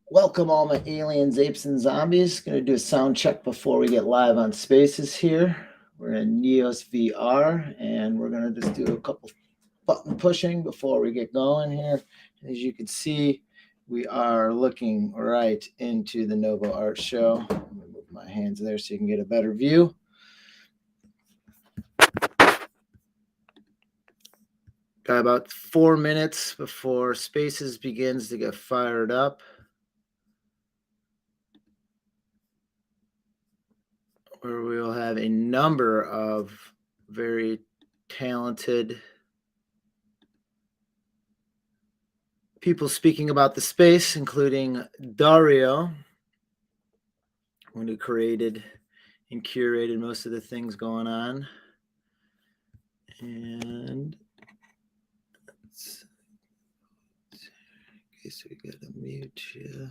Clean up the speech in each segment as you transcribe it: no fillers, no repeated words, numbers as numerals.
Welcome, all my aliens, apes, and zombies. Going to do a sound check before we get live on Spaces here. We're in Neos VR, and we're going to just do a couple button pushing before we get going here. As you can see, we are looking right into the Novo Art Show. Let me move my hands there so you can get a better view. Got about 4 minutes before Spaces begins to get fired up, where we'll have a number of very talented people speaking about the space, including Dario, who created and curated most of the things going on. And okay, so we got to mute you.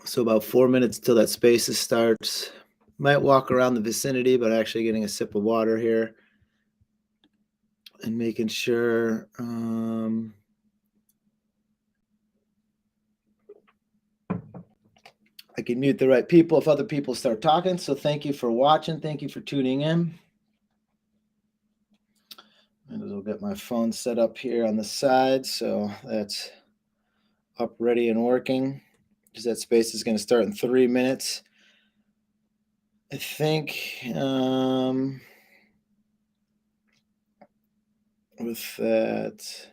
So about 4 minutes till that Spaces starts. Might walk around the vicinity, but actually getting a sip of water here and making sure I can mute the right people if other people start talking. So thank you for watching. Thank you for tuning in. And I'll get my phone set up here on the side. So that's up, ready, and working. Because that space is going to start in 3 minutes. I think with that.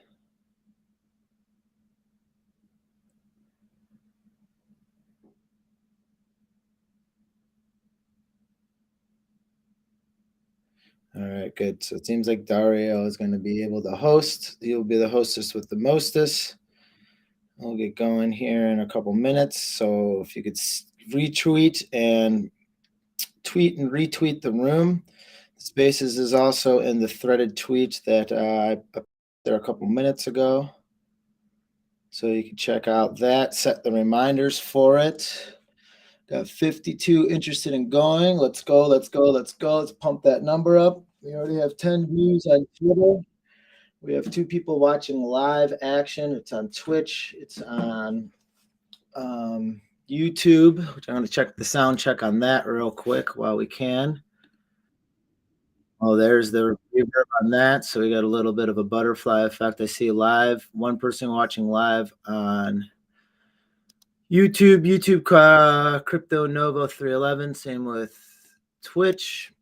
All right, good. So it seems like Dario is going to be able to host. He'll be the hostess with the mostest. We'll get going here in a couple minutes. So if you could retweet and tweet and retweet the room. Spaces is also in the threaded tweet that I put there a couple minutes ago. So you can check out that, set the reminders for it. Got 52 interested in going. Let's go, let's go, let's go. Let's pump that number up. We already have 10 views on Twitter. We have 2 people watching live action. It's on Twitch. It's on YouTube, which I'm going to check the sound check on that real quick while we can. Oh, there's the reverb on that. So we got a little bit of a butterfly effect. I see live, one person watching live on YouTube, CryptoNovo 311. Same with Twitch.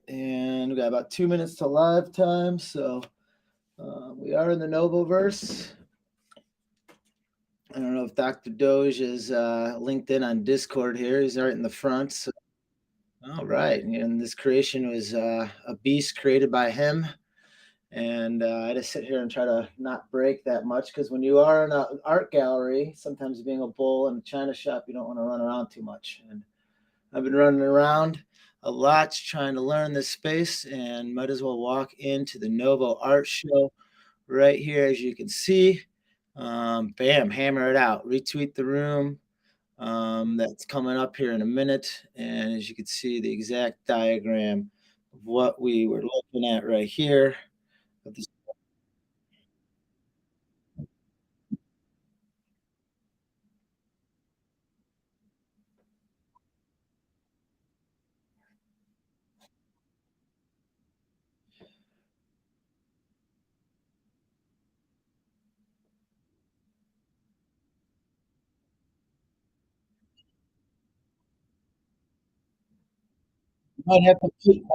And we got about 2 minutes to live time. So we are in the Novoverse. I don't know if Dr. Doge is linked in on Discord here. He's right in the front. So. All right. And this creation was a beast created by him. And I just sit here and try to not break that much, because when you are in an art gallery, sometimes being a bull in a china shop, you don't want to run around too much. And I've been running around a lot trying to learn this space, and might as well walk into the Novo Art Show right here, as you can see. Bam, hammer it out, retweet the room. That's coming up here in a minute. And as you can see, the exact diagram of what we were looking at right here. I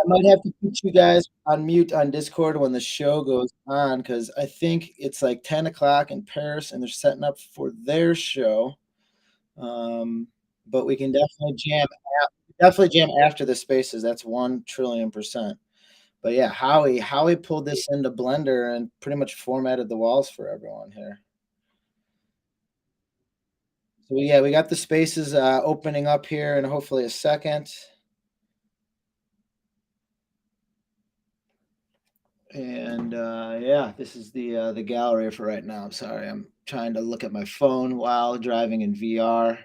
might have to put you guys on mute on Discord when the show goes on, because I think it's like 10 o'clock in Paris and they're setting up for their show. But we can definitely jam after the spaces. That's 1,000,000,000,000%. But yeah, Howie pulled this into Blender and pretty much formatted the walls for everyone here. So yeah, we got the spaces opening up here in hopefully a second. And yeah, this is the gallery for right now. I'm sorry, I'm trying to look at my phone while driving in VR.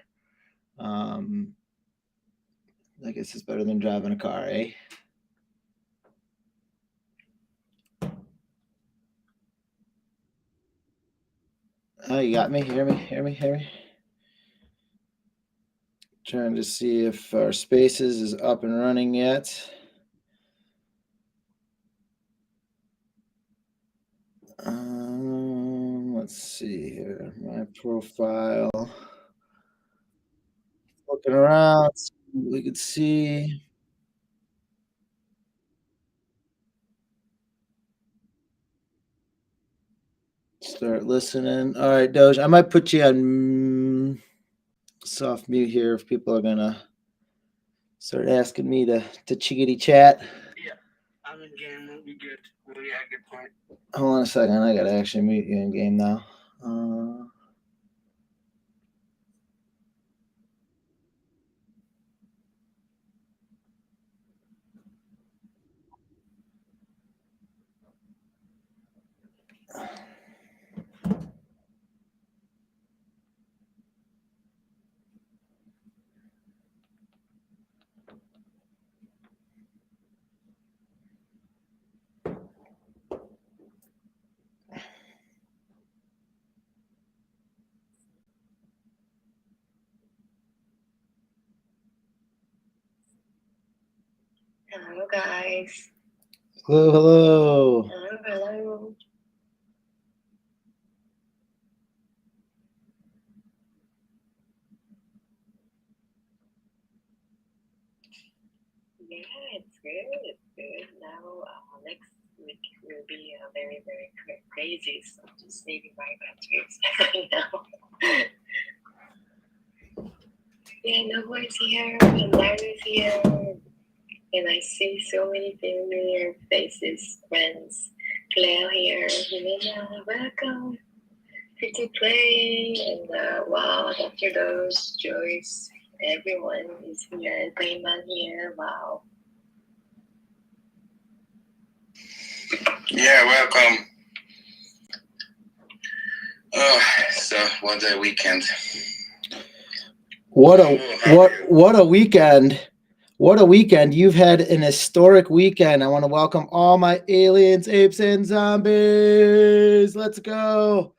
I guess it's better than driving a car, eh? Oh, you got me? Hear me? Hear me? Hear me? Trying to see if our Spaces is up and running yet. Let's see here. My profile. Looking around, see what we could see. Start listening. All right, Doge. I might put you on soft mute here if people are gonna start asking me to chickadee chat. Yeah, I'm in game. We'll be good. Yeah, good point. Hold on a second. I gotta actually mute you in game now. Hello, guys. Hello, hello. Hello, hello. Yeah, it's good. It's good. Now, next week will be very, very crazy. So I'm just saving my batteries right now. Yeah, Novo's here, and Larry's here. And I see so many familiar faces, friends. Claire here, Helena, welcome. Free to play, and wow, Dr. Rose, Joyce, everyone is here. Payman here, wow. Yeah, welcome. Oh, so what a weekend. What a weekend. What a weekend. You've had an historic weekend. I want to welcome all my aliens, apes, and zombies. Let's go.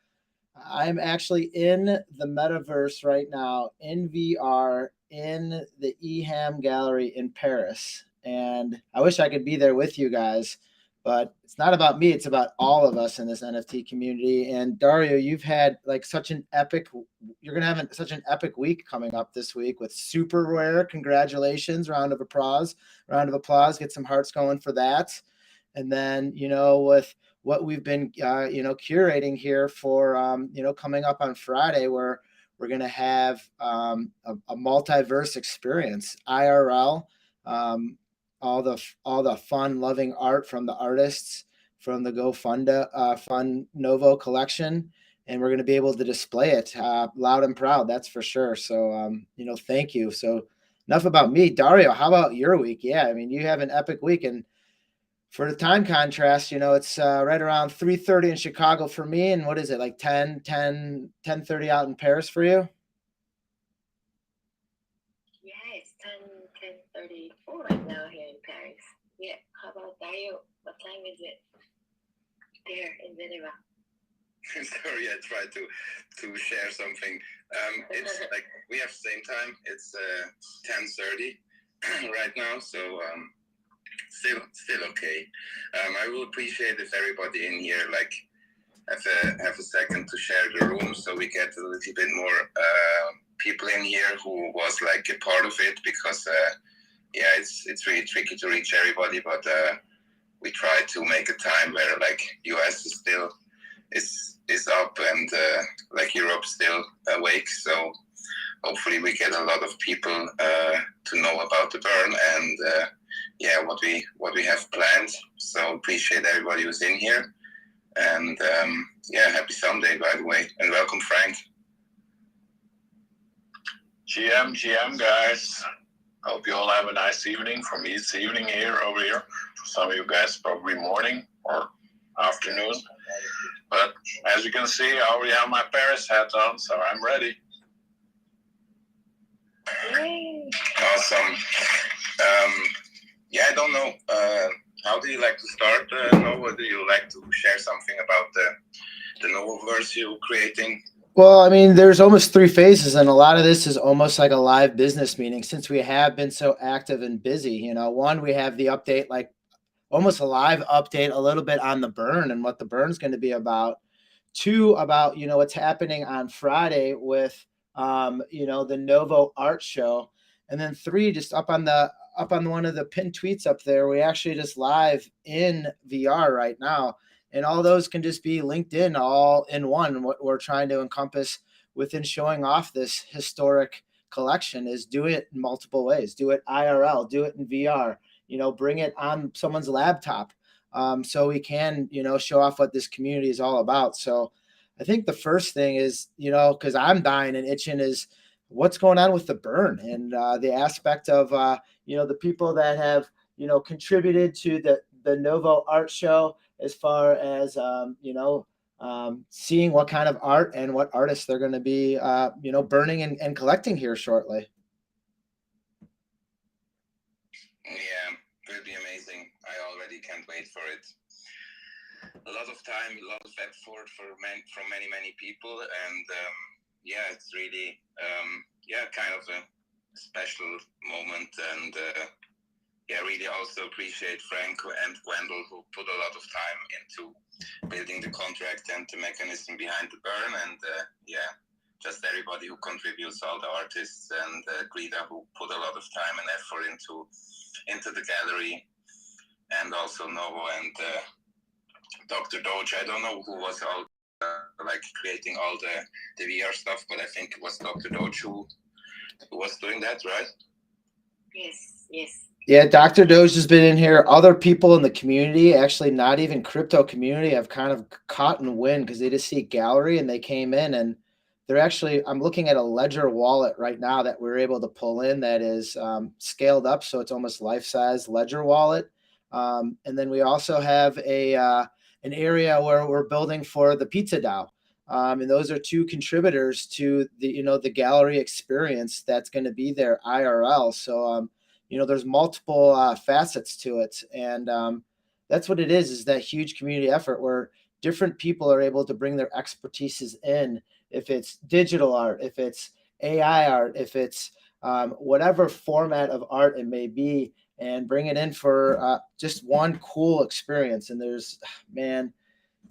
I'm actually in the metaverse right now, in VR, in the EHAM gallery in Paris. And I wish I could be there with you guys, but it's not about me. It's about all of us in this NFT community. And Dario, you've had like you're going to have such an epic week coming up this week with Super Rare. Congratulations. Round of applause. Get some hearts going for that. And then, with what we've been, curating here for, coming up on Friday, where we're going to have a multiverse experience, IRL, all the fun, loving art from the artists from the Fun Novo collection, and we're going to be able to display it loud and proud. That's for sure. So, thank you. So, enough about me, Dario. How about your week? Yeah, I mean, you have an epic week, and for the time contrast, it's right around 3:30 in Chicago for me. And what is it, like 10:30 out in Paris for you? Yeah, it's 10:34 right now here in Paris. Yeah, how about Dario? What time is it there in Geneva? Sorry, I tried to share something. It's like we have the same time. It's 10:30 right now, so still okay. I will appreciate if everybody in here like have a second to share the room, so we get a little bit more people in here who was like a part of it, because yeah, it's really tricky to reach everybody, but we try to make a time where like US is still is up, and like Europe still awake, so hopefully we get a lot of people to know about the burn and yeah, what we have planned. So appreciate everybody who's in here, and yeah, happy Sunday, by the way, and welcome, Frank. GM guys. Hope you all have a nice evening. For me, it's evening over here. For some of you guys, probably morning or afternoon. But as you can see, I already have my Paris hat on, so I'm ready. Awesome. Yeah, I don't know. How do you like to start, Noah? Do you like to share something about the Novoverse you're creating? Well, I mean, there's almost three phases, and a lot of this is almost like a live business meeting since we have been so active and busy. One, we have the update, like almost a live update, a little bit on the burn and what the burn's going to be about. Two, about what's happening on Friday with the Novo Art Show, and then three, just up on one of the pinned tweets up there, we actually just live in VR right now, and all those can just be linked in all in one. What we're trying to encompass within showing off this historic collection is do it in multiple ways. Do it IRL, do it in VR, bring it on someone's laptop, so we can, show off what this community is all about. So I think the first thing is, because I'm dying and itching, is what's going on with the burn and the aspect of, the people that have, contributed to the Novo Art Show, as far as, seeing what kind of art and what artists they're going to be, burning and collecting here shortly. Yeah, will be amazing. I already can't wait for it. A lot of time, a lot of effort from many people, and yeah, it's really kind of a special moment, and yeah, really also appreciate Frank and Gwendol, who put a lot of time into building the contract and the mechanism behind the burn, and yeah, just everybody who contributes, all the artists, and Greta, who put a lot of time and effort into the gallery, and also Novo and Dr. Doge. I don't know who was all like creating all the VR stuff, but I think it was Dr. Doge who was doing that, right? Yes. Yeah, Dr. Doge has been in here. Other people in the community, actually not even crypto community, have kind of caught in wind because they just see gallery and they came in, and they're actually, I'm looking at a Ledger wallet right now that we're able to pull in that is scaled up. So it's almost life-size Ledger wallet. And then we also have an area where we're building for the Pizza DAO. And those are two contributors to the gallery experience that's going to be there IRL. So, there's multiple facets to it, and that's what it is that huge community effort where different people are able to bring their expertises in, if it's digital art, if it's AI art, if it's whatever format of art it may be, and bring it in for just one cool experience. And man,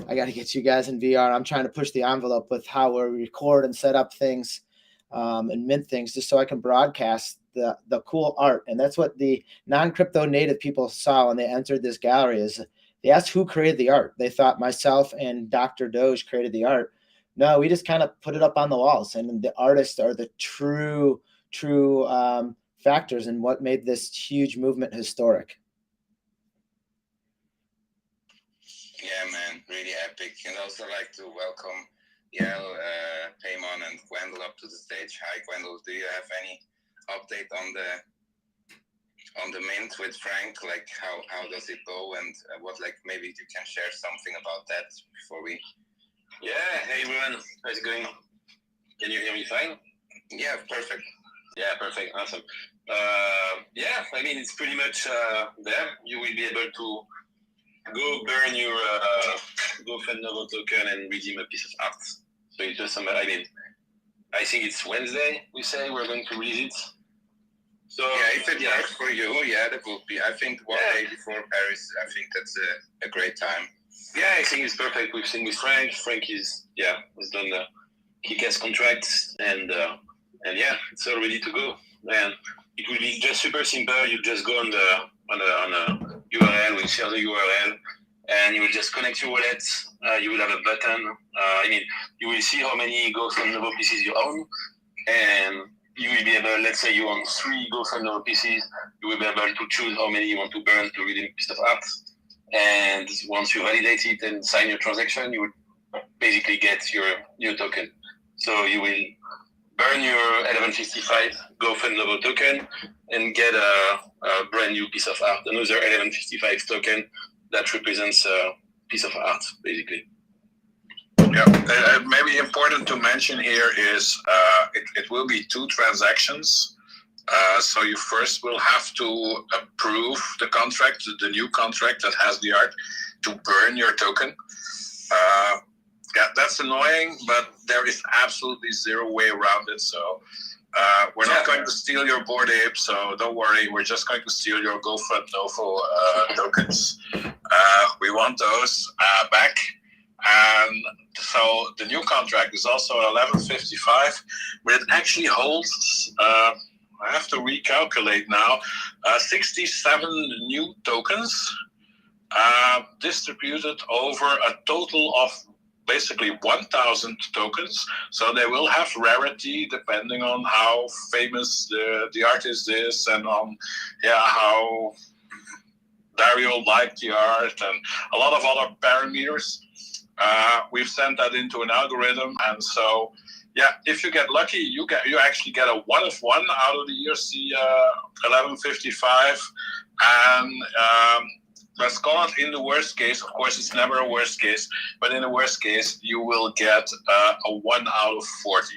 I got to get you guys in VR. I'm trying to push the envelope with how we record and set up things, and mint things, just so I can broadcast the cool art. And that's what the non-crypto native people saw when they entered this gallery. Is they asked who created the art. They thought myself and Dr. Doge created the art. No, we just kind of put it up on the walls, and the artists are the true factors in what made this huge movement historic. Yeah, man, really epic. And also like to welcome Yael, Paymon, and Gwendol up to the stage. Hi, Gwendol. Do you have any update on the mint with Frank? Like how does it go, and what, like, maybe you can share something about that before we. Yeah. Hey everyone, how's it going? Can you hear me fine? Yeah, perfect. Yeah, perfect. Awesome. Yeah, I mean, it's pretty much there. You will be able to go burn your CryptoNovo token and redeem a piece of art. So it's just I think it's Wednesday, we say we're going to release it. So yeah, if it works for you, yeah, that would be. I think one day before Paris, I think that's a great time. Yeah, I think it's perfect. We've seen with Frank. Frank has done the kick-ass contracts, and yeah, it's all ready to go. And it will be just super simple. You just go on a URL, we'll share the URL, and you will just connect your wallet. You will have a button. You will see how many CryptoNovo pieces you own, and you will be able, let's say you own 3 CryptoNovo pieces, you will be able to choose how many you want to burn to redeem a piece of art. And once you validate it and sign your transaction, you will basically get your new token. So you will burn your 1155 CryptoNovo token and get a brand new piece of art, another 1155 token that represents a piece of art, basically. Yeah, maybe important to mention here is it will be 2 transactions. So you first will have to approve the contract, the new contract that has the art, to burn your token. that's annoying, but there is absolutely zero way around it. So we're not going to steal your Bored Ape, so don't worry. We're just going to steal your CryptoNovo tokens. We want those back. And so the new contract is also at 11.55, but it actually holds, I have to recalculate now, 67 new tokens distributed over a total of basically 1,000 tokens. So they will have rarity depending on how famous the artist is and on how Dario liked the art and a lot of other parameters. We've sent that into an algorithm, and so if you get lucky, you actually get a 1 of 1 out of the ERC 1155, and let's call it in the worst case. Of course, it's never a worst case, but in the worst case, you will get a 1 out of 40.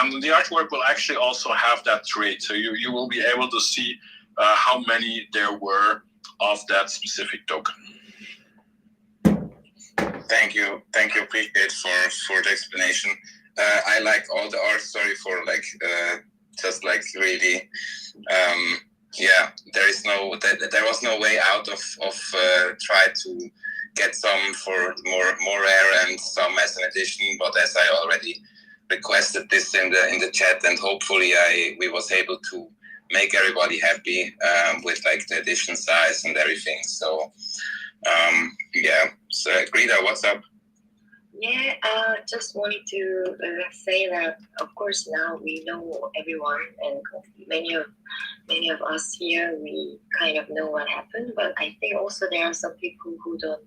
And the artwork will actually also have that trait, so you will be able to see how many there were of that specific token. Thank you. Appreciate for the explanation. I like all the art. Sorry for just really. There was no way out of try to get some for more rare and some as an addition. But as I already requested this in the chat, and hopefully we was able to make everybody happy with the edition size and everything. So. So Greta, what's up? Just wanted to say that of course now we know everyone, and many of us here, we kind of know what happened, but I think also there are some people who don't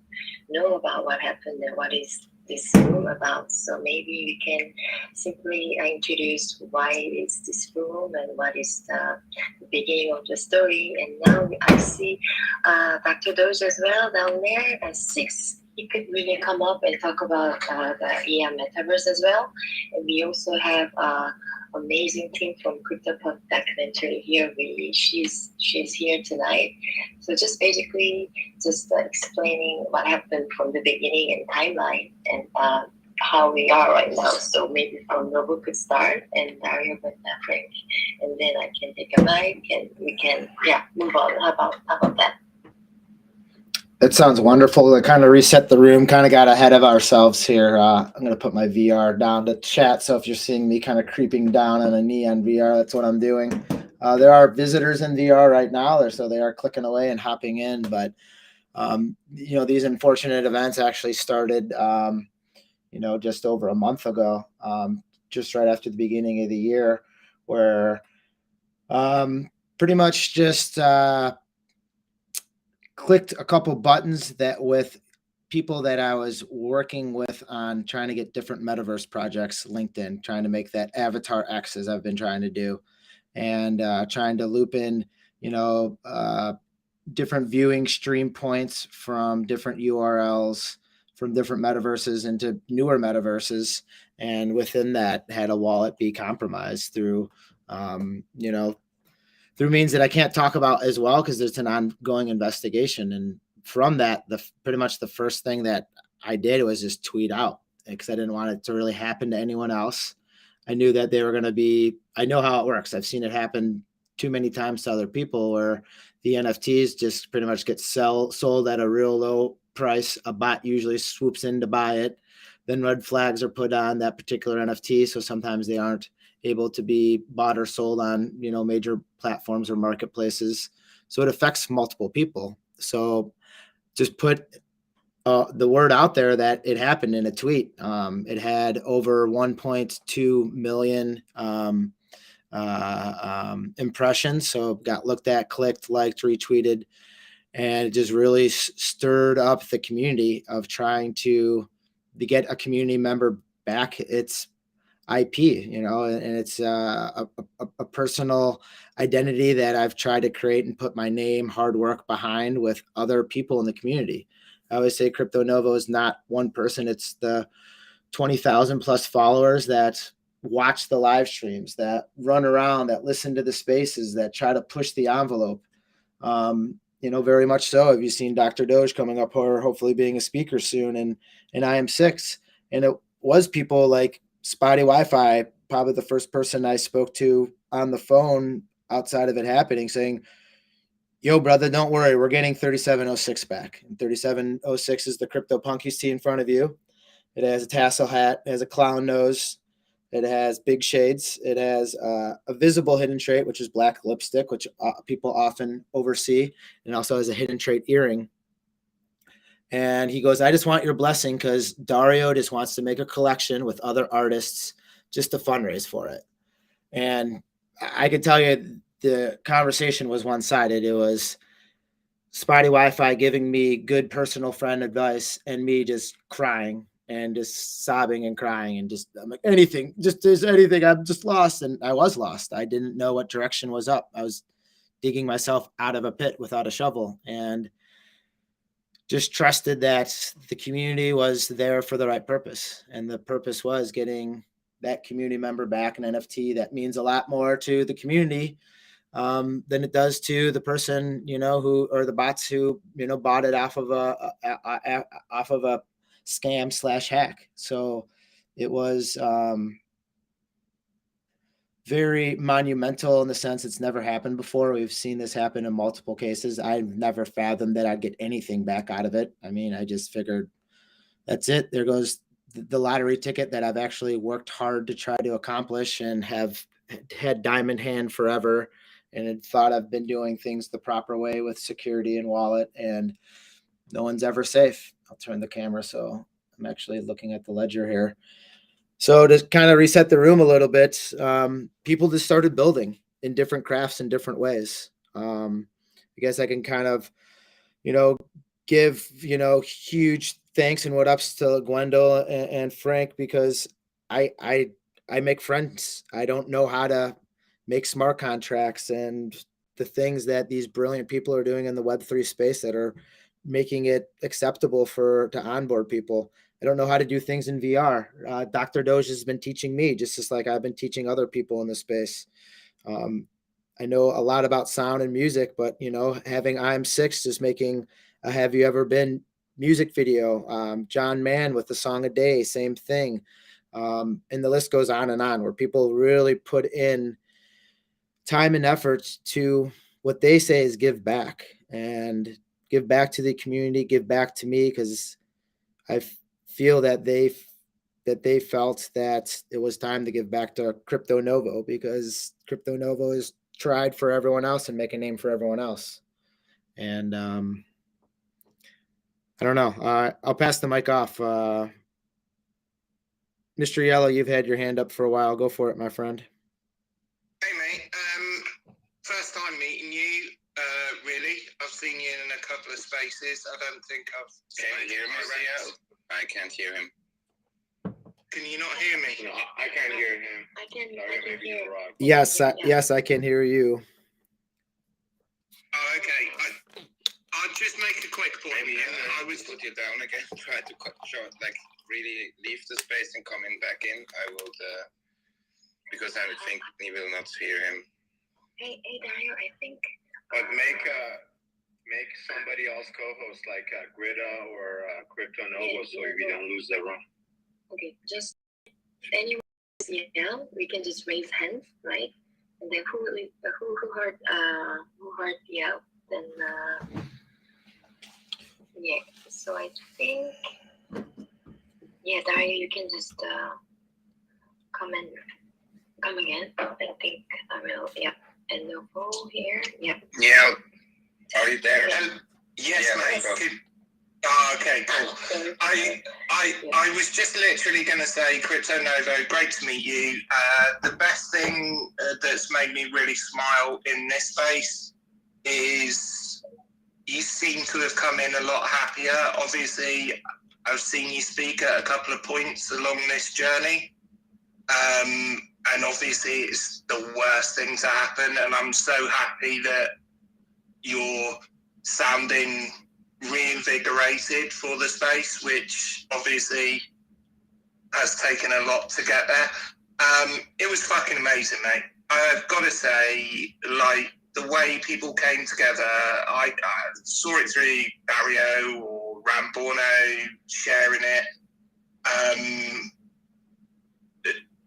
know about what happened and what is this room about. So maybe we can simply introduce why is this room and what is the beginning of the story. And now I see Dr. Doge as well down there at 6. He could really come up and talk about the EM metaverse as well. And we also have amazing team from CryptoPunk documentary here. She's here tonight. So just basically explaining what happened from the beginning and timeline and how we are right now. So maybe from Novo could start and Dario and Frank, and then I can take a mic and we can move on. How about that? That sounds wonderful. To kind of reset the room, kind of got ahead of ourselves here. I'm going to put my VR down to chat. So if you're seeing me kind of creeping down on a knee on VR, that's what I'm doing. There are visitors in VR right now, so they are clicking away and hopping in. But, these unfortunate events actually started, just over a month ago, just right after the beginning of the year, where pretty much just clicked a couple buttons that with people that I was working with on trying to get different metaverse projects linked in, trying to make that Avatar X as I've been trying to do, and trying to loop in, different viewing stream points from different URLs from different metaverses into newer metaverses. And within that had a wallet be compromised through, through means that I can't talk about as well because there's an ongoing investigation. And from that, pretty much the first thing that I did was just tweet out because I didn't want it to really happen to anyone else. I knew that they were going to be, I know how it works. I've seen it happen too many times to other people where the NFTs just pretty much get sold at a real low price. A bot usually swoops in to buy it. Then red flags are put on that particular NFT. So sometimes they aren't able to be bought or sold on, major platforms or marketplaces. So it affects multiple people. So just put the word out there that it happened in a tweet. It had over 1.2 million impressions. So got looked at, clicked, liked, retweeted, and it just really stirred up the community of trying to get a community member back its IP, and it's a personal identity that I've tried to create and put my name, hard work behind with other people in the community. I always say CryptoNovo is not one person. It's the 20,000 plus followers that watch the live streams, that run around, that listen to the spaces, that try to push the envelope. Very much so. Have you seen Dr. Doge coming up or hopefully being a speaker soon? And I am 6. And it was people like Spotty Wi-Fi, probably the first person I spoke to on the phone outside of it happening, saying, yo, brother, don't worry. We're getting 3706 back. And 3706 is the CryptoPunk you see in front of you. It has a tassel hat. It has a clown nose. It has big shades. It has a visible hidden trait, which is black lipstick, which people often oversee. And also has a hidden trait earring. And he goes, I just want your blessing because Dario just wants to make a collection with other artists just to fundraise for it. And I can tell you the conversation was one-sided. It was Spotty Wi-Fi giving me good personal friend advice and me just crying and just sobbing and crying and just, I'm like, anything, just there's anything. I'm just lost. And I was lost. I didn't know what direction was up. I was digging myself out of a pit without a shovel and just trusted that the community was there for the right purpose. And the purpose was getting that community member back an NFT that means a lot more to the community than it does to the person, who, or the bots who, bought it off of a scam / hack. So it was very monumental in the sense it's never happened before. We've seen this happen in multiple cases. I've never fathomed that I'd get anything back out of it. I mean, I just figured that's it. There goes the lottery ticket that I've actually worked hard to try to accomplish and have had diamond hand forever. And had thought I've been doing things the proper way with security and wallet, and no one's ever safe. I'll turn the camera so I'm actually looking at the ledger here. So to kind of reset the room a little bit, people just started building in different crafts in different ways. I guess I can kind of, give, huge thanks and what ups to Gwendol and Frank, because I make friends. I don't know how to make smart contracts and the things that these brilliant people are doing in the Web3 space that are making it acceptable to onboard people. I don't know how to do things in VR. Dr. Doge has been teaching me just as like I've been teaching other people in the space. I know a lot about sound and music, but having I'm6 is making a Have You Ever Been music video. John Mann with the Song a Day, same thing. And the list goes on where people really put in time and effort to what they say is give back and give back to the community, give back to me, because I feel that they felt that it was time to give back to CryptoNovo, because CryptoNovo is tried for everyone else and make a name for everyone else. And I don't know. I'll pass the mic off. Mr. Yellow, you've had your hand up for a while. Go for it, my friend. Hey, mate. First time meeting you, really. I've seen you in a couple of spaces. I don't think I've... Can you hear me, Rio? I can't hear him. Can you not hear me? No, I can't hear him. I can hear. Yes, I can hear you. Oh, okay. I'll just make a quick point. Maybe I was put you down again. Try to cut short, really leave the space and coming back in. I will, because I would think he will not hear him. Hey, Dario, I think. But make somebody else co-host like Greta or CryptoNovo, so we don't lose the run. Okay, just anyone yell, we can just raise hands, right? And then who heard yell, then yeah. So I think Dario, you can just come again. I think I will. Yeah, and Novo here. Yeah. Yeah. Are you there? Yes, Yeah, mate. Okay, cool. I was just literally going to say, CryptoNovo, great to meet you. The best thing that's made me really smile in this space is you seem to have come in a lot happier. Obviously, I've seen you speak at a couple of points along this journey. And obviously, it's the worst thing to happen. And I'm so happy that you're sounding reinvigorated for the space, which obviously has taken a lot to get there. It was fucking amazing, mate. I've got to say, the way people came together, I saw it through Dario or Ramborno sharing it.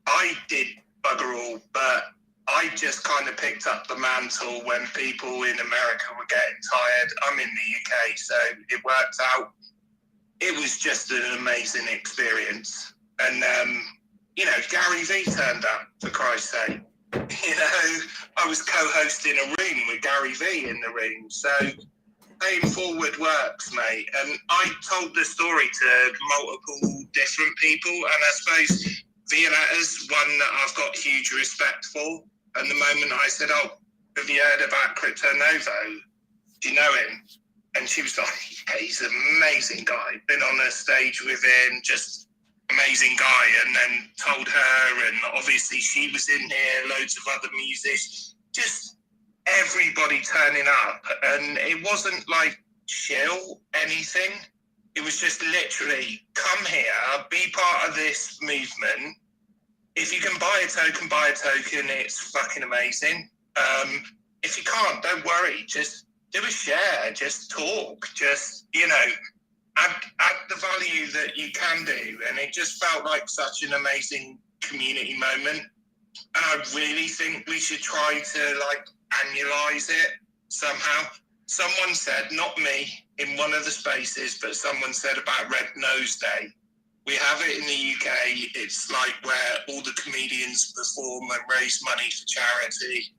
I did bugger all, but I just kind of picked up the mantle when people in America were getting tired. I'm in the UK, so it worked out. It was just an amazing experience. And, Gary Vee turned up, for Christ's sake. I was co-hosting a room with Gary Vee in the room. So paying forward works, mate. And I told the story to multiple different people. And I suppose Violetta's one that I've got huge respect for. And the moment I said, "Oh, have you heard about CryptoNovo? Do you know him?" And she was like, "Yeah, he's an amazing guy. Been on a stage with him, just amazing guy." And then told her, and obviously she was in here, loads of other musicians, just everybody turning up. And it wasn't like chill anything. It was just literally, come here, be part of this movement. If you can buy a token, buy a token. It's fucking amazing. If you can't, don't worry. Just do a share. Just talk. Just, add the value that you can do. And it just felt like such an amazing community moment. And I really think we should try to annualize it somehow. Someone said, not me, in one of the spaces, but someone said about Red Nose Day. We have it in the UK. It's like where all the comedians perform and raise money for charity.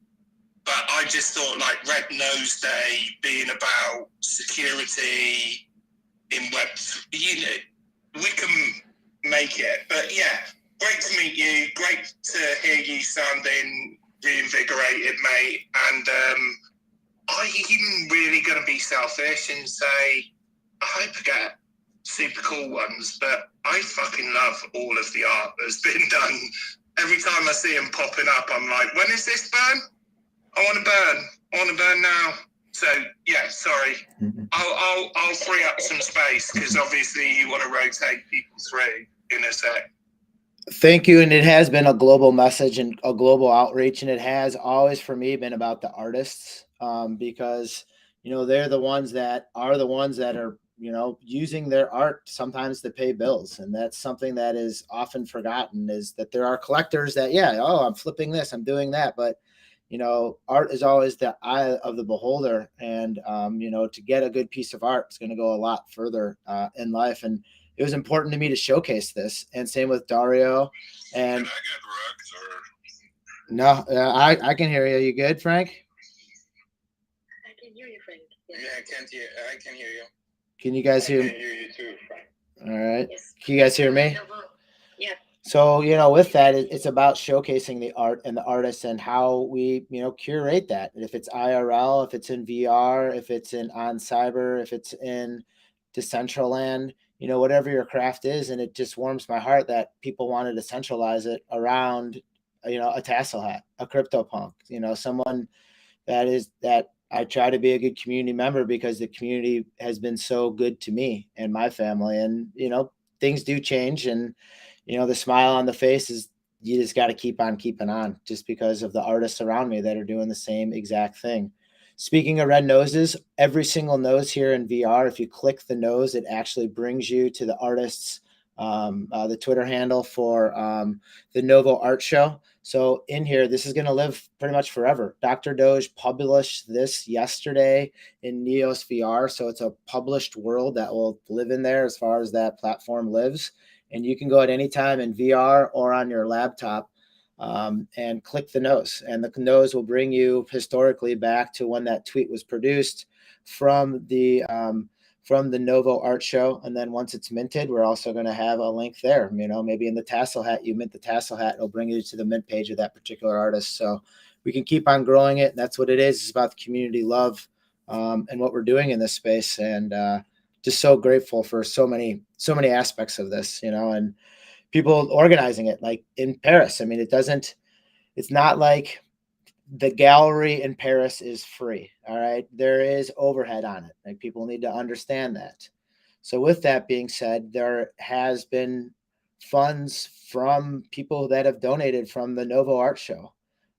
But I just thought Red Nose Day being about security in Web, we can make it. But yeah, great to meet you. Great to hear you sounding reinvigorated, mate. And I'm really going to be selfish and say, I hope I get super cool ones, but I fucking love all of the art that's been done. Every time I see them popping up, I'm like, when is this burn? I want to burn now. So yeah, sorry. I'll free up some space because obviously you want to rotate people through in a sec. Thank you. And it has been a global message and a global outreach. And it has always, for me, been about the artists, because, they're the ones that are, using their art sometimes to pay bills. And that's something that is often forgotten, is that there are collectors that, I'm flipping this, I'm doing that. But, art is always the eye of the beholder. And, to get a good piece of art is going to go a lot further in life. And it was important to me to showcase this, and same with Dario. And no, I can hear you. You good, Frank? I can hear you, Frank. Yeah, I can hear you. Can you guys hear me? I can hear you too, Frank. All right. Yes. Can you guys hear me? Yeah. So, with that, it's about showcasing the art and the artists and how we, curate that. If it's IRL, if it's in VR, if it's on cyber, if it's in Decentraland, whatever your craft is. And it just warms my heart that people wanted to centralize it around, a tassel hat, a CryptoPunk, someone that I try to be a good community member, because the community has been so good to me and my family. And, things do change, and, the smile on the face is, you just got to keep on keeping on, just because of the artists around me that are doing the same exact thing. Speaking of red noses, every single nose here in VR, if you click the nose, it actually brings you to the artist's, the Twitter handle for the Novo Art Show. So in here, this is going to live pretty much forever. Dr. Doge published this yesterday in Neos VR. So it's a published world that will live in there as far as that platform lives. And you can go at any time in VR or on your laptop and click the nose. And the nose will bring you historically back to when that tweet was produced from the Novo Art Show. And then once it's minted, we're also going to have a link there. Maybe in the tassel hat, you mint the tassel hat, it'll bring you to the mint page of that particular artist. So we can keep on growing it. And that's what it is. It's about the community love and what we're doing in this space. And just so grateful for so many aspects of this, and people organizing it, like in Paris. I mean, it's not like the gallery in Paris is free. All right. There is overhead on it. Like, people need to understand that. So with that being said, there has been funds from people that have donated from the Novo Art Show.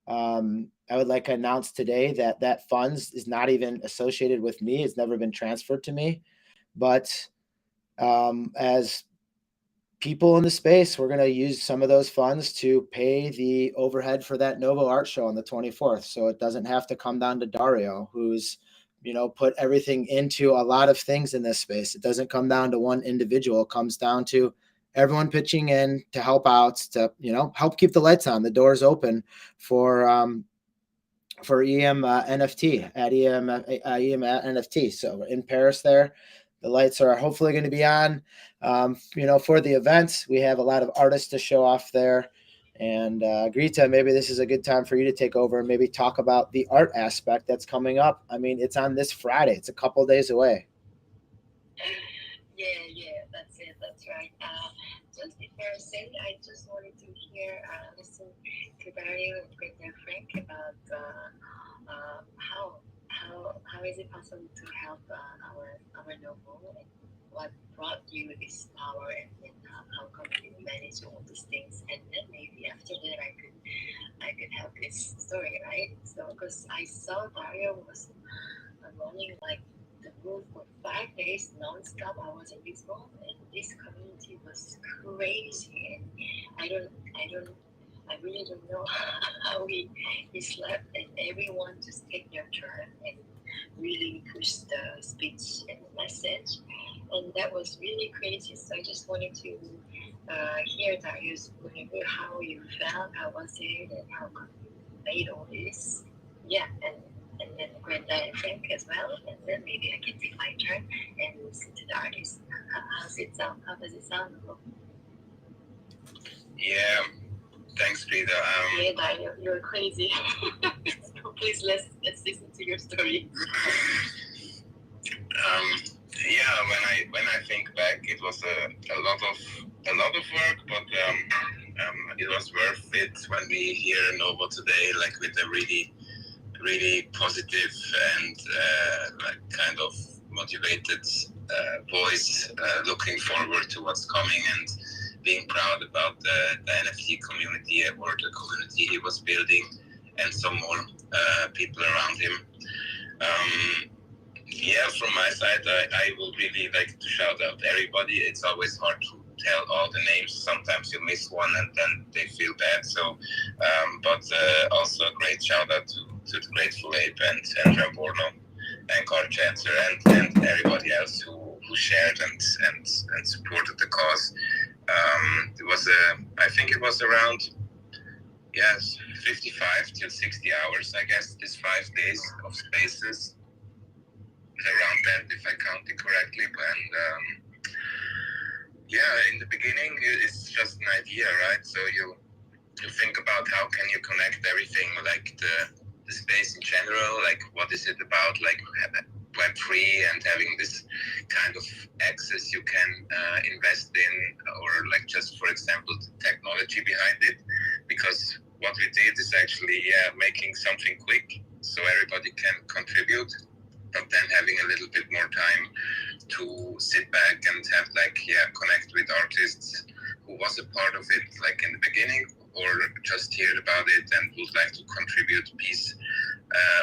I would like to announce today that funds is not even associated with me. It's never been transferred to me. But as people in the space, we're going to use some of those funds to pay the overhead for that Novo art show on the 24th. So it doesn't have to come down to Dario, who's, put everything into a lot of things in this space. It doesn't come down to one individual. It comes down to everyone pitching in to help out, to, help keep the lights on, the doors open for EM NFT at EM NFT. So in Paris there, the lights are hopefully going to be on. For the events, we have a lot of artists to show off there. And Greta, maybe this is a good time for you to take over and maybe talk about the art aspect that's coming up. I mean, it's on this Friday. It's a couple days away. Yeah, that's it. That's right. Just before saying, I just wanted to listen to Dario and Frank about how is it possible to help our Novo, and what brought you this power, and how come you manage all these things, and then maybe after that I could help this story, right? So because I saw Dario was running like the move for 5 days non-stop. I was in this mall, and this community was crazy, and I really don't know how he slept, and everyone just take their turn and really push the speech and the message, and that was really crazy. So I just wanted to hear Darius, whenever how you felt, how was it, and how come you made all this, yeah, and then Greta and Frank as well, and then maybe I can take my turn and listen to the artist. How's it sound? How does it sound? Yeah, thanks, Greta. Yeah, Daniel, you're crazy. So please let's listen to your story. When I think back, it was a lot of work, but it was worth it when we hear Novo today, like with a really positive and like kind of motivated voice, looking forward to what's coming and being proud about the NFT community or the community he was building, and some more people around him. From my side, I would really like to shout out everybody. It's always hard to tell all the names. Sometimes you miss one and then they feel bad. So, but also a great shout out to the Grateful Ape and Ramborno and Carchancer and everybody else who shared and supported the cause. It was I think it was around 55 till 60 hours, I guess, this 5 days of spaces. Around that, if I count it correctly. And in the beginning, it's just an idea, right? So you think about how can you connect everything, like the space in general, like what is it about, like Web3 and having this kind of access you can invest in, or like just, for example, the technology behind it. Because what we did is actually making something quick so everybody can contribute, but then having a little bit more time to sit back and have connect with artists who was a part of it, like in the beginning, or just heard about it and would like to contribute a piece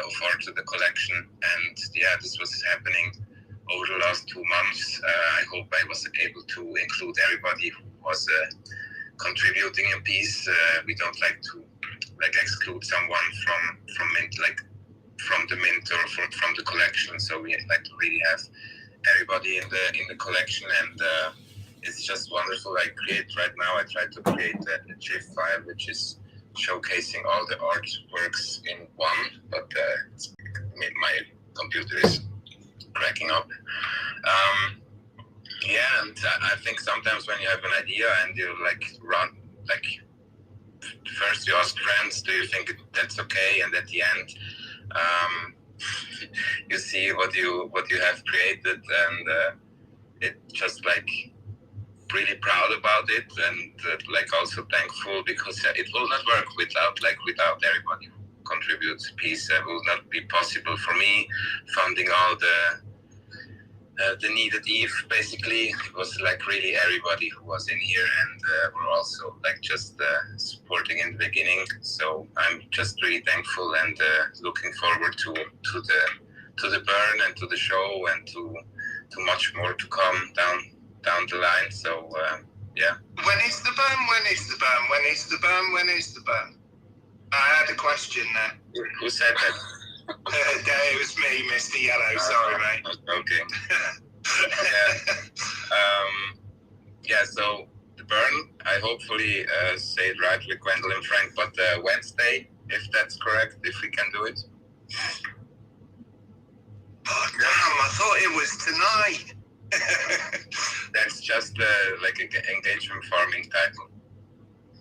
of art to the collection. And this was happening over the last 2 months. I hope I was able to include everybody who was contributing a piece. We don't like to exclude someone from mint, from the mint or from the collection. So we like to really have everybody in the collection, and it's just wonderful. I try to create a GIF file which is showcasing all the artworks in one, but my computer is cracking up. And I think sometimes when you have an idea and you first you ask friends, do you think that's okay? And at the end, you see what you have created, and it just really proud about it, and also thankful, because it will not work without everybody who contributes a piece. It will not be possible for me funding all the needed ETH. Basically, it was really everybody who was in here, and were also just supporting in the beginning. So I'm just really thankful, and looking forward to the burn and to the show, and to much more to come down the line. So Yeah. When is the burn? When is the burn? When is the burn? When is the burn? I had a question there. Who said that? It was me, Mr. Yellow. Sorry, mate. Okay. Yeah. So the burn, I hopefully say it right with Gwendolyn Frank, but Wednesday, if that's correct, if we can do it. Oh, damn, I thought it was tonight. That's just like an engagement farming title.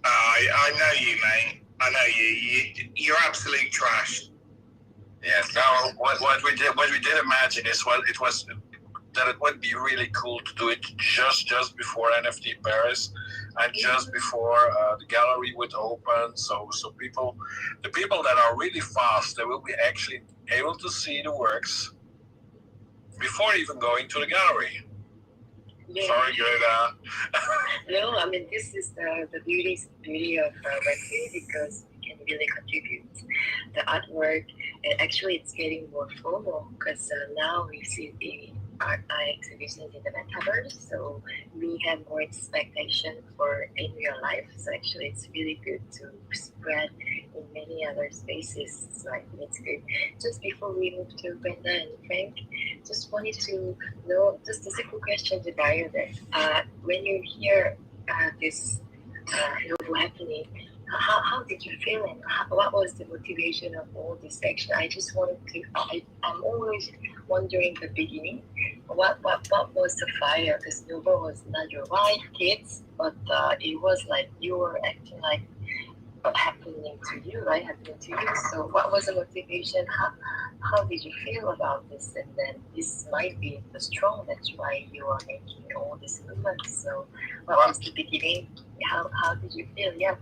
I know you, mate. I know you. You're absolute trash. Yes. Now, what we did imagine is, well, it was that it would be really cool to do it just before NFT Paris and just before the gallery would open. So the people that are really fast, they will be actually able to see the works before even going to the gallery. Yeah. Sorry, Greta. No, I mean, this is the beauty of Web3, because we can really contribute the artwork, and actually it's getting more formal, because now we see the art exhibitions in the metaverse, so we have more expectation for in real life. So actually it's really good to spread in many other spaces. So I think it's good. Just before we move to Brenda and Frank, just wanted to know, just a simple question to Dario there. When you hear this Novo happening, how did you feel, and what was the motivation of all this action? I just wanted to, I'm always wondering the beginning, what was the fire? Because Novo was not your wife, kids, but it was like you were acting like happening to you, right? Happening to you. So what was the motivation? How did you feel about this? And then this might be the strong, that's why you are making all these movements. So what was the beginning? How did you feel? Yeah.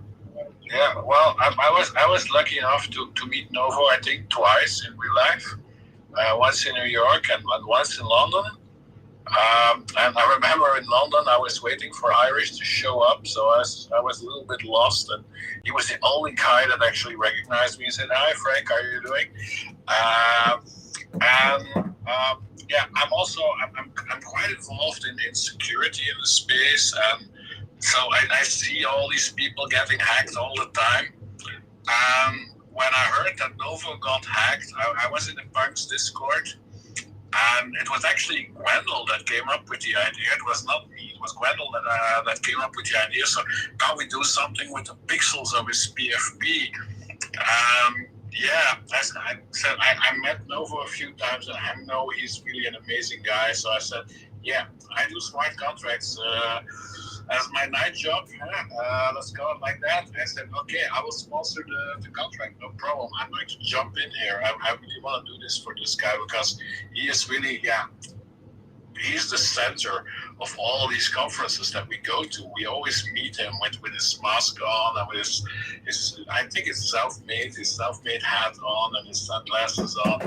Yeah, well, I was lucky enough to meet Novo, I think, twice in real life. Once in New York and once in London. And I remember in London, I was waiting for Irish to show up, so I was a little bit lost, and he was the only guy that actually recognized me and said, "Hi, Frank, how are you doing?" Yeah, I'm quite involved in security in the space, and so I see all these people getting hacked all the time. When I heard that Novo got hacked, I was in the Punk's Discord, and it was actually Gwendol that came up with the idea. It was not me. It was Gwendol that came up with the idea. So can we do something with the pixels of his PFP? Yeah, I said I met Novo a few times, and I know he's really an amazing guy. So I said, yeah, I do smart contracts as my night job. Let's go like that. I said, okay, I will sponsor the contract, no problem. I'm going to jump in here. I really want to do this for this guy, because he is really, he's the center of all these conferences that we go to. We always meet him with his mask on and with his I think it's his self-made hat on and his sunglasses on.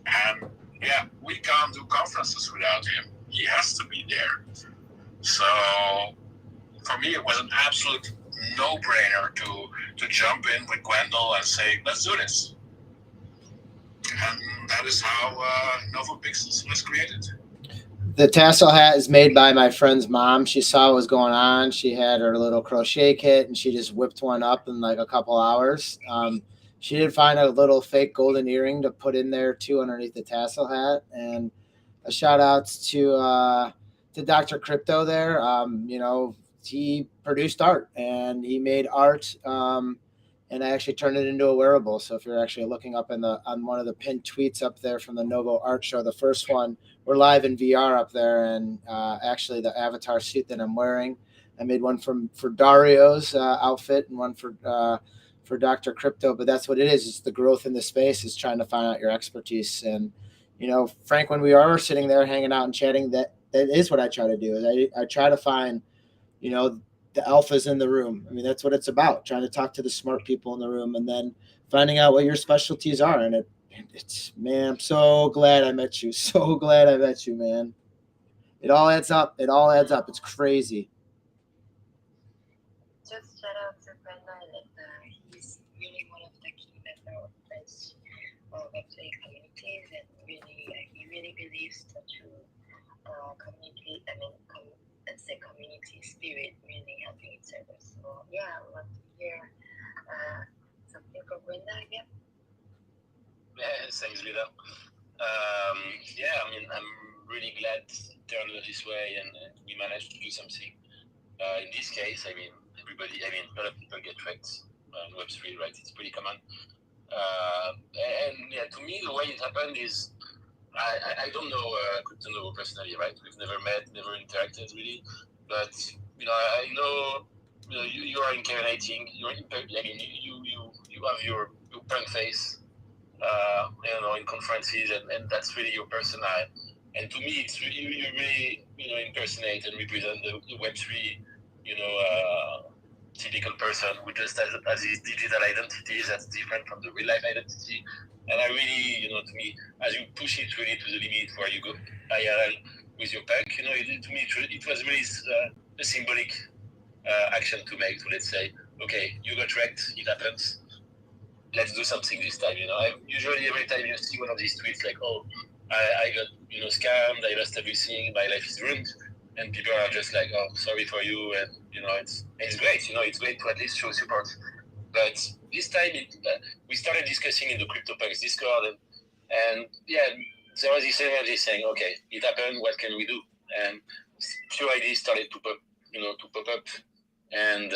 And yeah, we can't do conferences without him. He has to be there. So for me, it was an absolute no-brainer to jump in with Gwendol and say, let's do this. And that is how Novo Pixels was created. The tassel hat is made by my friend's mom. She saw what was going on. She had her little crochet kit, and she just whipped one up in like a couple hours. She did find a little fake golden earring to put in there too underneath the tassel hat. And a shout outs to Dr. Crypto there. He produced art, and he made art, and I actually turned it into a wearable. So if you're actually looking up on one of the pinned tweets up there from the Novo Art Show, the first one, we're live in VR up there, and actually the avatar suit that I'm wearing, I made one for Dario's outfit and one for Dr. Crypto. But that's what it is. It's the growth in the space, is trying to find out your expertise. And Frank, when we are sitting there hanging out and chatting, that is what I try to do. Is I try to find the alphas in the room. I mean, that's what it's about, trying to talk to the smart people in the room, and then finding out what your specialties are. And it's, man, I'm so glad I met you. So glad I met you, man. It all adds up. It all adds up. It's crazy. Just shout out to Brenda, and he's really one of the key members of this Web3 communities, and he really believes the true community. Let's say community spirit really affiliate service. So yeah, I would love to hear something from Brenda again. Yeah, thanks, Lida. Yeah, I mean, I'm really glad it turned out this way and we managed to do something. In this case, I mean, a lot of people get tricked in Web3, right? It's pretty common. And yeah, to me, the way it happened is I don't know CryptoNovo personally, right? We've never met, never interacted really, but I know you are incarnating. You have your punk face, in conferences, and that's really your persona. And to me, it's you really impersonate and represent the Web3, typical person who just has his digital identity that's different from the real life identity. And I really, to me, as you push it really to the limit where you go IRL with your punk, to me, it was really a symbolic action to make. To, let's say, okay, you got wrecked, it happens. Let's do something this time. Usually every time you see one of these tweets like, oh, I got scammed, I lost everything, my life is ruined, and people are just like, oh, sorry for you, and it's great. It's great to at least show support. But this time we started discussing in the CryptoPunks Discord, and yeah, there was this energy saying, okay, it happened, what can we do? And few ideas started to pop up, and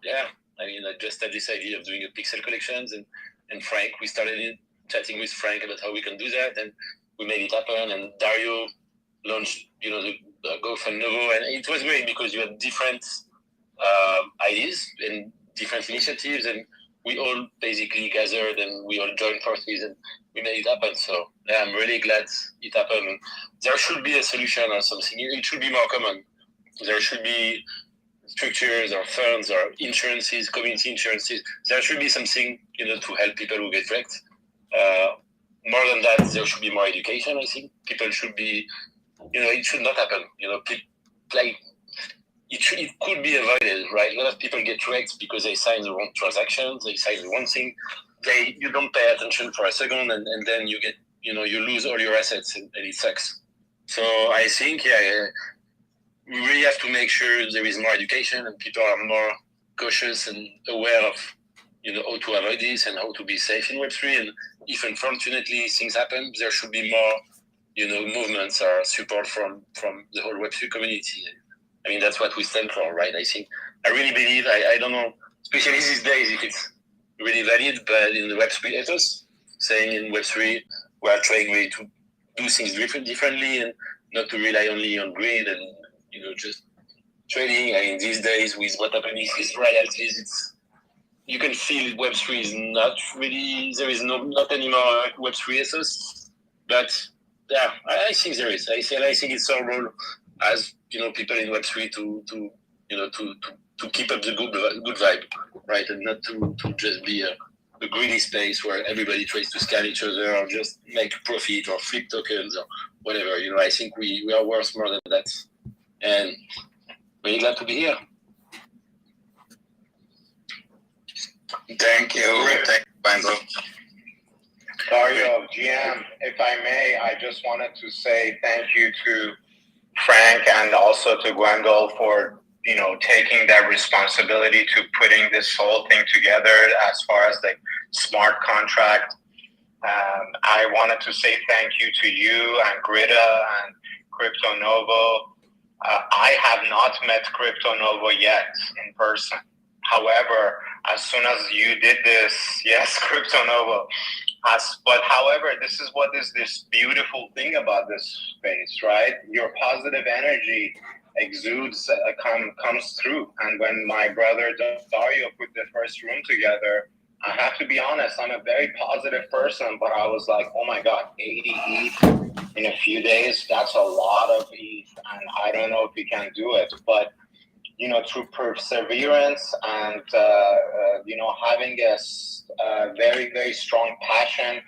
yeah, I mean, I just had this idea of doing a pixel collections, and Frank, we started chatting with Frank about how we can do that, and we made it happen. And Dario launched, the CryptoNovo, and it was great because you had different ideas and different initiatives, and we all basically gathered and we all joined forces and we made it happen. So yeah, I'm really glad it happened. There should be a solution or something. It should be more common. There should be structures or funds or insurances, community insurances. There should be something, to help people who get wrecked. More than that, there should be more education, I think. People should be, it should not happen. It could be avoided, right? A lot of people get wrecked because they sign the wrong transactions, they sign the wrong thing. You don't pay attention for a second, and then you get, you lose all your assets, and it sucks. So I think, we really have to make sure there is more education and people are more cautious and aware of, how to avoid this and how to be safe in Web3. And if unfortunately things happen, there should be more, movements or support from the whole Web3 community. I mean, that's what we stand for, right? I really believe, I don't know, especially these days, if it's really valid, but in the Web3 ethos, saying in Web3, we are trying really to do things differently and not to rely only on greed and, just trading. I mean, these days with what happening with royalties, you can feel Web3 is not really, there is not anymore Web3 ethos, but yeah, I think there is. I think it's our role as, people in Web3 to keep up the good vibe, right? And not to just be a greedy space where everybody tries to scam each other or just make profit or flip tokens or whatever. I think we are worth more than that. And really glad to be here. Thank you. Thank you, Andrew. Dario, GM, if I may, I just wanted to say thank you to Frank and also to Gwendol for, taking that responsibility to putting this whole thing together as far as the smart contract. I wanted to say thank you to you and Greta and CryptoNovo. I have not met CryptoNovo yet in person. However, as soon as you did this, yes, CryptoNovo. But however, this is what is this beautiful thing about this space, right? Your positive energy exudes, comes through. And when my brother Dario put the first room together, I have to be honest, I'm a very positive person, but I was like, oh my God, 80 ETH in a few days, that's a lot of ETH. And I don't know if we can do it. But through perseverance and, having a very, very strong passion,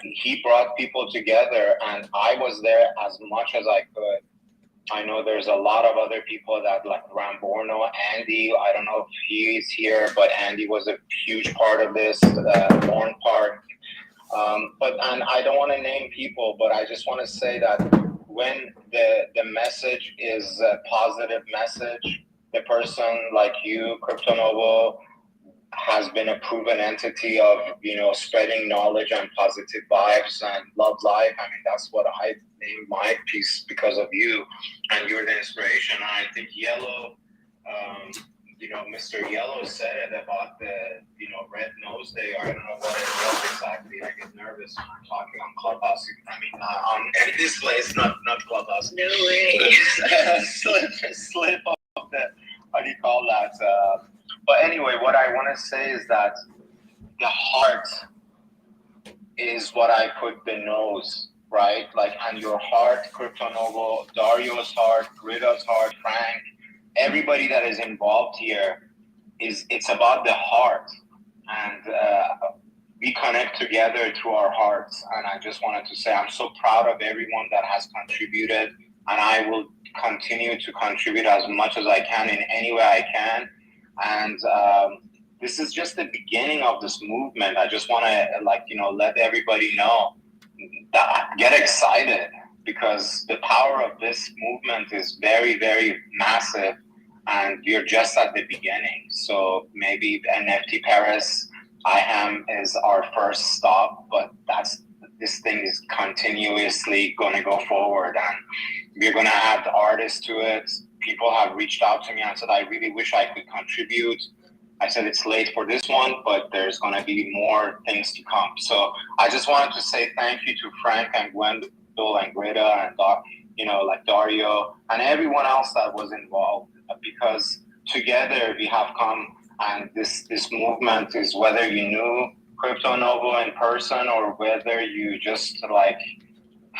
he brought people together and I was there as much as I could. I know there's a lot of other people that like Ramborno, Andy, I don't know if he's here, but Andy was a huge part of this, Lorne Park. And I don't want to name people, but I just want to say that when the message is a positive message, the person like you, CryptoNovo, has been a proven entity of, spreading knowledge and positive vibes and love life. I mean, that's what I named my piece because of you, and you're the inspiration. And I think Yellow, Mr. Yellow said it about the, Red Nose Day. I don't know what it was exactly. I get nervous when I'm talking on Clubhouse. I mean, on this place, not Clubhouse. No way. slip of the, how do you call that? But anyway, what I want to say is that the heart is what I put the nose, right? Like, and your heart, CryptoNovo, Dario's heart, Grita's heart, Frank, everybody that is involved here it's about the heart, and we connect together through our hearts. And I just wanted to say I'm so proud of everyone that has contributed, and I will continue to contribute as much as I can in any way I can. And this is just the beginning of this movement. I just want to let everybody know that get excited, because the power of this movement is very, very massive, and we're just at the beginning. So maybe NFT Paris, IHAM is our first stop, but this thing is continuously going to go forward, and we're going to add artists to it. People have reached out to me and said, I really wish I could contribute. I said it's late for this one, but there's going to be more things to come. So I just wanted to say thank you to Frank and Gwendol and Greta and Dario and everyone else that was involved, because together we have come, and this movement is, whether you knew CryptoNovo in person or whether you just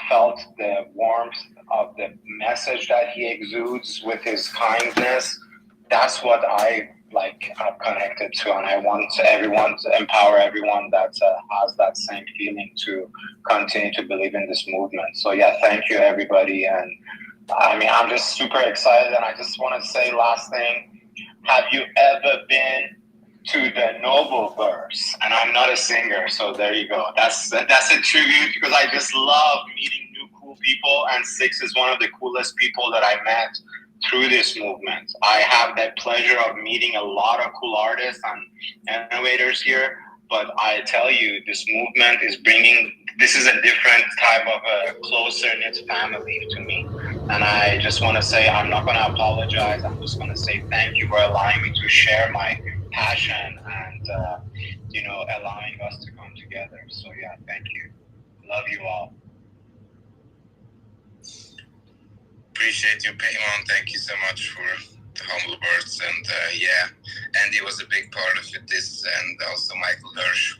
felt the warmth of the message that he exudes with his kindness, that's what I have connected to, and I want everyone to empower everyone that has that same feeling to continue to believe in this movement. So yeah, thank you everybody, and I mean I'm just super excited. And I just want to say last thing: have you ever been to the Novoverse? And I'm not a singer, so there you go. That's a tribute, because I just love meeting new cool people, and Six is one of the coolest people that I met through this movement. I have that pleasure of meeting a lot of cool artists and innovators here, but I tell you, this movement is this is a different type of a closer knit family to me. And I just want to say, I'm not going to apologize. I'm just going to say thank you for allowing me to share my passion and, allowing us to come together. So yeah, thank you. Love you all. Appreciate you, Payman. Thank you so much for the humble words. And Andy was a big part of it. This, and also Michael Hirsch,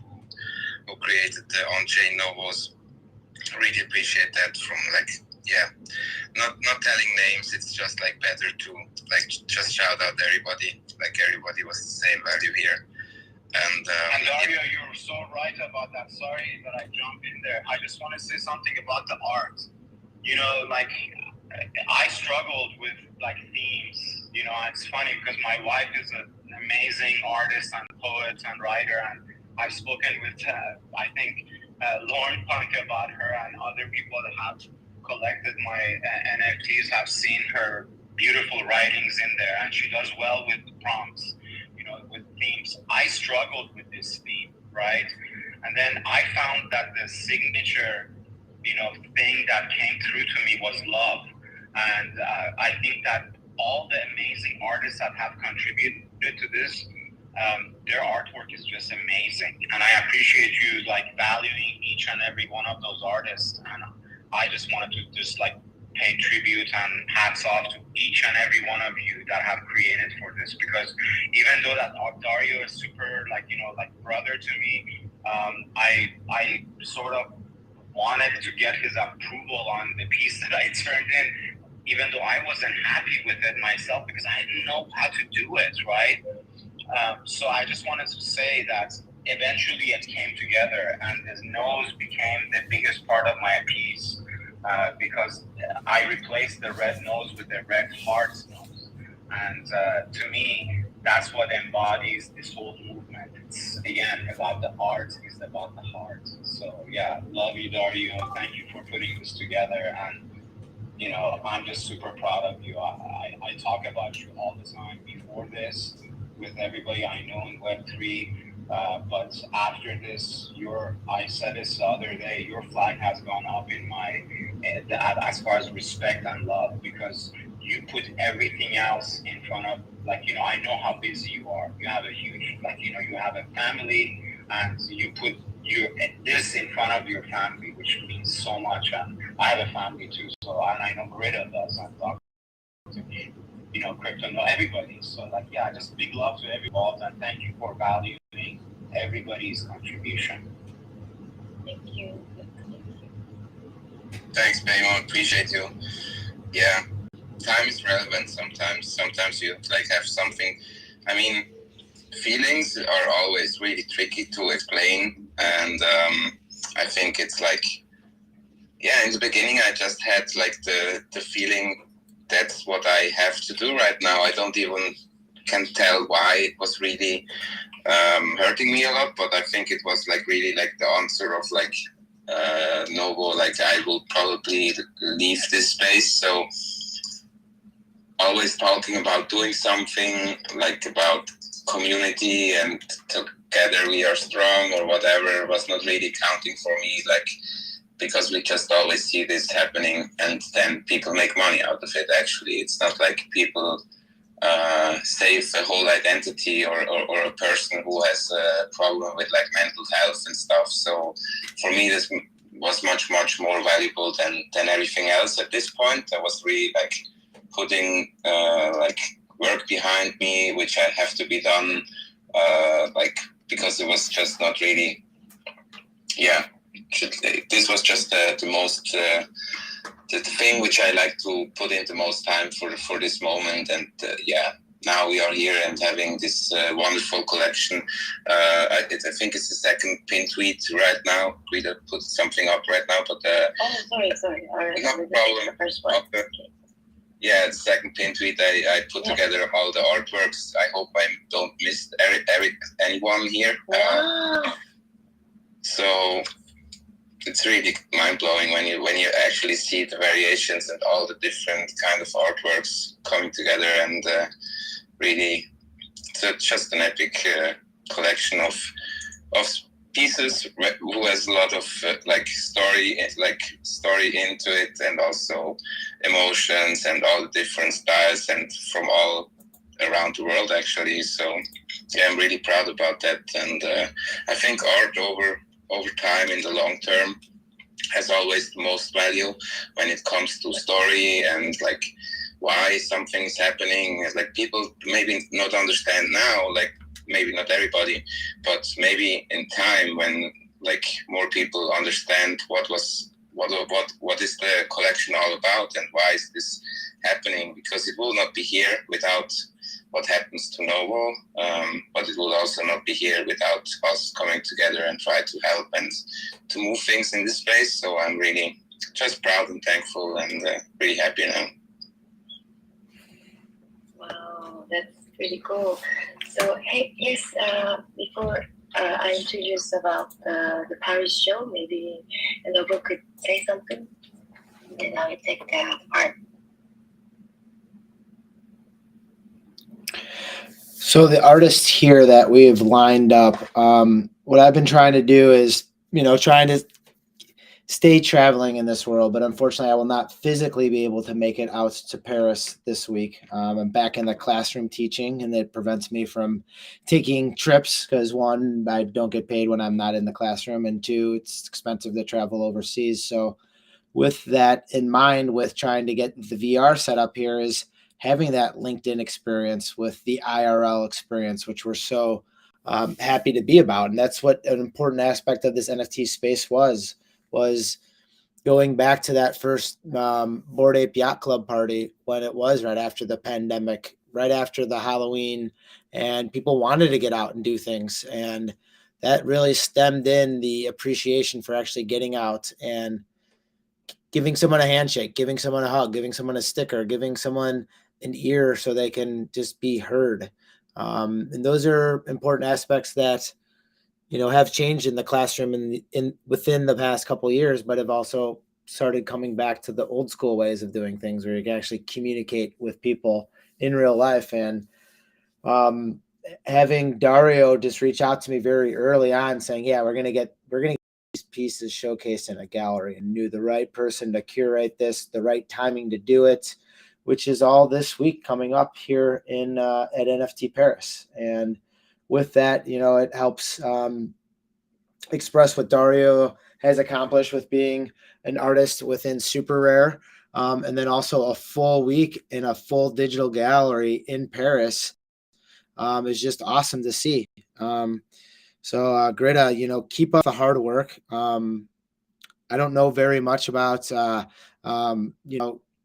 who created the on-chain novels. Really appreciate that. From not telling names. It's just better to just shout out everybody. Everybody was the same value here. And Dario, you're so right about that. Sorry that I jump in there. I just want to say something about the art. I struggled with themes. It's funny because my wife is an amazing artist and poet and writer, and I've spoken with I think Lauren Punk about her, and other people that have collected my NFTs have seen her beautiful writings in there, and she does well with prompts, with themes. I struggled with this theme, right? And then I found that the signature, thing that came through to me was love. And I think that all the amazing artists that have contributed to this, their artwork is just amazing. And I appreciate you valuing each and every one of those artists. And I just wanted to just pay tribute and hats off to each and every one of you that have created for this, because even though that Dario is super brother to me, I sort of wanted to get his approval on the piece that I turned in, even though I wasn't happy with it myself because I didn't know how to do it, right? So I just wanted to say that eventually it came together, and his nose became the biggest part of my piece, because I replaced the red nose with the red heart nose. And to me, that's what embodies this whole movement. It's, again, about the art. It's about the heart. So yeah, love you, Dario. Thank you for putting this together. And I'm just super proud of you. I talk about you all the time. before this with everybody I know in Web3. But after this, I said this the other day, your flag has gone up in my, as far as respect and love, because you put everything else in front of, like, I know how busy you are. You have a huge, like, you have a family, and you put this in front of your family, which means so much. And I have a family too, so, and I know Greta does. I've talked to CryptoNovo, everybody. So, like, yeah, just big love to everyone, and thank you for valuing everybody's contribution. Thank you. Thanks, Baymo. Appreciate you. Yeah, time is relevant sometimes. Sometimes you like have something. I mean, feelings are always really tricky to explain, and I think it's like, yeah, in the beginning I just had like the feeling that's what I have to do right now. I don't even can tell why it was really hurting me a lot, but I think it was like really like the answer of like Novo, like I will probably leave this space. So always talking about doing something, like about community and together we are strong or whatever, was not really counting for me, like, because we just always see this happening and then people make money out of it. Actually, it's not like people save a whole identity or a person who has a problem with like mental health and stuff. So for me, this was much more valuable than everything else at this point. I was really like putting like work behind me, which I have to be done, like, because it was just not really, yeah, this was just the most the thing which I like to put in the most time for this moment. And yeah, now we are here and having this wonderful collection. I think it's the second pin tweet right now. We put something up right now, but Sorry. No problem. The first one. Okay. Yeah, the second pin tweet, I put together all the artworks. I hope I don't miss anyone here. So it's really mind-blowing when you actually see the variations and all the different kind of artworks coming together, and really it's just an epic collection of pieces who has a lot of like story into it, and also emotions and all the different styles and from all around the world actually. So yeah, I'm really proud about that, and I think art over time in the long term has always the most value when it comes to story and like why something's happening. Like people maybe not understand now, like maybe not everybody, but maybe in time when like more people understand what is the collection all about and why is this happening, because it will not be here without what happens to Novo, but it will also not be here without us coming together and try to help and to move things in this space. So I'm really just proud and thankful and really happy now. Wow, that's pretty cool. So, hey, yes, before I introduce about the Paris show, maybe Novo could say something, and then I will take the part. So the artists here that we've lined up, what I've been trying to do is, trying to stay traveling in this world, but unfortunately I will not physically be able to make it out to Paris this week. I'm back in the classroom teaching, and it prevents me from taking trips because, one, I don't get paid when I'm not in the classroom, and two, it's expensive to travel overseas. So with that in mind, with trying to get the VR set up here, is having that LinkedIn experience with the IRL experience, which we're so happy to be about. And that's what an important aspect of this NFT space was going back to that first Bored Ape Yacht Club party when it was right after the pandemic, right after the Halloween, and people wanted to get out and do things. And that really stemmed in the appreciation for actually getting out and giving someone a handshake, giving someone a hug, giving someone a sticker, giving someone an ear so they can just be heard. And those are important aspects that, have changed in the classroom within the past couple of years, but have also started coming back to the old school ways of doing things where you can actually communicate with people in real life. And having Dario just reach out to me very early on saying, yeah, we're going to get these pieces showcased in a gallery, and knew the right person to curate this, the right timing to do it, which is all this week coming up here in at NFT Paris. And with that, it helps express what Dario has accomplished with being an artist within Super Rare. And then also a full week in a full digital gallery in Paris is just awesome to see. So Greta, keep up the hard work. I don't know very much about,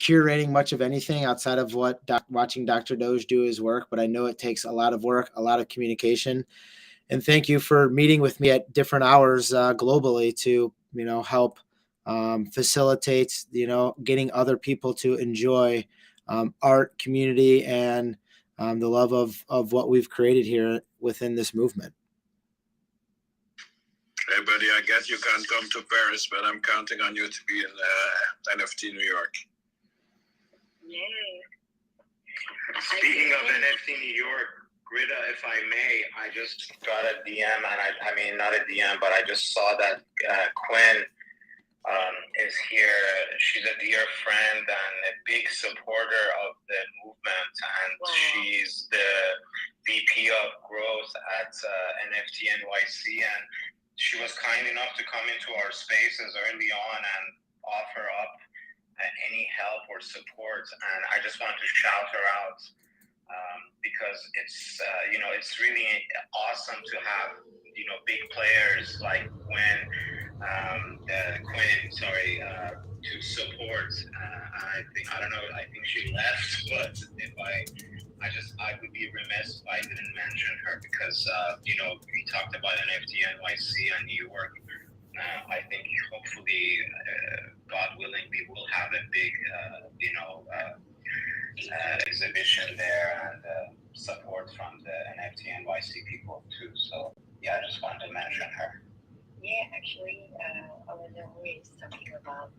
curating much of anything outside of what watching Dr. Doge do his work, but I know it takes a lot of work, a lot of communication. And thank you for meeting with me at different hours globally to, help facilitate, getting other people to enjoy art, community, and the love of what we've created here within this movement. Hey, buddy, I guess you can't come to Paris, but I'm counting on you to be in NFT New York. Yay. Speaking of NFT New York, Greta, if I may, I just got a DM, and I mean, not a DM, but I just saw that Quinn is here. She's a dear friend and a big supporter of the movement, and Wow. she's the VP of growth at NFT NYC, and she was kind enough to come into our spaces early on and offer up any help or support. And I just want to shout her out because it's really awesome to have big players like Quinn to support. I think she left, but I would be remiss if I didn't mention her because we talked about NFT NYC and New York. I think hopefully, God willing, we will have a big exhibition there and support from the NFT NYC people too. So yeah, I just wanted to mention her. Yeah, actually, I want to know who is talking about.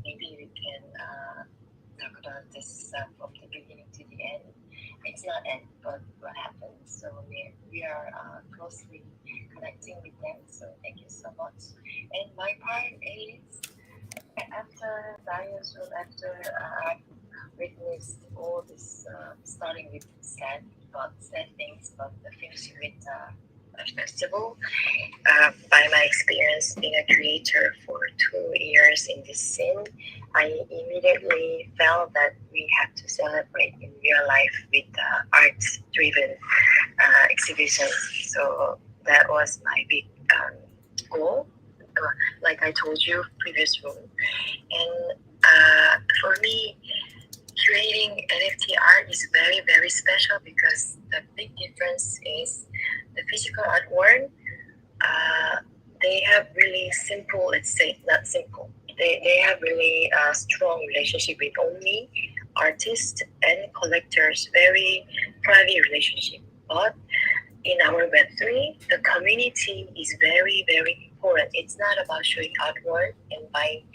Maybe we can talk about this from the beginning to the end. It's not end, but what happened. So we are closely connecting with them. So thank you so much. And my part is after Dario's room, after I witnessed all this, starting with sad things, but finishing with a festival. By my experience being a creator for 2 years in this scene, I immediately felt that we have to celebrate in real life with arts-driven exhibitions. So that was my big goal, like I told you previous room. And for me, creating NFT art is very, very special because the big difference is the physical artwork. They have really simple, let's say, not simple. They have really strong relationship with only artists and collectors, very private relationship. But in our Web3, the community is very, very important. It's not about showing artwork and buying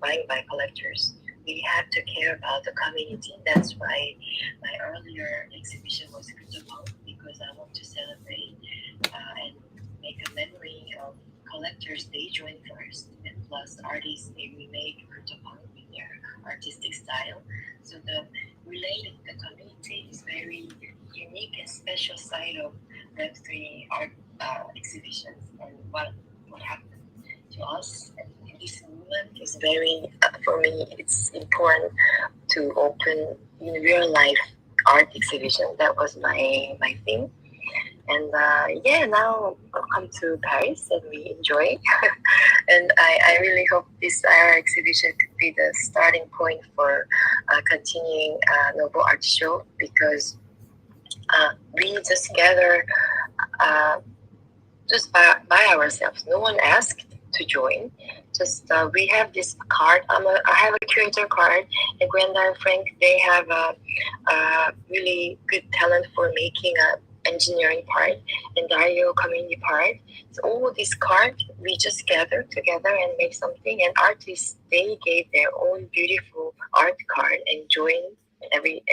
by collectors. We have to care about the community. That's why my earlier exhibition was CryptoNovo, because I want to celebrate and make a memory of collectors. They joined first, and plus artists, they remake CryptoNovo with their artistic style. So the community is very unique and special side of Web3 art exhibitions. And what happened to us in this movement is very, for me, it's important to open in real life art exhibition. That was my thing. And now welcome to Paris, and we enjoy. And I really hope this art exhibition could be the starting point for continuing Novo Art Show, because we just gather just by ourselves. No one asked to join. Just we have this card. I have a curator card. And Gwenda and Frank, they have a really good talent for making a engineering part, and Dario community part. So all these cards, we just gather together and make something. And artists, they gave their own beautiful art card and join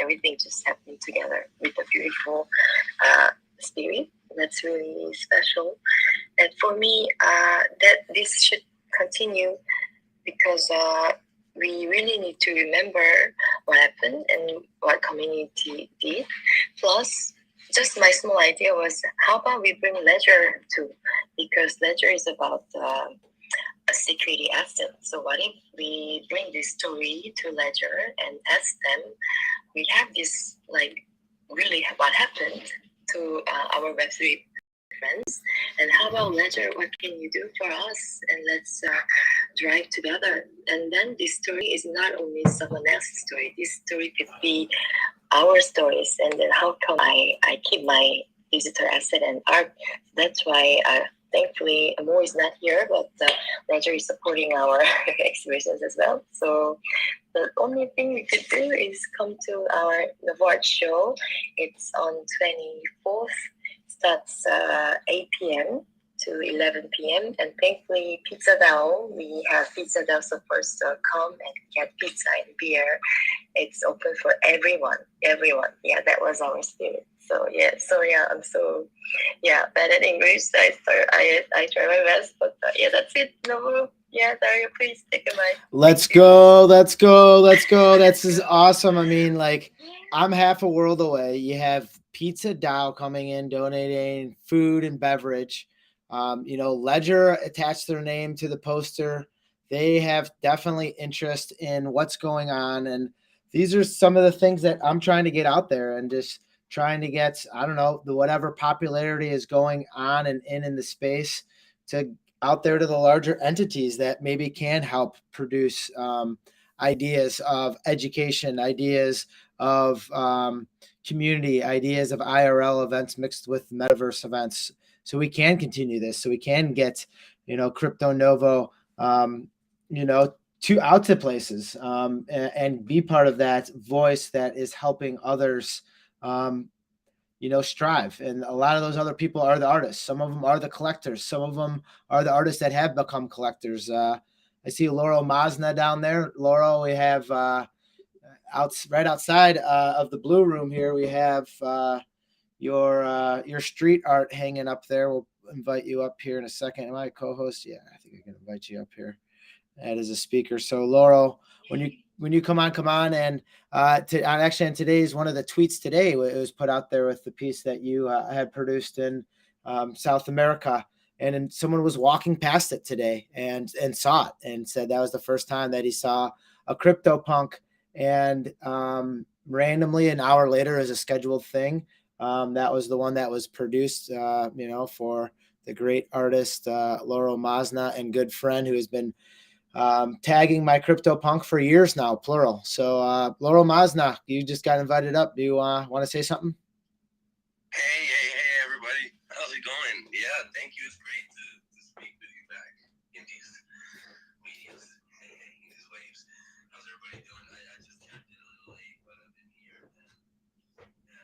everything just happened together with a beautiful spirit. That's really special. And for me, that this should continue because we really need to remember what happened and what community did. Plus, just my small idea was, how about we bring ledger too? Because ledger is about a security asset. So what if we bring this story to ledger and ask them, we have this like really what happened to our Web3 friends, and how about ledger, what can you do for us, and let's drive together. And then this story is not only someone else's story, this story could be our stories. And then how come I keep my digital asset and art? That's why thankfully Mo is not here, but Roger is supporting our exhibitions as well. So the only thing we could do is come to our Novo Art show. It's on 24th, starts 8 p.m. to 11 p.m. And thankfully, Pizza Down, we have Pizza Down support, so come and get pizza and beer. It's open for everyone. Yeah, that was our spirit. So yeah, I'm so bad at English. So I try my best, but yeah, that's it. No, yeah, Dario, please take a mic. Let's go. This is awesome. I mean, like, I'm half a world away. You have Pizza Dow coming in, donating food and beverage. Ledger attached their name to the poster. They have definitely interest in what's going on. And these are some of the things that I'm trying to get out there and just trying to get, I don't know, the whatever popularity is going on and in the space to out there to the larger entities that maybe can help produce ideas of education, ideas of community, ideas of IRL events mixed with metaverse events. So we can continue this. So we can get, CryptoNovo, out to places and be part of that voice that is helping others strive. And a lot of those other people are the artists. Some of them are the collectors. Some of them are the artists that have become collectors. I see Laurel Mazna down there. Laurel, we have right outside of the blue room here, we have your street art hanging up there. We'll invite you up here in a second. Am I a co-host? Yeah, I think I can invite you up here as a speaker. So Laurel, when you come on, and actually on today's one of the tweets today, it was put out there with the piece that you had produced in South America, and then someone was walking past it today and saw it and said that was the first time that he saw a CryptoPunk, and randomly an hour later as a scheduled thing, that was the one that was produced, for the great artist Laurel Mazna and good friend who has been tagging my CryptoPunk for years now, plural. So Laurel Mazna, you just got invited up. Do you want to say something? Hey, everybody. How's it going? Yeah, thank you. It's great to speak with you back in these mediums, in these waves. How's everybody doing? I just tapped in a little late, but I've been here, and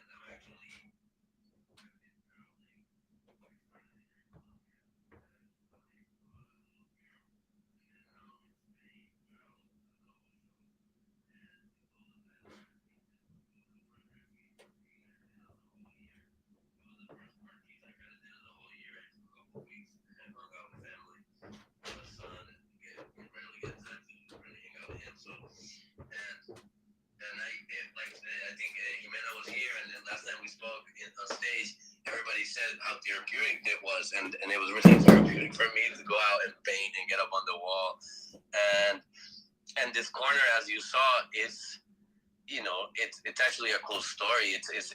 I'm actually I think Jimena was here, and then last time we spoke on stage, everybody said how therapeutic it was, and it was really therapeutic for me to go out and paint and get up on the wall, and this corner, as you saw, is it's actually a cool story. It's the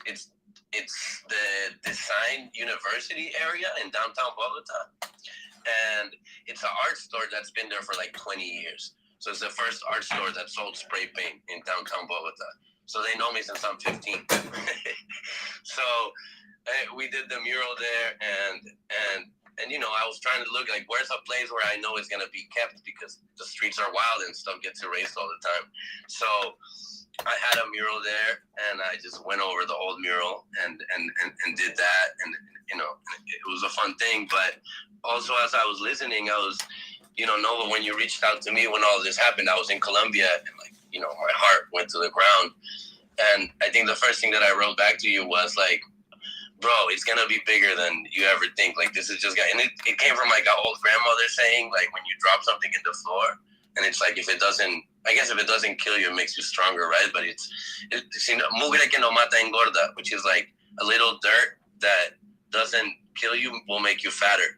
Design University area in downtown Bogota, and it's an art store that's been there for like 20 years. So it's the first art store that sold spray paint in downtown Bogota. So they know me since I'm 15. So we did the mural there, and I was trying to look like where's a place where I know it's gonna be kept, because the streets are wild and stuff gets erased all the time. So I had a mural there, and I just went over the old mural and did that, and it was a fun thing. But also, as I was listening, I was, Nova, when you reached out to me when all this happened, I was in Colombia, and my heart went to the ground. And I think the first thing that I wrote back to you was like, bro, it's gonna be bigger than you ever think. Like, this is just and it came from like an old grandmother saying, like, when you drop something in the floor, and it's like, if it doesn't kill you, it makes you stronger, right? But it's mugre que no mata engorda, which is like a little dirt that doesn't kill you will make you fatter.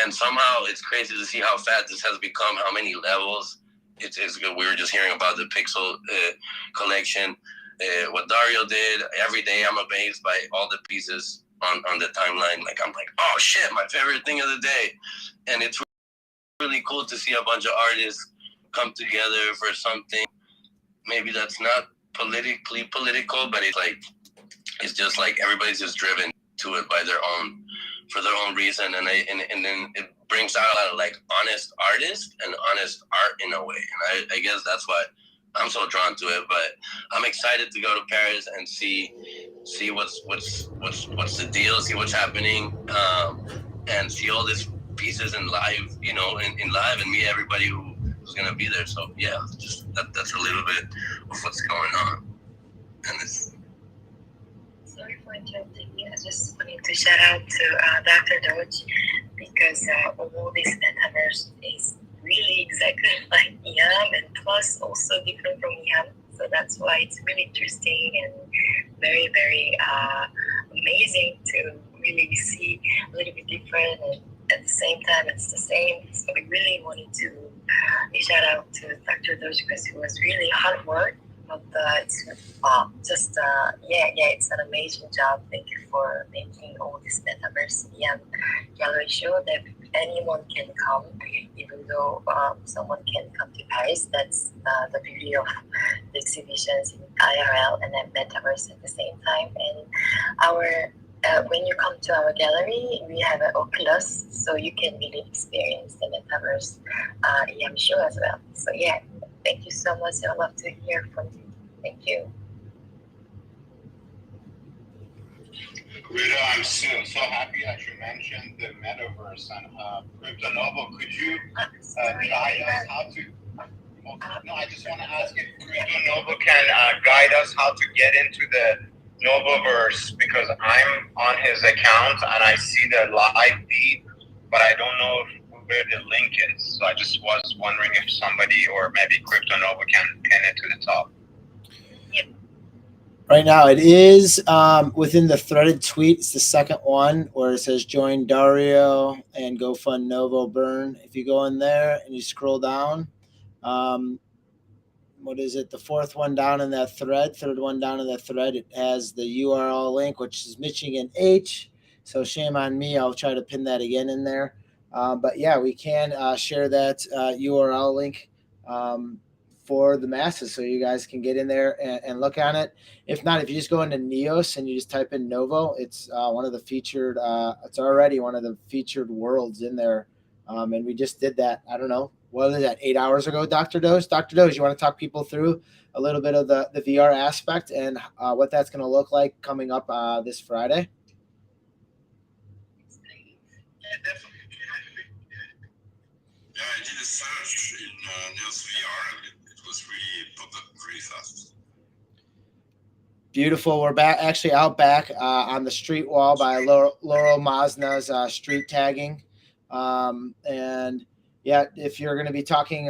And somehow it's crazy to see how fat this has become, how many levels. It's good. We were just hearing about the Pixel collection. What Dario did. Every day I'm amazed by all the pieces on the timeline. Like, I'm like, oh shit, my favorite thing of the day. And it's really cool to see a bunch of artists come together for something. Maybe that's not politically political, but it's just like everybody's just driven to it for their own reason. And then it brings out a lot of like honest artists and honest art in a way. And I guess that's why I'm so drawn to it. But I'm excited to go to Paris and see what's the deal, see what's happening, and see all these pieces in live, in live, and meet everybody who's gonna be there. So yeah, just that's a little bit of what's going on. And it's Sorry for interrupting you. I just wanted to shout out to Dr. Doge because all this metaverse is really exactly like Yam and plus also different from Yam. So that's why it's really interesting and very, very amazing to really see a little bit different and at the same time it's the same. So we really wanted to shout out to Dr. Doge because it was really hard work. But it's it's an amazing job. Thank you for making all this metaverse gallery show that anyone can come, even though someone can come to Paris. That's the beauty of the exhibitions in IRL and then metaverse at the same time. And our when you come to our gallery, we have an Oculus, so you can really experience the metaverse show as well. So yeah. Thank you so much. I'd love to hear from you. Thank you. Rita, I'm so happy that you mentioned the metaverse and CryptoNovo. Could you guide us how to? No, I just want to ask if CryptoNovo can guide us how to get into the Novoverse because I'm on his account and I see the live feed, but I don't know where the link is. So I just was wondering if somebody or maybe CryptoNovo can pin it to the top. Right now it is within the threaded tweet. It's the second one where it says join Dario and go fund Novo Burn. If you go in there and you scroll down, what is it? The fourth one down in that thread, third one down in that thread, it has the URL link, which is Michigan H. So shame on me. I'll try to pin that again in there. But yeah, we can share that URL link for the masses so you guys can get in there and look on it. If not, if you just go into Neos and you just type in Novo, it's one of the featured, it's already one of the featured worlds in there. And we just did that, I don't know, what is that, 8 hours ago, Dr. Doge? Dr. Doge, you want to talk people through a little bit of the VR aspect and what that's going to look like coming up this Friday? Yeah, definitely. Yeah, I did a search in Neos VR and it was really popped up pretty fast. Beautiful. We're back, actually out back on the street wall by Laurel Masna's street tagging. And yeah, if you're going to be talking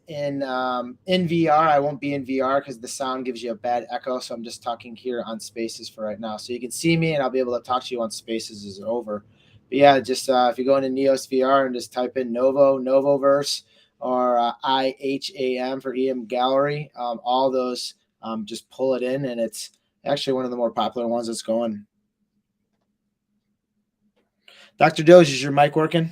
in VR, I won't be in VR because the sound gives you a bad echo. So I'm just talking here on Spaces for right now. So you can see me and I'll be able to talk to you on Spaces as over. But yeah, just if you go into Neos VR and just type in Novoverse or IHAM for EM Gallery, all those just pull it in, and it's actually one of the more popular ones that's going. Dr. Doge, is your mic working?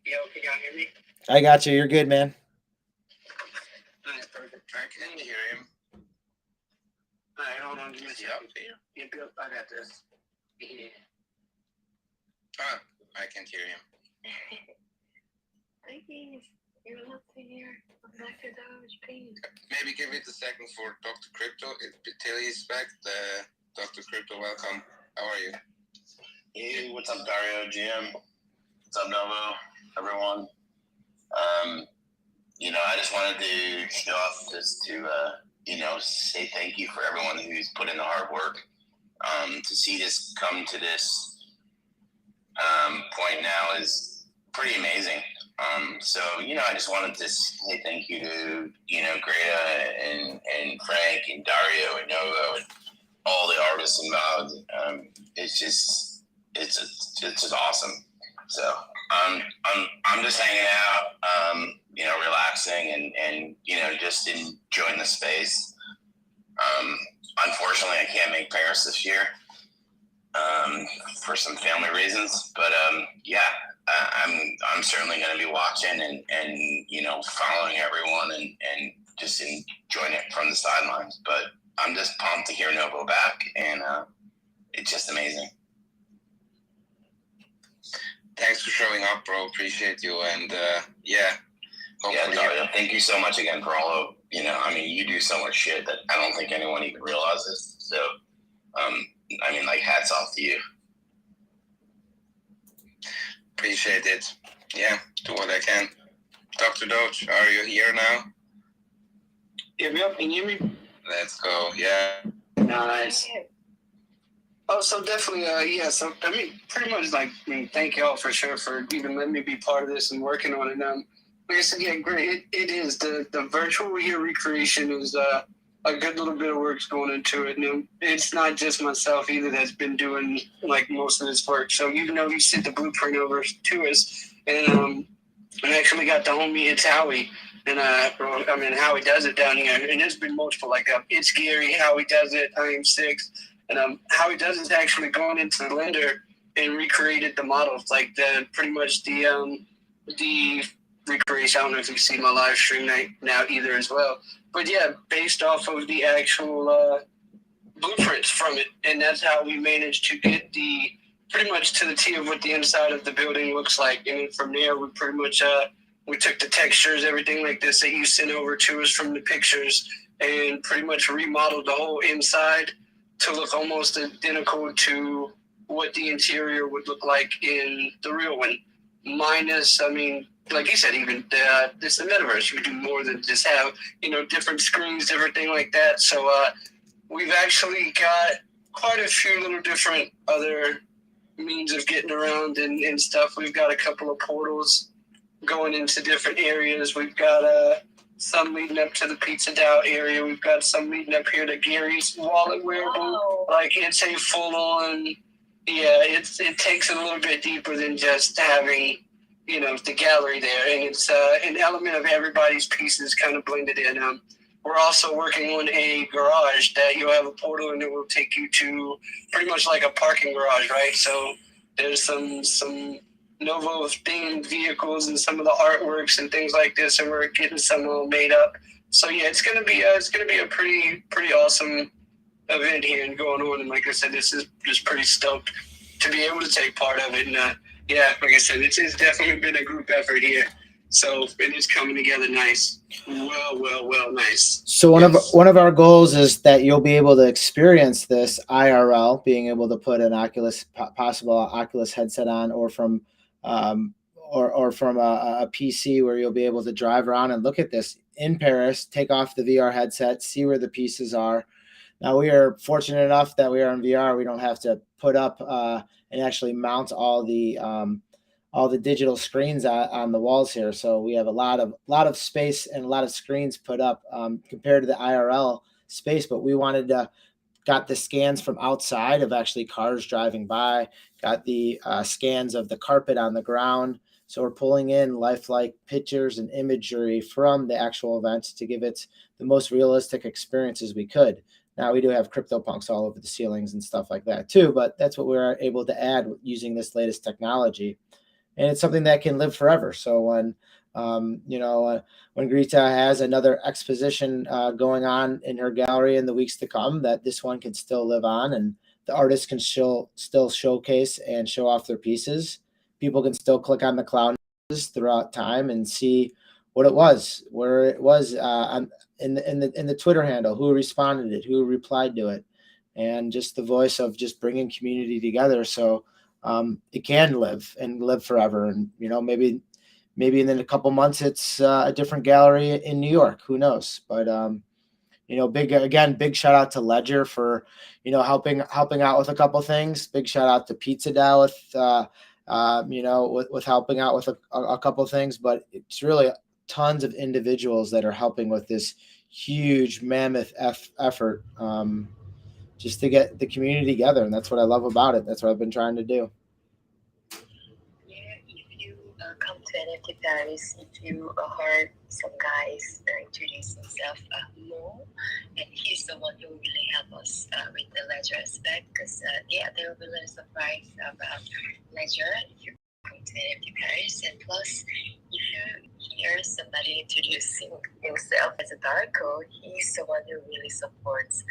Yeah, can y'all hear me? I got you. You're good, man. Perfect. I can hear him. All right, hold on. Give me a second. You're good. I got this. Yeah. I can hear him. Please, you're allowed to hear Dr. Doge, please. Maybe give it a second for Dr. Crypto. Till he's back, Dr. Crypto, welcome. How are you? Hey, what's up, Dario, GM? What's up, Novo, everyone? I just wanted to show off just to say thank you for everyone who's put in the hard work. To see this come to this point now is pretty amazing. So, I just wanted to say thank you to, Greta and Frank and Dario and Novo and all the artists involved. It's just awesome. So I'm just hanging out, relaxing and just enjoying the space. Unfortunately, I can't make Paris this year for some family reasons, but I'm certainly going to be watching and following everyone and just enjoying it from the sidelines. But I'm just pumped to hear Novo back, and it's just amazing. Thanks for showing up, bro. Appreciate you. And Dario, thank you so much again for all of, you do so much shit that I don't think anyone even realizes. So, hats off to you. Appreciate it. Yeah, do what I can. Dr. Doge, are you here now? Yep, can you hear me? Let's go. Yeah. Nice. Oh, so definitely, so, pretty much, thank y'all for sure for even letting me be part of this and working on it. Like I said, yeah, great. It is. The virtual year recreation is a good little bit of work's going into it. And it's not just myself either that's been doing, most of this work. So, you sent the blueprint over to us, and I actually got the homie, it's Howie. And Howie does it down here, and there's been multiple, it's Gary, Howie does it, I am six. And Howie does is actually going into the Blender and recreated the models, pretty much the recreation. I don't know if you see my live stream now either as well. But yeah, based off of the actual blueprints from it. And that's how we managed to get pretty much to the T of what the inside of the building looks like. And then from there, we pretty much, we took the textures, everything like this that you sent over to us from the pictures, and pretty much remodeled the whole inside to look almost identical to what the interior would look like in the real one. Minus, like you said, even this the metaverse. We do more than just have, different screens, everything like that. So we've actually got quite a few little different other means of getting around and stuff. We've got a couple of portals going into different areas. We've got some leading up to the Pizza Dow area. We've got some leading up here to Gary's wallet wearable. Wow. It's a full-on, it takes it a little bit deeper than just having, the gallery there. And it's an element of everybody's pieces kind of blended in. We're also working on a garage that you'll have a portal and it will take you to pretty much like a parking garage, right? So there's some Novo themed vehicles and some of the artworks and things like this, and we're getting some all made up. So yeah, it's gonna be a pretty awesome event here and going on. And like I said, this is just pretty stoked to be able to take part of it. And like I said, it's definitely been a group effort here. So it is coming together nice. Well, nice. So one of our goals is that you'll be able to experience this IRL, being able to put an possible Oculus headset on, or from a PC where you'll be able to drive around and look at this in Paris, take off the VR headset, see where the pieces are. Now, we are fortunate enough that we are in VR. We don't have to put up and actually mount all the digital screens on the walls here. So we have a lot of space and a lot of screens put up compared to the IRL space. But we wanted to got the scans from outside of actually cars driving by, got the scans of the carpet on the ground. So we're pulling in lifelike pictures and imagery from the actual event to give it the most realistic experiences we could. Now, we do have CryptoPunks all over the ceilings and stuff like that too, but that's what we're able to add using this latest technology. And it's something that can live forever. So when Greta has another exposition going on in her gallery in the weeks to come, that this one can still live on, and the artists can still showcase and show off their pieces. People can still click on the cloud throughout time and see what it was, where it was in the Twitter handle, who responded it, who replied to it, and just the voice of just bringing community together. So it can live forever. And maybe in a couple months it's a different gallery in New York. Who knows? But big shout out to Ledger for, helping out with a couple things. Big shout out to Pizza Dow with helping out with a couple things, but it's really tons of individuals that are helping with this huge mammoth effort, just to get the community together. And that's what I love about it. That's what I've been trying to do. Yeah, if you come to NFT Paris, if you heard some guys introduce himself more, and he's the one who really helped us with the ledger aspect, because there will be a little surprise about ledger if you come to NFT Paris. And plus, if you hear somebody introducing himself as a Darko, he's the one who really supports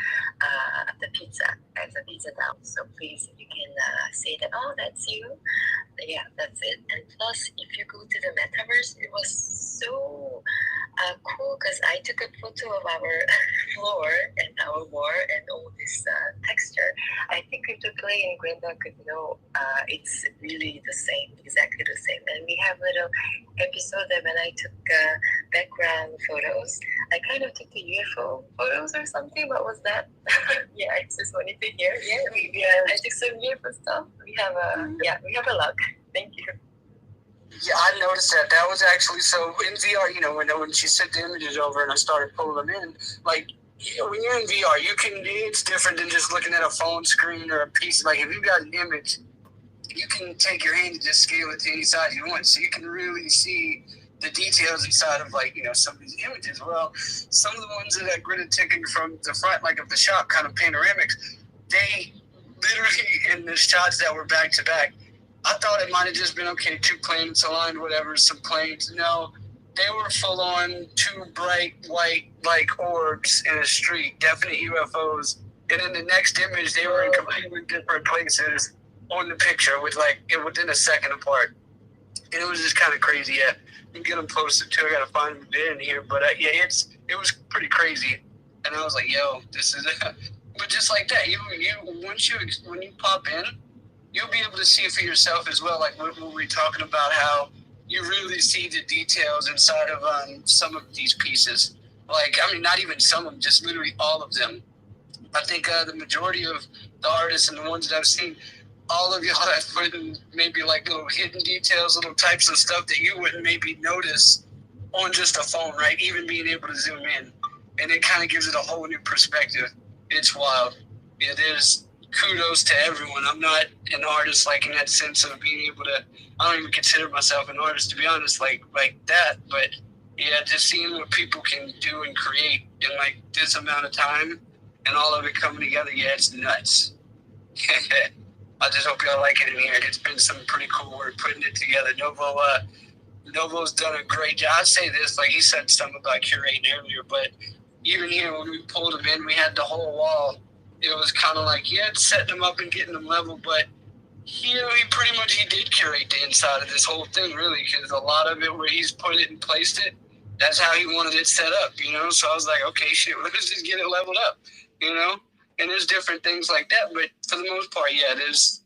the pizza as a pizza down. So please, if you can say that, oh, that's you. Yeah, that's it. And plus, if you go to the metaverse, it was so cool because I took a photo of our floor and our wall and all this texture. I think CryptoPlay and Gwenda could know it's really the same, exactly the same. And we have little episode that when I took background photos, I kind of took the UFO photos or something. What was that? Yeah, I just wanted to hear. Yeah, I took some UFO stuff. We have a luck. Thank you. Yeah, I noticed that. That was actually, so in VR, when she sent the images over and I started pulling them in, like, when you're in VR, it's different than just looking at a phone screen or a piece. Like, if you got an image, you can take your hand and just scale it to any size you want. So you can really see the details inside of, like, some of these images. Well, some of the ones that I grid taken from the front, like of the shop, kind of panoramics, they literally, in the shots that were back to back, I thought it might have just been, okay, two planes aligned, whatever, some planes. No, they were full on two bright white, like, orbs in a street, definite UFOs. And in the next image, they were in completely different places on the picture within a second apart. And it was just kind of crazy. Yeah, you can get them posted too. I got to find them in here. But it was pretty crazy. And I was like, yo, this is but just like that, when you pop in, you'll be able to see it for yourself as well. Like what we were talking about, how you really see the details inside of some of these pieces. Like, I mean, not even some of them, just literally all of them. I think the majority of the artists and the ones that I've seen, all of y'all have put in maybe like little hidden details, little types of stuff that you wouldn't maybe notice on just a phone, right? Even being able to zoom in. And it kind of gives it a whole new perspective. It's wild. It is. Kudos to everyone. I'm not an artist like in that sense of being able to, I don't even consider myself an artist, to be honest, like that. But yeah, just seeing what people can do and create in like this amount of time and all of it coming together, yeah, it's nuts. I just hope y'all like it in here. It's been some pretty cool work putting it together. Novo's done a great job. I'd say this, like he said something about curating earlier, but even here when we pulled them in, we had the whole wall. It was kind of like, setting them up and getting them level, but he did curate the inside of this whole thing, really, because a lot of it where he's put it and placed it, that's how he wanted it set up, So I was like, okay, shit, let's just get it leveled up, And there's different things like that, but for the most part, there's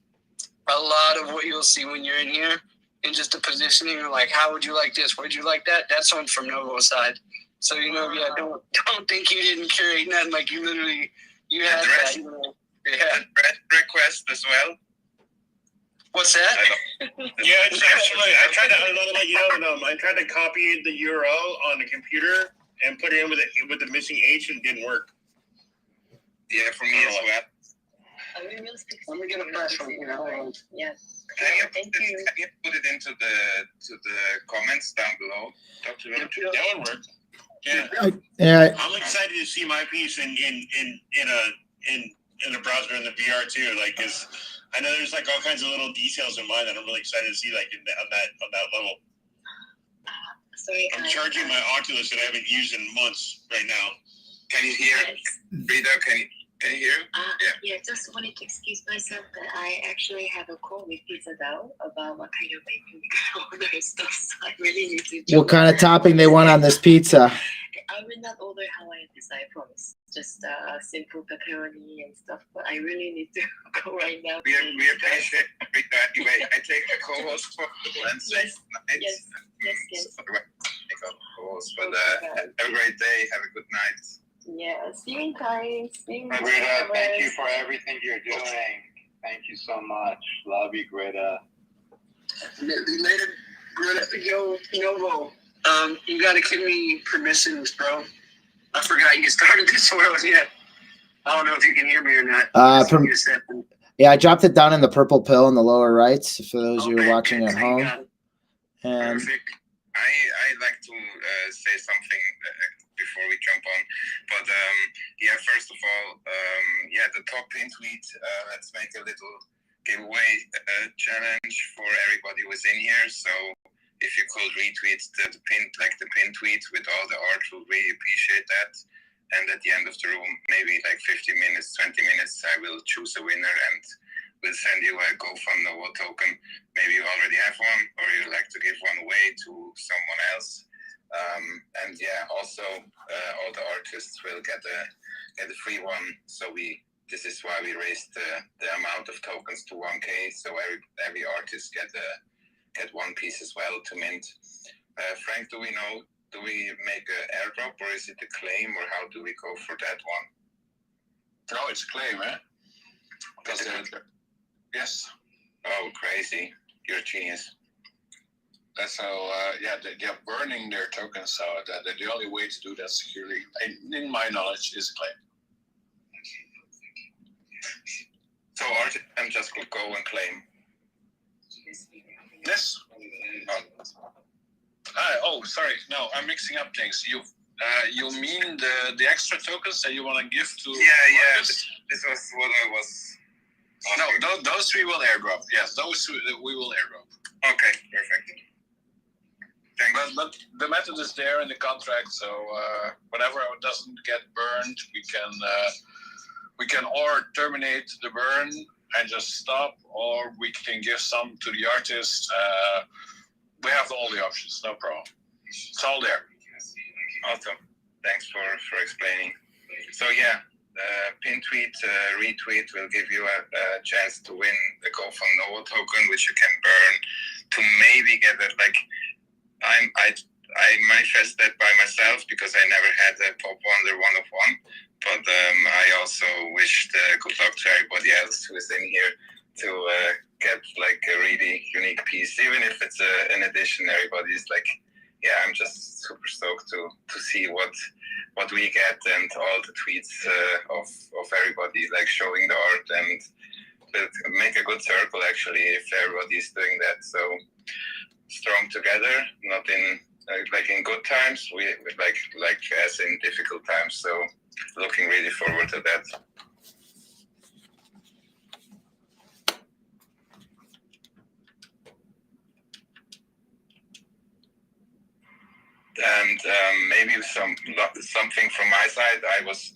a lot of what you'll see when you're in here, and just the positioning, like, how would you like this? Would you like that? That's on from Novo's side. So, don't think you didn't curate nothing, like you literally... You had that, request as well. What's that? Yeah, it's actually, I tried to copy the URL on the computer and put it in with the missing H and it didn't work. Yeah, for me as well. Let me get a fresh one. Yeah. Thank you. Can you put it into the comments down below? That one worked. Yeah. I'm excited to see my piece in the browser and the VR too. Like, cause I know there's like all kinds of little details in mine that I'm really excited to see, like on that level. Sorry, I'm charging my Oculus that I haven't used in months right now. Can you hear? Rita, can you hear? Yeah, just wanted to excuse myself that I actually have a call with Pizza Dow about what kind of baking we can order and stuff. So I really need to. What kind of topping they want on this pizza? I will not order Hawaiian pizza, I promise. Just simple pepperoni and stuff. But I really need to go right now. We appreciate it. Anyway, I take the co-host for and say night. Yes. But have a great day. Have a good night. Yeah, see you in Paris. See you in Greta, thank you Paris. for everything you're doing. Thank you so much. Love you, Greta. Later, Greta. Yo, Novo. You gotta give me permissions, bro. I forgot you started this world yet. I don't know if you can hear me or not. Yeah, I dropped it down in the purple pill in the lower right for those who are watching good. at So you home. got it. And Perfect. I'd like to say something before we jump on. But yeah, first of all, yeah, the top pin tweet, let's make a little giveaway challenge for everybody who is in here. So if you could retweet the pin, like the pin tweet with all the art, we'll really appreciate that. And at the end of the room, maybe like 15 minutes, 20 minutes, I will choose a winner and we'll send you a GoFundMe token. Maybe you already have one, or you'd like to give one away to someone else. And yeah, also all the artists will get a free one. So this is why we raised the amount of tokens to 1K. So every artist get one piece as well to mint. Frank, do we make an airdrop, or is it a claim, or how do we go for that one? No, it's a claim, eh? Because yes. Oh, crazy! You're a genius. That's how. Yeah, they're burning their tokens, so the only way to do that securely, in my knowledge, is a claim. So artists just could go and claim. Yes. Oh, sorry. No, I'm mixing up things. You mean the extra tokens that you want to give to? Yeah. This was what I was. No, those three will airdrop. Yes, those we will airdrop. Okay, perfect. Thanks. But the method is there in the contract, so whatever doesn't get burned, we can or terminate the burn and just stop, or we can give some to the artist. We have all the options, no problem. It's all there. Awesome. Thanks for explaining. So yeah, pin tweet, retweet will give you a chance to win the CryptoNovo token, which you can burn to maybe get it. Like I manifest that by myself because I never had a Pop Wonder 1 of 1. But I also wish good luck to everybody else who is in here to get like a really unique piece, even if it's an edition. Everybody's like, yeah, I'm just super stoked to see what we get, and all the tweets of everybody like showing the art, and make a good circle actually if everybody's doing that. So strong together, not in like in good times, we like as in difficult times. So looking really forward to that. And maybe something from my side. I was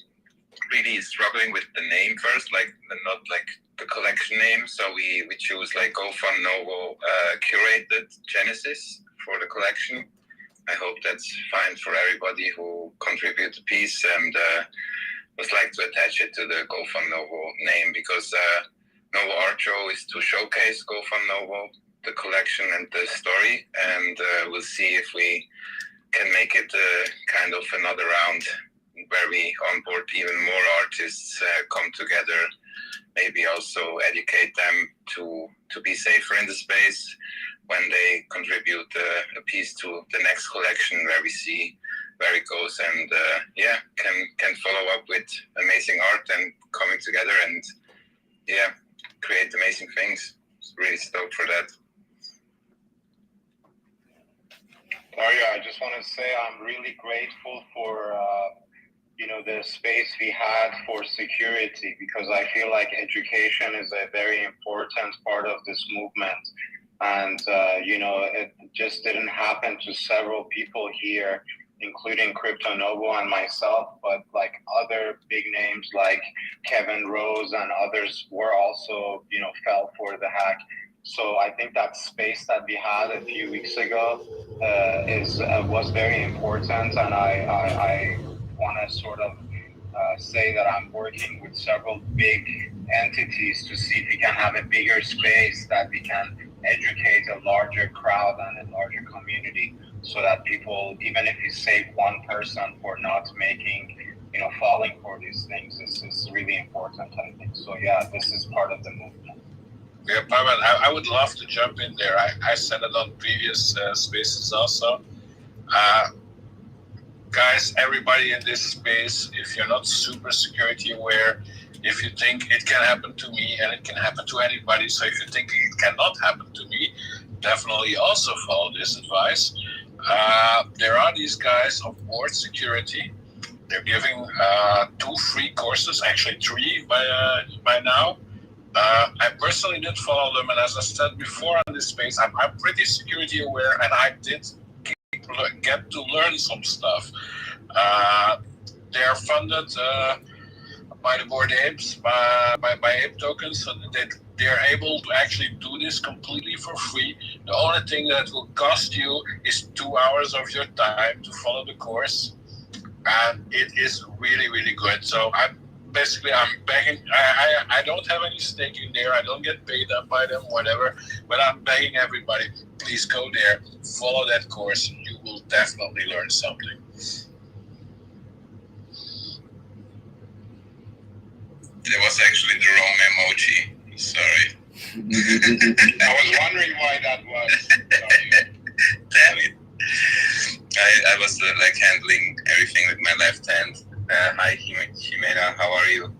really struggling with the name first, like not like the collection name. So we choose like GoFundNovo curated Genesis for the collection. I hope that's fine for everybody who contribute a piece, and would like to attach it to the GoFundNovo name, because Novo Art Show is to showcase GoFundNovo, the collection and the story, and we'll see if we can make it kind of another round where we onboard even more artists, come together, maybe also educate them to be safer in the space when they contribute a piece to the next collection, where we see where it goes, and can follow up with amazing art and coming together and create amazing things. Really stoked for that. Dario, I just want to say I'm really grateful for the space we had for security, because I feel like education is a very important part of this movement. And, it just didn't happen to several people here, including CryptoNovo and myself, but like other big names like Kevin Rose and others were also, fell for the hack. So I think that space that we had a few weeks ago was very important, and I want to sort of say that I'm working with several big entities to see if we can have a bigger space that we can educate a larger crowd and a larger community, so that people, even if you save one person for not making falling for these things is really important, I think. So yeah, this is part of the movement. Yeah, Pavel, I would love to jump in there. I said it on previous spaces also. Guys, everybody in this space, if you're not super security aware, if you think it can happen to me and it can happen to anybody, so if you think it cannot happen to me, definitely also follow this advice. There are these guys of board security. They're giving 2 free courses, actually 3 by now. I personally did follow them, and as I said before on this space, I'm pretty security aware, and I did get to learn some stuff. They are funded by the Bored Apes, by Ape tokens, so that they're able to actually do this completely for free. The only thing that will cost you is 2 hours of your time to follow the course, and it is really, really good. So I'm begging. I don't have any stake in there. I don't get paid up by them, whatever. But I'm begging everybody, please go there, follow that course. You will definitely learn something. It was actually the wrong emoji. Sorry. I was wondering why that was. Damn it. I was handling everything with my left hand. Hi, Jimena. How are you?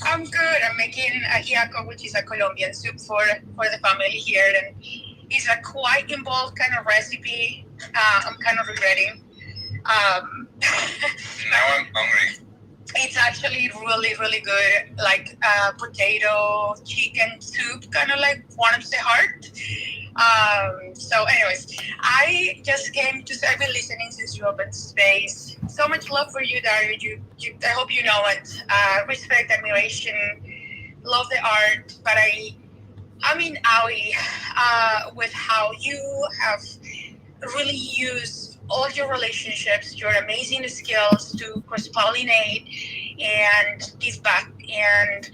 I'm good. I'm making a hiaco, which is a Colombian soup for the family here, and it's a quite involved kind of recipe. I'm kind of regretting. Now I'm hungry. It's actually really, really good, like potato chicken soup, kind of like warms the heart. So anyways, I just came to say I've been listening since you opened space. So much love for you, Dario. I hope you know it. Respect, admiration, love the art, but I'm in awe with how you have really used all your relationships, your amazing skills to cross-pollinate and give back. And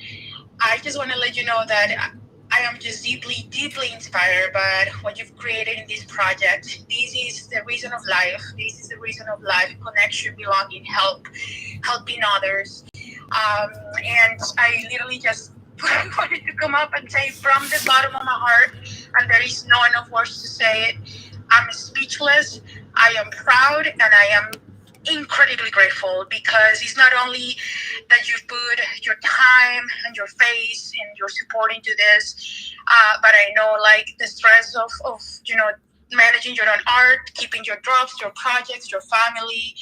I just want to let you know that I am just deeply, deeply inspired by what you've created in this project. This is the reason of life. This is the reason of life: connection, belonging, helping others. And I literally just wanted to come up and say from the bottom of my heart, and there is no enough words to say it, I'm speechless. I am proud, and I am incredibly grateful, because it's not only that you've put your time and your face and your support into this, but I know like the stress of managing your own art, keeping your drops, your projects, your family,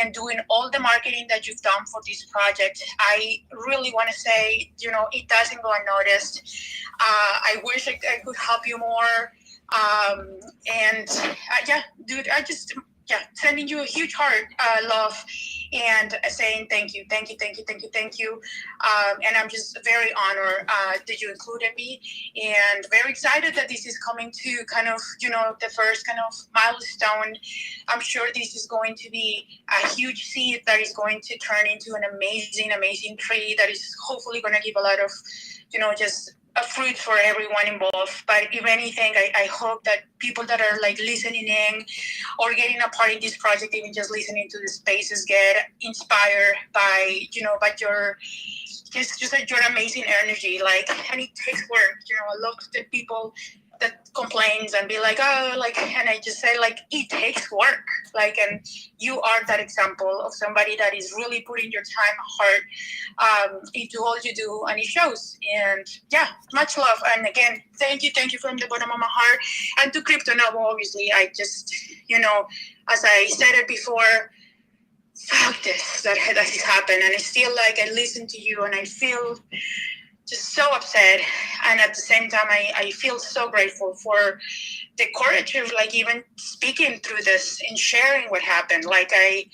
and doing all the marketing that you've done for this project. I really want to say, it doesn't go unnoticed. I wish I could help you more. Dude, sending you a huge heart, love, and saying thank you. And I'm just very honored that you included me, and very excited that this is coming to kind of, the first kind of milestone. I'm sure this is going to be a huge seed that is going to turn into an amazing, amazing tree that is hopefully going to give a lot of, just a fruit for everyone involved. But if anything, I hope that people that are like listening in or getting a part in this project, even just listening to the spaces, get inspired by your just your amazing energy. And it takes work. I love the people that complains and be like, and I just say it takes work. And you are that example of somebody that is really putting your time, heart into all you do, and it shows. And much love. And again, thank you from the bottom of my heart. And to CryptoNovo, obviously, I just, as I said it before, fuck this, that has happened. And I still I listen to you and I feel just so upset, and at the same time I feel so grateful for the courage of even speaking through this and sharing what happened. I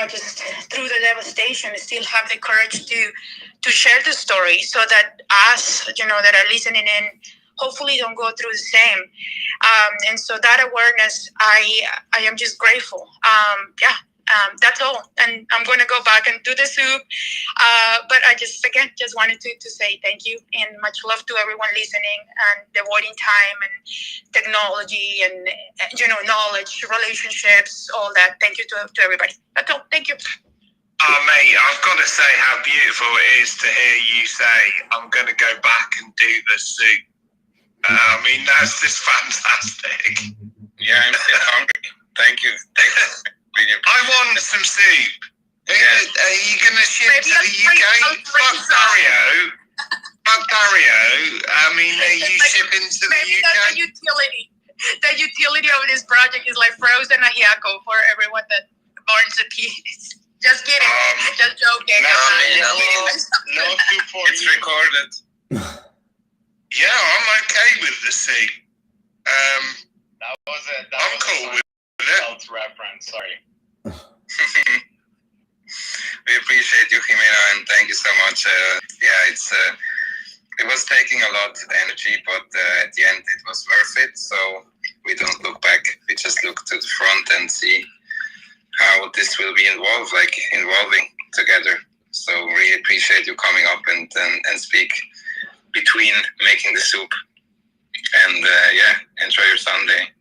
just through the devastation, I still have the courage to share the story, so that us that are listening in hopefully don't go through the same. And so that awareness, I am just grateful. That's all. And I'm going to go back and do the soup. But I just wanted to say thank you and much love to everyone listening and devoting time and technology and, knowledge, relationships, all that. Thank you to everybody. That's all. Thank you. Oh, mate, I've got to say how beautiful it is to hear you say, I'm going to go back and do the soup. I mean, that's just fantastic. Yeah, I'm still hungry. Thank you. I want some soup. Are you going to ship to the UK? Fuck Dario. Fuck Dario. I mean, are you shipping to the UK? The utility of this project is like frozen ahiako for everyone that burns a piece. Just kidding. Just joking. No soup for It's you. recorded. Yeah, I'm okay with the soup. That was it. I'm cool with it. Health reference. Sorry. We appreciate you, Jimena, and thank you so much. It was taking a lot of energy, but at the end it was worth it. So we don't look back. We just look to the front and see how this will be evolving together. So really appreciate you coming up and speak between making the soup. And enjoy your Sunday.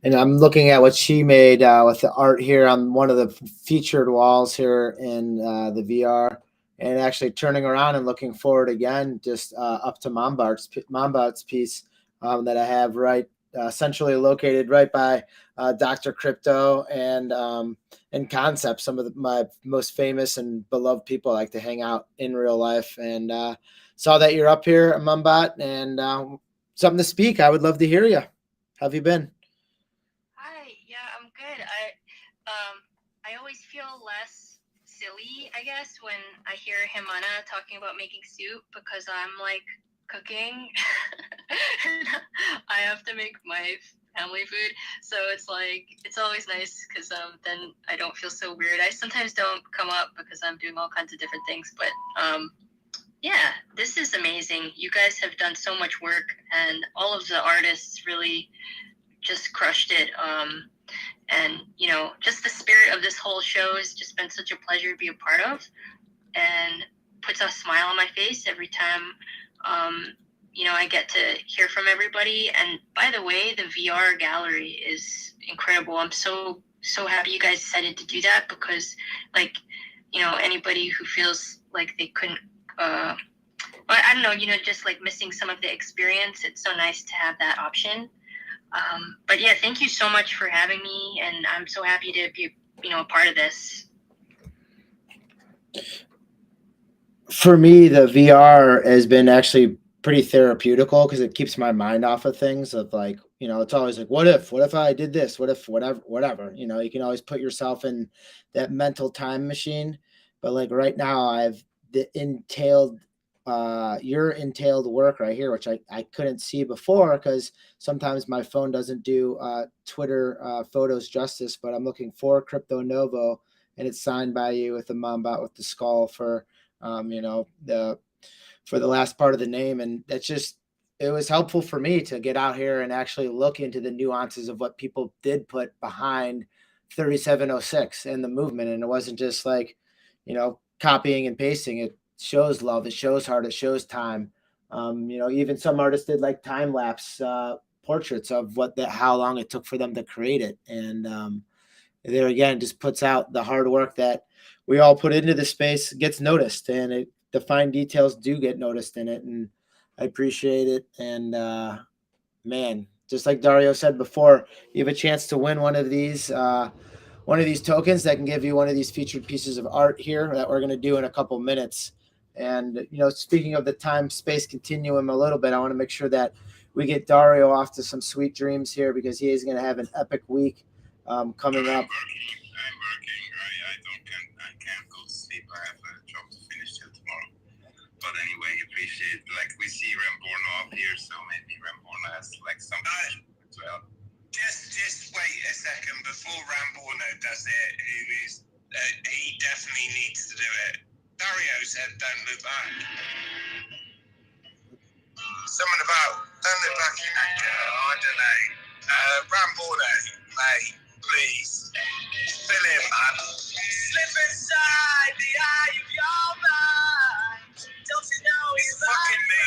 And I'm looking at what she made with the art here on one of the featured walls here in the VR, and actually turning around and looking forward again, just up to Mombart's piece that I have right centrally located right by Dr. Crypto and Concept, some of my most famous and beloved people I like to hang out in real life. And saw that you're up here, Mombat, and something to speak. I would love to hear you. How have you been? Hi, yeah, I'm good. I always feel less silly, I guess, when I hear Jimena talking about making soup because I'm like cooking. I have to make my family food, so it's like it's always nice because then I don't feel so weird. I sometimes don't come up because I'm doing all kinds of different things, but yeah, this is amazing. You guys have done so much work, and all of the artists really just crushed it. And just the spirit of this whole show has just been such a pleasure to be a part of, and puts a smile on my face every time I get to hear from everybody. And by the way, the VR gallery is incredible. I'm so happy you guys decided to do that because anybody who feels like they couldn't I don't know, just like missing some of the experience, it's so nice to have that option. But yeah, thank you so much for having me, and I'm so happy to be, a part of this. For me, the VR has been actually pretty therapeutical because it keeps my mind off of things of like, it's always like, what if I did this? What if, whatever, you can always put yourself in that mental time machine. But like right now I've your entailed work right here, which I couldn't see before because sometimes my phone doesn't do Twitter photos justice, but I'm looking for CryptoNovo, and it's signed by you with the Mombat with the skull for for the last part of the name. And it was helpful for me to get out here and actually look into the nuances of what people did put behind 3706 and the movement. And it wasn't just like, copying and pasting. It shows love, it shows heart, it shows time. Even some artists did like time lapse portraits of how long it took for them to create it. And there again, just puts out the hard work that we all put into the space gets noticed, and the fine details do get noticed in it. And I appreciate it. And man, just like Dario said before, you have a chance to win one of these tokens that can give you one of these featured pieces of art here that we're going to do in a couple minutes. And, speaking of the time space continuum a little bit, I want to make sure that we get Dario off to some sweet dreams here because he is going to have an epic week coming up. I'm working. I can't go to sleep. I have a job to finish till tomorrow. But anyway, appreciate we see Ramborna up here, so maybe Ramborna has something as well. Just wait a second before Ramborna does it. He definitely needs to do it. Dario said, "Don't look back." Something about don't look back in anger. I don't know. Ramborna, mate. Please. Fill in, man. Slip inside the eye of your mind. Don't you know it's fucking me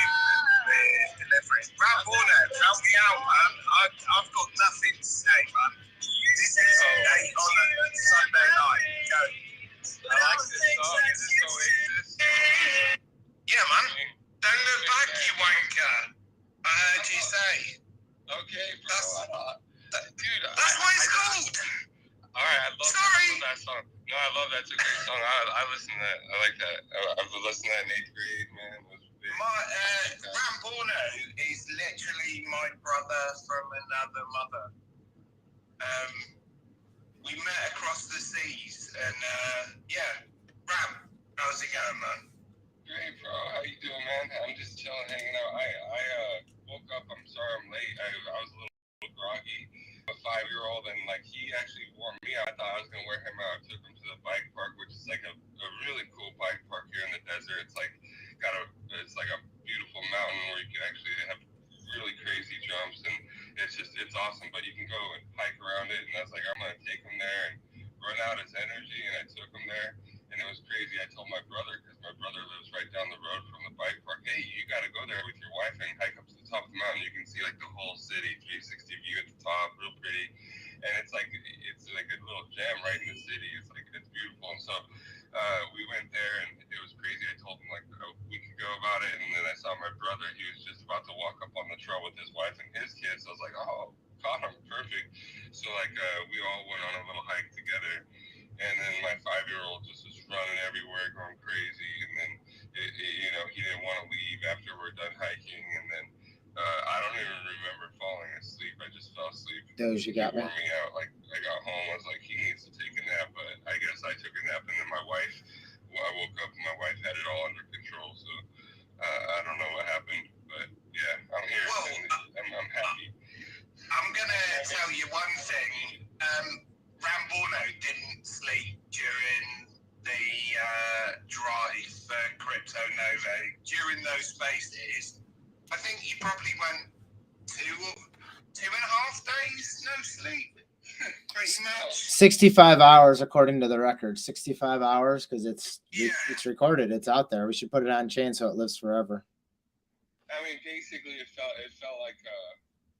delivering. Ramborno, help me out, man. I've got nothing to say, man. This is late on a Sunday night. Go. I like this song. Is this so easy? Yeah, man. Don't look back, you wanker. I heard you say. Okay, bro. That's what it's called. All right, I love that song. No, I love that. It's a great song. I listen to that. I like that. I've been listening to that in 8th grade, man. Ramborno is literally my brother from another mother. We met across the seas, and yeah, Ram, how's it going, man? Great, bro. How you doing, man? I'm just chilling, hanging out. I woke up. I'm sorry I'm late. I was a little groggy. A 5-year-old, and like he actually wore me out. I thought I was gonna wear him out. I took him to the bike park, which is like a really cool bike park here in the desert. It's like it's like a beautiful mountain where you can actually have really crazy jumps, and it's awesome. But you can go and hike around it, and I was like, I'm gonna take him there and run out his energy, and I took him there, and it was crazy. I told my brother, because my brother lives right down the road from the bike park, hey, you got to go there with your wife and hike up to the top of the mountain. You can see like the whole city, 360 view at the top, real pretty, and it's like a little gem right in the city. It's beautiful, and so we went there, and it was crazy. I told him like a week ago about it, and then I saw my brother. He was just about to walk up on the trail with his wife and his kids. So I was like, oh, caught him, perfect. So like we all went on a little hike together. And then my 5-year-old just was running everywhere, going crazy. And then, he didn't want to leave after we're done hiking. And then I don't even remember falling asleep. I just fell asleep. Those you got me out. Like I got home, I was like, he needs to take a nap. But I guess I took a nap, and then I woke up, and my wife had it all under control. So I don't know what happened, but yeah, I'm here. Well, I'm happy. I'm gonna tell you one thing. Ramborno didn't sleep during the drive for CryptoNovo. During those spaces, I think you probably went 2.5 days no sleep. Pretty much. 65 hours according to the record. 65 hours because it's recorded. It's out there. We should put it on chain so it lives forever. I mean, basically, it felt like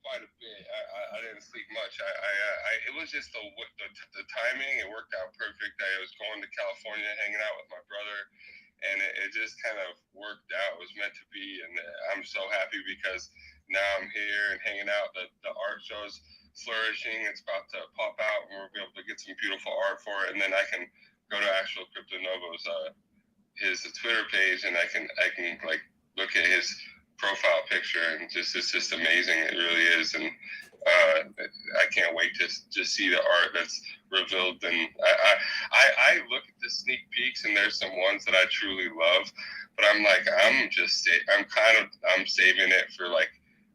quite a bit. I didn't sleep much. It was just the timing. It worked out perfect. I was going to California, hanging out with my brother, and it just kind of worked out. It was meant to be, and I'm so happy because now I'm here and hanging out. The art show's flourishing. It's about to pop out, and we'll be able to get some beautiful art for it, and then I can go to actual CryptoNovo's his Twitter page, and I can like look at his profile picture, and it's just amazing. It really is, and I can't wait to just see the art that's revealed. And I look at the sneak peeks, and there's some ones that I truly love, but I'm saving it for like.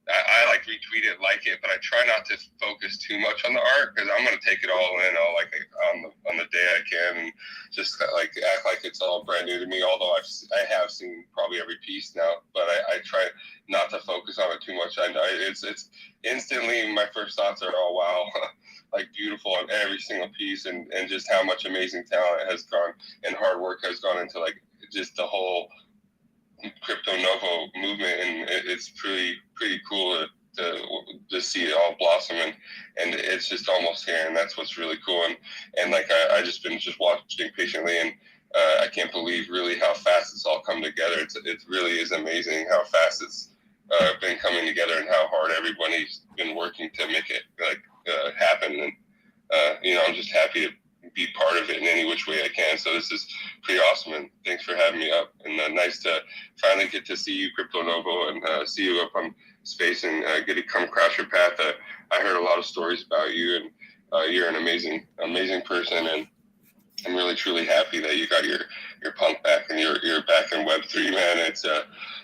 I like retweet it, like it, but I try not to focus too much on the art because I'm gonna take it all in. I'll like on the day I can, and just like act like it's all brand new to me. Although I have seen probably every piece now, but I try not to focus on it too much. It's instantly my first thoughts are, oh wow, like beautiful on every single piece, and just how much amazing talent has gone and hard work has gone into like just the whole CryptoNovo movement, and it's pretty cool to see it all blossom, and it's just almost here, and that's what's really cool. And like I just been watching patiently, and I can't believe really how fast it's all come together. It really is amazing how fast it's been coming together, and how hard everybody's been working to make it happen. And I'm just happy to be part of it in any which way I can. So this is pretty awesome, and thanks for having me up. And nice to finally get to see you, CryptoNovo, and see you up on space, and get to come across your path. I heard a lot of stories about you, and you're an amazing person, and I'm really truly happy that you got your punk back, and you're back in Web3, man. It's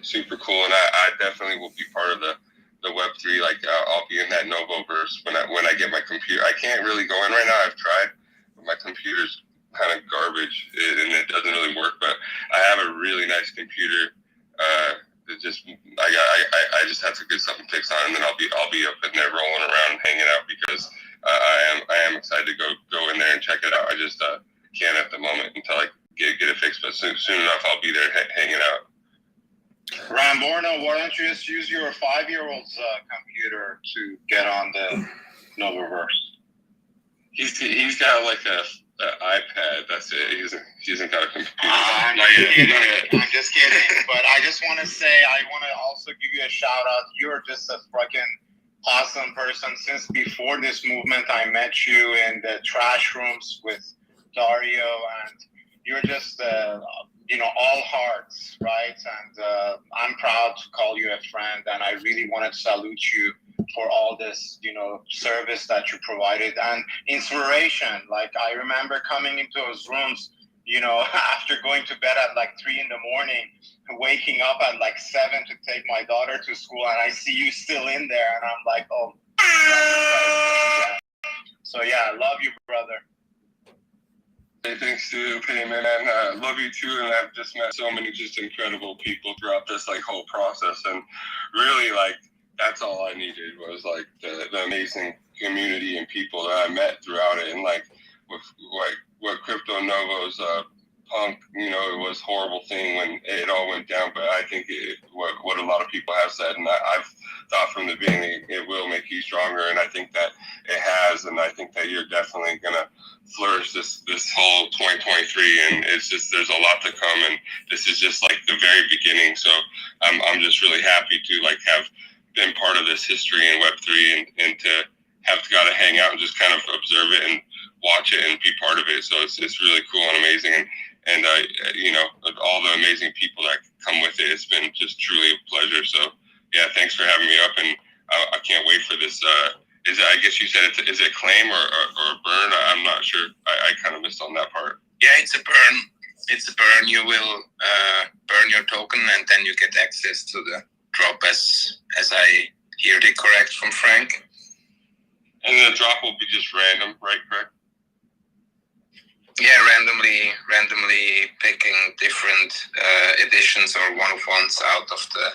super cool, and I definitely will be part of the Web3. Like I'll be in that Novoverse when I get my computer. I can't really go in right now. I've tried. My computer's kind of garbage, and it doesn't really work. But I have a really nice computer. I just have to get something fixed on, and then I'll be up in there rolling around and hanging out because I am excited excited to go in there and check it out. I just can't at the moment until I get it fixed. But soon enough, I'll be there hanging out. Ramborno, why don't you just use your 5-year-old's computer to get on the Novoverse? He's got like a iPad. That's it. He hasn't got a computer. I'm just kidding. But I just want to say, I want to also give you a shout out. You're just a fucking awesome person. Since before this movement, I met you in the trash rooms with Dario, and you're just, all hearts, right? And I'm proud to call you a friend, and I really want to salute you for all this, service that you provided and inspiration. Like, I remember coming into those rooms, after going to bed at like 3 a.m, waking up at like 7 to take my daughter to school, and I see you still in there, and I'm like, oh. Yeah. So yeah, I love you, brother. Hey, thanks to Payman, and love you too. And I've just met so many just incredible people throughout this like whole process, and really like that's all I needed was like the amazing community and people that I met throughout it, and like with like what CryptoNovo's punk, it was a horrible thing when it all went down, but I think what a lot of people have said, and I've thought from the beginning, it will make you stronger, and I think that it has, and I think that you're definitely gonna flourish this whole 2023, and it's just there's a lot to come, and this is just like the very beginning. So I'm just really happy to like have been part of this history in Web3, and to have got to hang out and just kind of observe it and watch it and be part of it. So it's really cool and amazing, and all the amazing people that come with it. It's been just truly a pleasure. So yeah, thanks for having me up, and I can't wait for this. I guess you said is it claim or burn? I'm not sure. I kind of missed on that part. Yeah, it's a burn. It's a burn. You will burn your token, and then you get access to the drop, as I heard it correct from Frank. And the drop will be just random, right? Correct? Yeah, randomly picking different editions or one-of-ones out of the.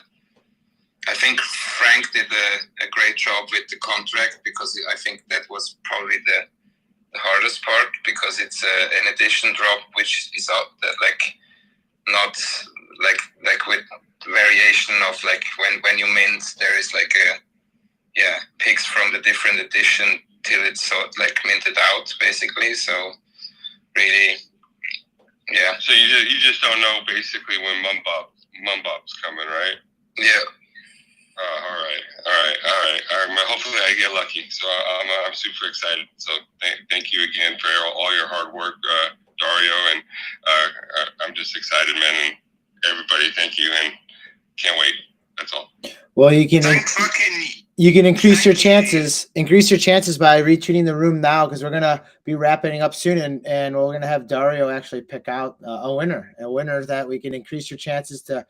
I think Frank did a great job with the contract, because I think that was probably the hardest part, because it's an edition drop which is out like not like with variation of like when you mint, there is like picks from the different edition till it's like minted out basically. So really, yeah. So you just don't know basically when Mumbop's coming, right? Yeah. All right. Hopefully I get lucky. So I'm super excited. So thank you again for all your hard work, Dario, and I'm just excited, man. And everybody, thank you, and can't wait. That's all. Well, you can increase your chances. Increase your chances by retweeting the room now, because we're gonna be wrapping up soon, and we're gonna have Dario actually pick out a winner that we can increase your chances to,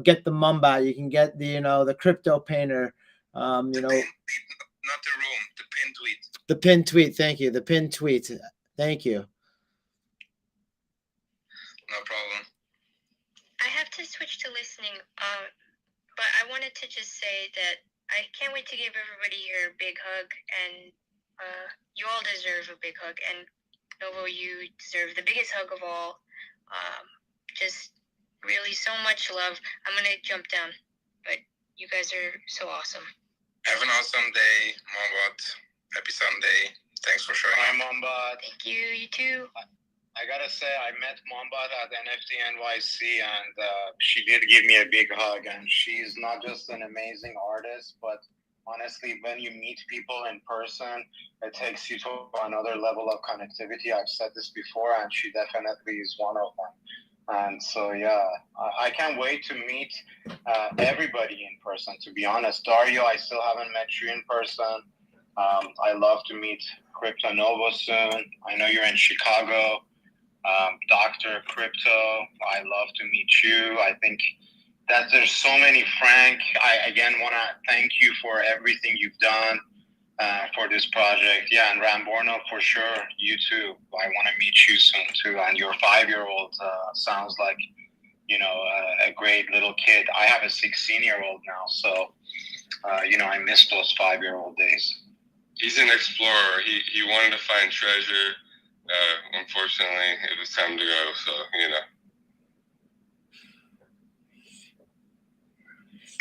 get the Mumba. You can get the crypto painter. Not the room, the pin tweet. The pin tweet. Thank you. The pin tweet. Thank you. No problem. I have to switch to listening, but I wanted to just say that I can't wait to give everybody here a big hug, and you all deserve a big hug, and Novo, you deserve the biggest hug of all. Just really so much love. I'm going to jump down, but you guys are so awesome. Have an awesome day, Mombot. Happy Sunday. Thanks for sharing. Hi, Mombot. Thank you. You too. I gotta say, I met Mombot at NFT NYC, and she did give me a big hug. And she's not just an amazing artist, but honestly, when you meet people in person, it takes you to another level of connectivity. I've said this before, and she definitely is one of them. And so, yeah, I can't wait to meet everybody in person, to be honest. Dario, I still haven't met you in person. I love to meet CryptoNovo soon. I know you're in Chicago. Dr. Crypto, I love to meet you. I think that there's so many. Frank, I again want to thank you for everything you've done for this project. Yeah, and Ramborno, for sure, you too. I want to meet you soon too. And your 5-year-old sounds like, a great little kid. I have a 16-year-old now, so, I miss those 5-year-old days. He's an explorer. He wanted to find treasure. Unfortunately, it was time to go. So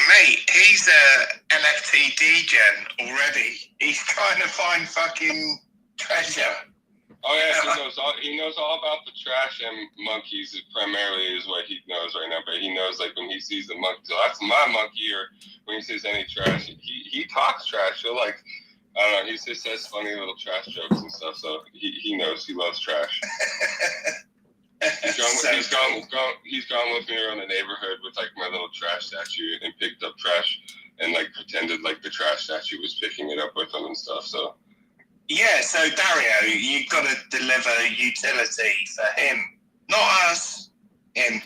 Mate, he's a NFT degen already. He's trying to find fucking treasure. Oh yeah, he knows all about the trash and monkeys. Primarily is what he knows right now. But he knows like when he sees the monkey, so that's my monkey. Or when he sees any trash, he talks trash. He'll like, I don't know. He just says funny little trash jokes and stuff. So he knows he loves trash. He's gone with me around the neighborhood with like my little trash statue and picked up trash and like pretended like the trash statue was picking it up with him and stuff. So. Yeah, so Dario, you've got to deliver utility for him, not us. Him.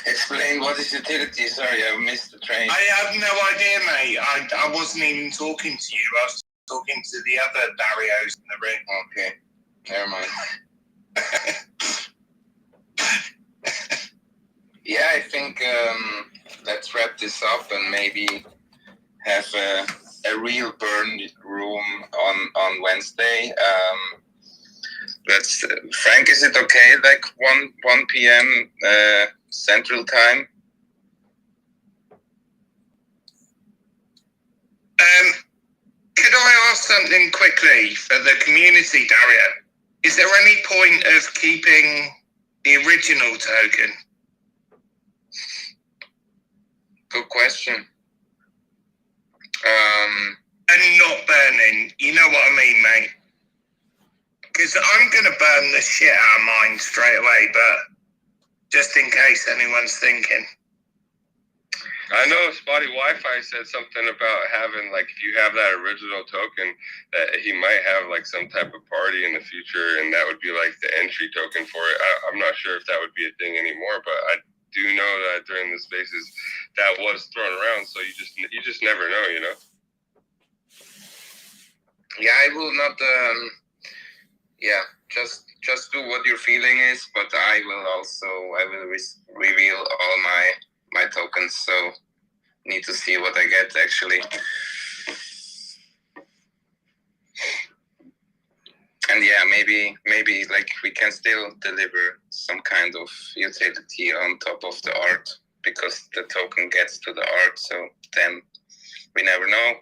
Explain what is utility. Sorry, I missed the train. I have no idea, mate. I wasn't even talking to you. I was talking to the other Darios in the room. Okay, never mind. Yeah, I think let's wrap this up and maybe have a real burn room on Wednesday. Let's Frank, is it okay? Like 1 p.m. Central Time. Could I ask something quickly for the community, Dario? Is there any point of keeping the original token? Good question. And not burning, you know what I mean, mate? Because I'm going to burn the shit out of mine straight away, but just in case anyone's thinking. I know Spotty Wi-Fi said something about having, like, if you have that original token, that he might have, like, some type of party in the future, and that would be, like, the entry token for it. I'm not sure if that would be a thing anymore, but I do know that during the spaces that was thrown around, so you just never know, you know? Yeah, I will not, just do what your feeling is, but I will reveal all my tokens, so need to see what I get actually. And yeah, maybe like we can still deliver some kind of utility on top of the art, because the token gets to the art, so then we never know.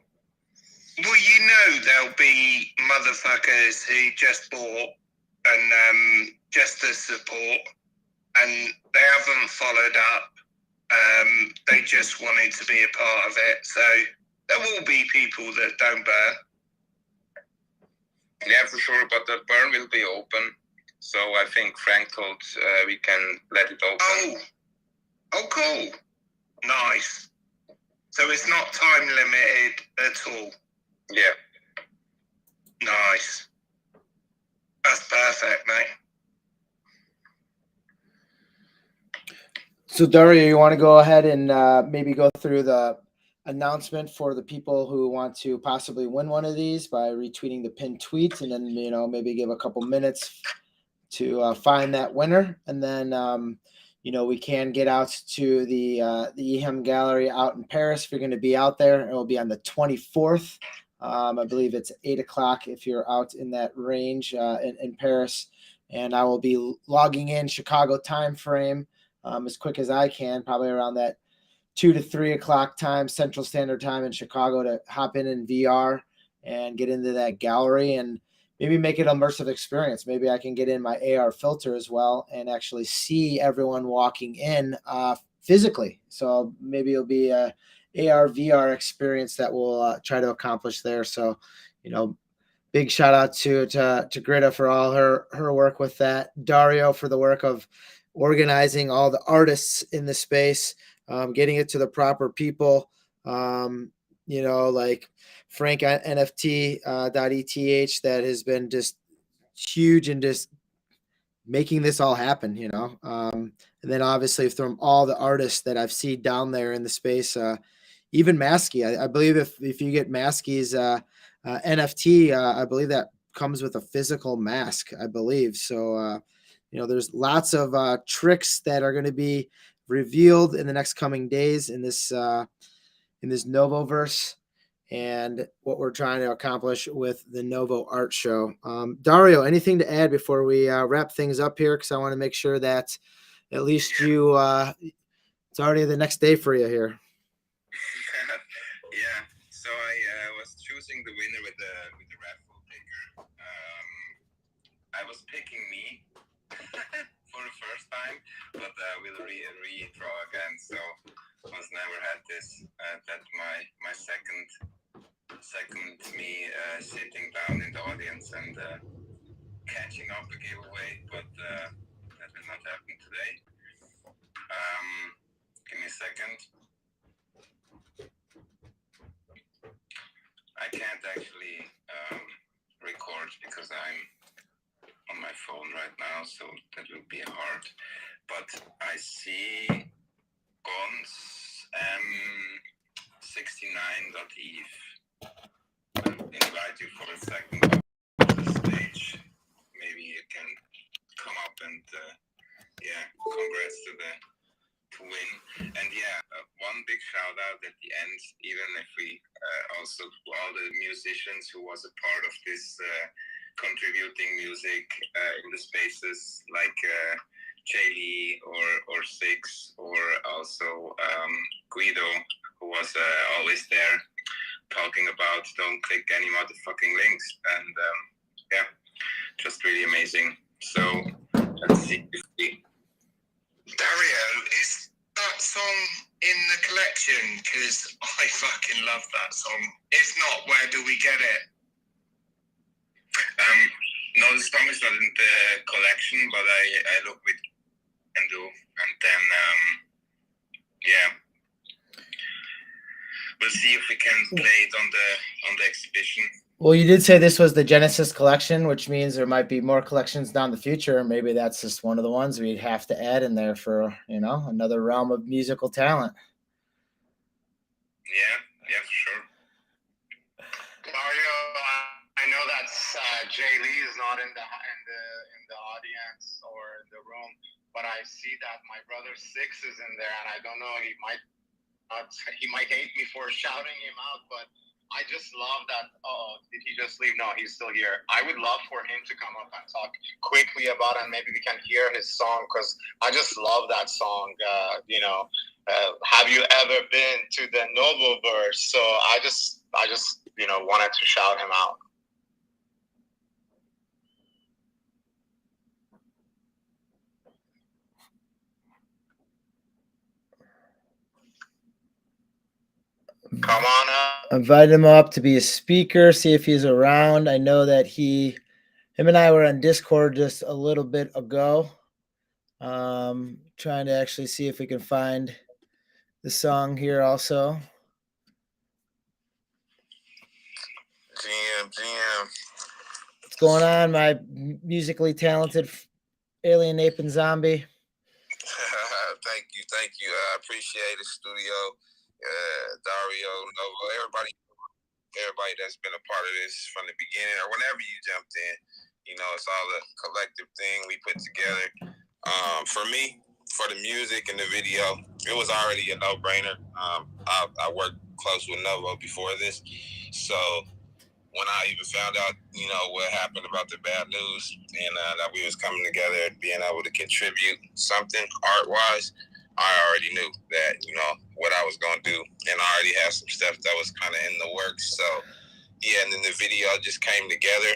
Well, you know there'll be motherfuckers who just bought and just to support, and they haven't followed up. They just wanted to be a part of it. So there will be people that don't burn. Yeah, for sure, but the burn will be open. So I think Frank told we can let it open. Oh, cool. Nice. So it's not time limited at all. Yeah. Nice. That's perfect, mate. So Dario, you want to go ahead and maybe go through the announcement for the people who want to possibly win one of these by retweeting the pinned tweet, and then maybe give a couple minutes to find that winner, and then we can get out to the EHEM gallery out in Paris. If you're going to be out there, it will be on the 24th. I believe it's 8 o'clock if you're out in that range in Paris, and I will be logging in Chicago time frame as quick as I can, probably around that 2 to 3 o'clock time, Central Standard Time in Chicago, to hop in VR and get into that gallery and maybe make it an immersive experience. Maybe I can get in my AR filter as well and actually see everyone walking in physically. So maybe it'll be a AR VR experience that we'll try to accomplish there. So, big shout out to Greta for all her work with that. Dario for the work of organizing all the artists in the space, getting it to the proper people, like Frank at NFT.eth that has been just huge and just making this all happen, and then obviously from all the artists that I've seen down there in the space, even Maskey. I believe if you get Maskey's NFT, I believe that comes with a physical mask, I believe. So, there's lots of tricks that are going to be revealed in the next coming days in this in this Novoverse and what we're trying to accomplish with the Novo Art Show. Dario, anything to add before we wrap things up here? Because I want to make sure that at least you, it's already the next day for you here. Yeah. So I was choosing the winner with the raffle picker. I was picking me for the first time, but we'll redraw again. So was never had this that my second me sitting down in the audience and catching up a giveaway, but that will not happen today. Give me a second. I can't actually record because I'm on my phone right now, so that will be hard. But I see Gons M69.eve. I'll invite you for a second to the stage. Maybe you can come up and congrats to win. And one big shout out at the end, even if we also to all the musicians who was a part of this contributing music in the spaces like Jay Lee or Six, or also Guido, who was always there talking about don't click any motherfucking links, and just really amazing. So let's see. Dario, is that song in the collection? Because I fucking love that song. If not, where do we get it? No, the song is not in the collection, but I look with and do, and then we'll see if we can play it on the exhibition. Well, you did say this was the Genesis collection, which means there might be more collections down the future. Maybe that's just one of the ones we'd have to add in there for, another realm of musical talent. Yeah, for sure. Mario, I know that Jay Lee is not in the audience or in the room, but I see that my brother Six is in there, and I don't know, he might hate me for shouting him out, but I just love that. Oh, did he just leave? No, he's still here. I would love for him to come up and talk quickly about it, and maybe we can hear his song, because I just love that song. Have you ever been to the Novoverse? So I just wanted to shout him out. Come on up. Invite him up to be a speaker, see if he's around. I know that him and I were on Discord just a little bit ago, trying to actually see if we can find the song here also. GM. What's going on, my musically talented alien ape and zombie? Thank you. I appreciate it, studio, Dario, Novo, everybody that's been a part of this from the beginning or whenever you jumped in. It's all a collective thing we put together. For me, for the music and the video, it was already a no-brainer. I worked close with Novo before this, so when I even found out, what happened about the bad news and that we was coming together and being able to contribute something art-wise, I already knew that, what I was going to do. And I already had some stuff that was kind of in the works. So, and then the video just came together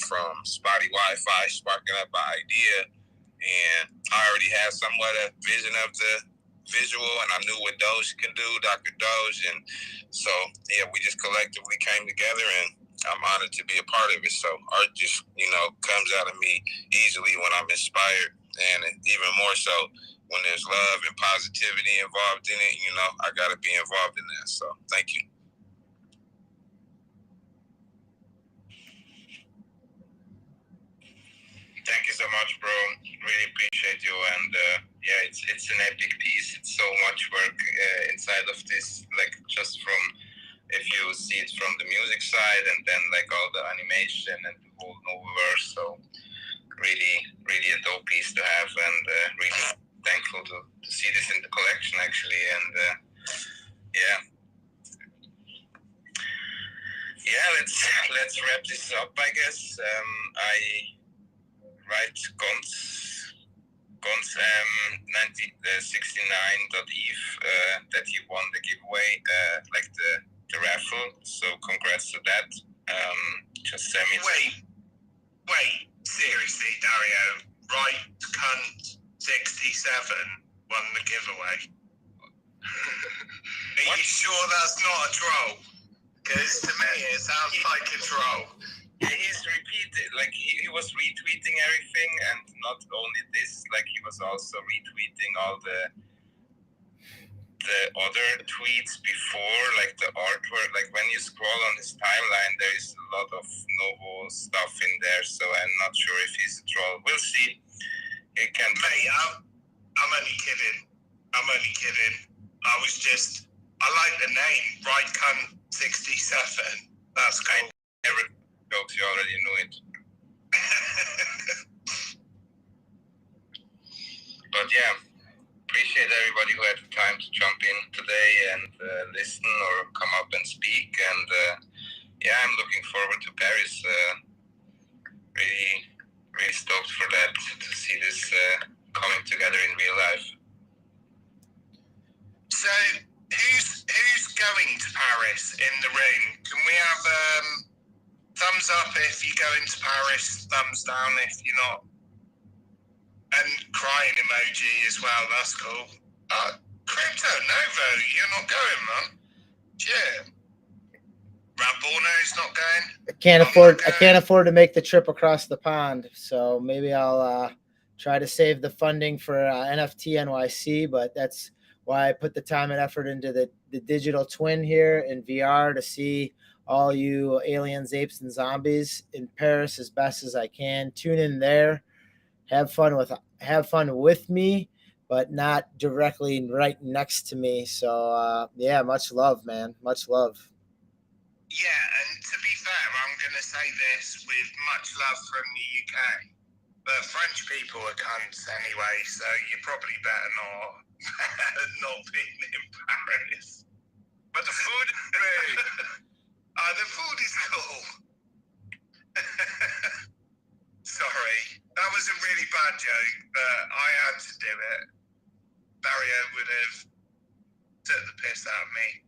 from spotty Wi-Fi, sparking up an idea. And I already had somewhat a vision of the visual, and I knew what Doge can do, Dr. Doge, and so we just collectively came together, and I'm honored to be a part of it. So art just comes out of me easily when I'm inspired, and even more so when there's love and positivity involved in it. I gotta be involved in that. So thank you. Thank you so much, bro. Really appreciate you. And it's an epic piece. It's so much work inside of this, like just from, if you see it from the music side and then like all the animation and the whole Novoverse. So really, really a dope piece to have, and really thankful to see this in the collection actually. And this up, I guess. I write Gons 69.eth that he won the giveaway, like the raffle. So congrats to that. Just send me. Wait, seriously, Dario. Right cunt 67 won the giveaway. Are you sure that's not a troll? Because to me it sounds like a troll. Yeah, he's repeated, like he was retweeting everything, and not only this, like he was also retweeting all the other tweets before, like the artwork. Like when you scroll on his timeline, there is a lot of Novo stuff in there, so I'm not sure if he's a troll. We'll see. It can. Mate, I'm only kidding. I like the name, Right Cunt 67. That's cool. Never jokes, you already knew it. But yeah, appreciate everybody who had the time to jump in today and listen or come up and speak. And yeah, I'm looking forward to Paris. Really stoked for that, to see this coming together in real life. So, who's going to Paris in the room? Can we have thumbs up if you go into Paris, thumbs down if you're not, and crying emoji as well. That's cool. CryptoNovo, you're not going, man. Yeah. Ramborno's not going. I can't afford to make the trip across the pond, so maybe I'll try to save the funding for NFT NYC. But that's why I put the time and effort into the digital twin here in VR to see all you aliens, apes, and zombies in Paris as best as I can. Tune in there, have fun with me, but not directly right next to me. So yeah, much love, man. Much love. Yeah, and to be fair, I'm going to say this with much love from the UK. But French people are cunts anyway, so you're probably better not being in Paris. But the food is great. The food is cool. Sorry, that was a really bad joke, but I had to do it. Dario would have took the piss out of me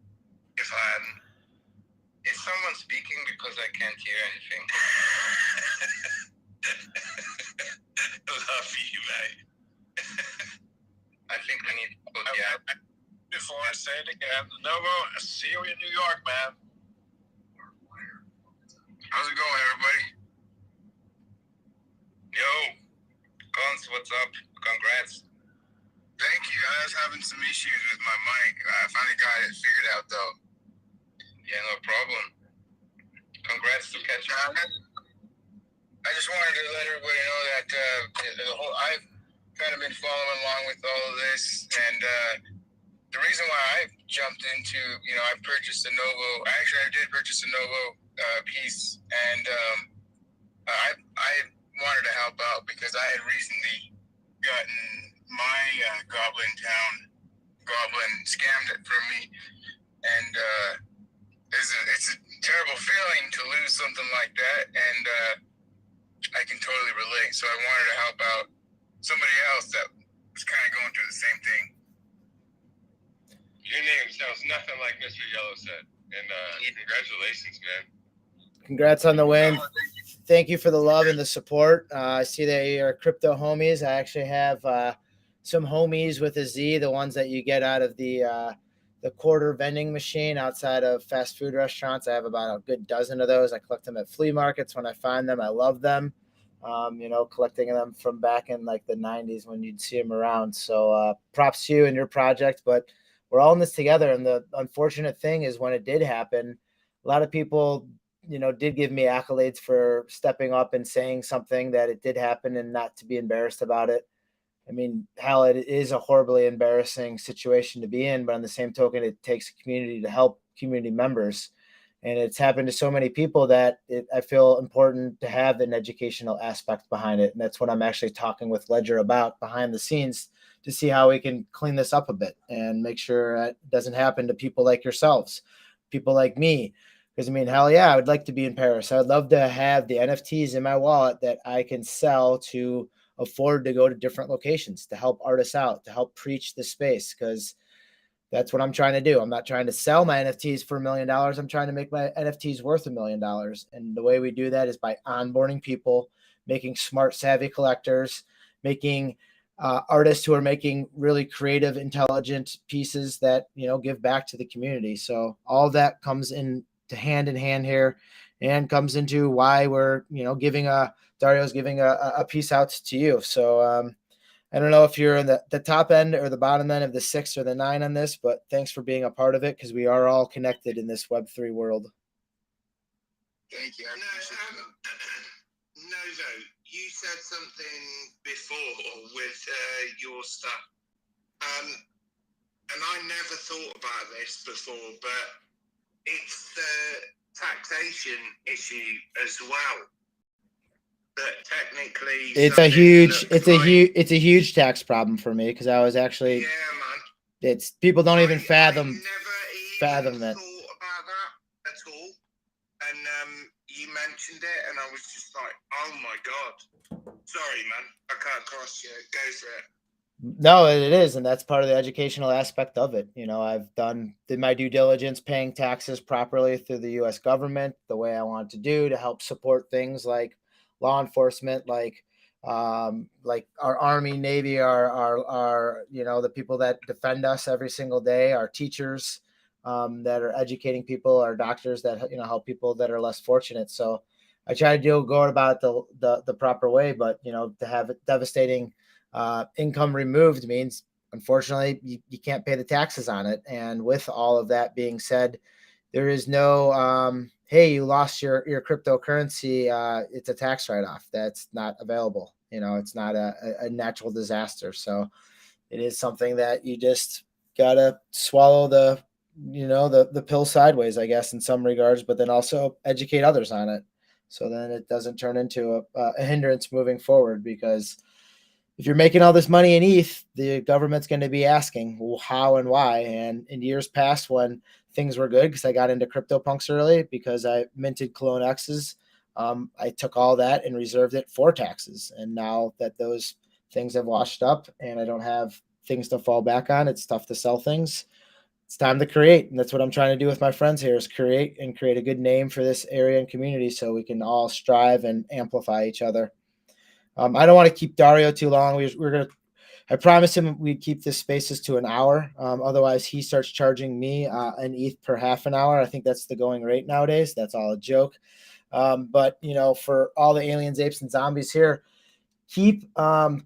if I hadn't. Is someone speaking because I can't hear anything? Love you, mate. I think we need to put, yeah. Before I say it again, Novo, see you in New York, man. How's it going, everybody? Yo, Gons, what's up? Congrats. Thank you. I was having some issues with my mic. I finally got it figured out, though. Yeah, no problem. Congrats to catch up. I just wanted to let everybody know that I've kind of been following along with all of this, and the reason why I jumped into, I purchased a Novo. Actually, I did purchase a Novo piece, and I wanted to help out because I had recently gotten my Goblin scammed it from me, and it's a terrible feeling to lose something like that, and I can totally relate. So I wanted to help out somebody else that was kind of going through the same thing. Your name sounds nothing like Mr. Yellow said, and congratulations, man. Congrats on the win. Thank you for the love and the support. I see that you're crypto homies. I actually have some homies with a Z, the ones that you get out of the quarter vending machine outside of fast food restaurants. I have about a good dozen of those. I collect them at flea markets when I find them. I love them. Collecting them from back in like the 90s when you'd see them around. So props to you and your project, but we're all in this together. And the unfortunate thing is when it did happen, a lot of people, did give me accolades for stepping up and saying something that it did happen and not to be embarrassed about it. I mean, hell, it is a horribly embarrassing situation to be in, but on the same token, it takes a community to help community members. And it's happened to so many people that I feel important to have an educational aspect behind it. And that's what I'm actually talking with Ledger about behind the scenes to see how we can clean this up a bit and make sure it doesn't happen to people like yourselves, people like me, Because I mean, hell yeah, I would like to be in Paris. I'd love to have the NFTs in my wallet that I can sell to afford to go to different locations to help artists out, to help preach the space. Because that's what I'm trying to do. I'm not trying to sell my NFTs for $1 million. I'm trying to make my NFTs worth $1 million. And the way we do that is by onboarding people, making smart, savvy collectors, making artists who are making really creative, intelligent pieces that, you know, give back to the community. So all that comes in in hand here, and comes into why we're, you know, Dario's giving a piece out to you. So I don't know if you're in the top end or the bottom end of the 6 or the 9 on this, but thanks for being a part of it, because we are all connected in this Web3 world. Thank you. Novo, you said something before with your stuff, and I never thought about this before, but it's the taxation issue as well. That technically, It's a huge tax problem for me, because I was actually, yeah, man. It's people don't even fathom I never fathom even it. thought about that at all. And you mentioned it, and I was just like, oh my god. Sorry, man. I can't cross you. Go for it. No, it is, and that's part of the educational aspect of it. You know, did my due diligence, paying taxes properly through the U.S. government the way I want to do to help support things like law enforcement, like our Army, Navy, our you know, the people that defend us every single day, our teachers that are educating people, our doctors that, you know, help people that are less fortunate. So I try to go about the proper way, but you know, to have it devastating income removed means, unfortunately, you can't pay the taxes on it. And with all of that being said, there is no hey, you lost your cryptocurrency, it's a tax write-off. That's not available. You know, it's not a natural disaster. So it is something that you just gotta swallow the pill sideways, I guess, in some regards, but then also educate others on it, so then it doesn't turn into a hindrance moving forward. Because if you're making all this money in ETH, the government's going to be asking, well, how and why. And in years past, when things were good, because I got into CryptoPunks early, because I minted Clone X's, I took all that and reserved it for taxes. And now that those things have washed up and I don't have things to fall back on, it's tough to sell things. It's time to create. And that's what I'm trying to do with my friends here, is create a good name for this area and community, so we can all strive and amplify each other. I don't want to keep Dario too long. I promised him we'd keep this spaces to an hour. Otherwise, he starts charging me an ETH per half an hour. I think that's the going rate nowadays. That's all a joke. But you know, for all the aliens, apes, and zombies here, keep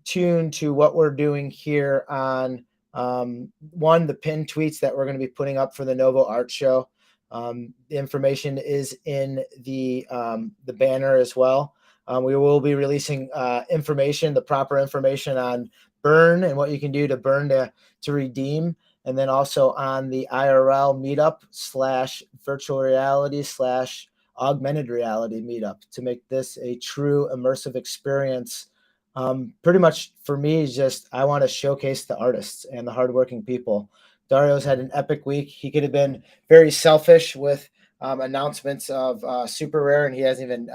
tuned to what we're doing here on the pinned tweets that we're going to be putting up for the Novo Art Show. The information is in the banner as well. We will be releasing the proper information on burn and what you can do to burn to redeem, and then also on the IRL meetup / virtual reality / augmented reality meetup, to make this a true immersive experience. Pretty much for me, is just, I want to showcase the artists and the hardworking people. Dario's had an epic week. He could have been very selfish with announcements of Super Rare, and he hasn't even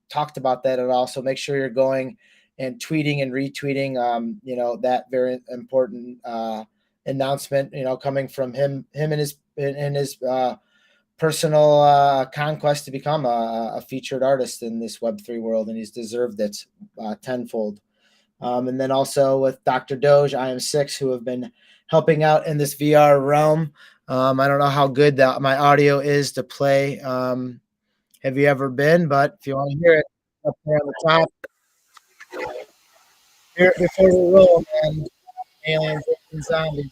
talked about that at all. So make sure you're going and tweeting and retweeting, that very important announcement, coming from him and his personal conquest to become a featured artist in this Web3 world, and he's deserved it tenfold. And then also with Dr. Doge, I Am Six, who have been helping out in this VR realm. I don't know how good my audio is to play. Have you ever been? But if you want to hear it, up there on the top. Hear it before we roll, man. Aliens and zombies.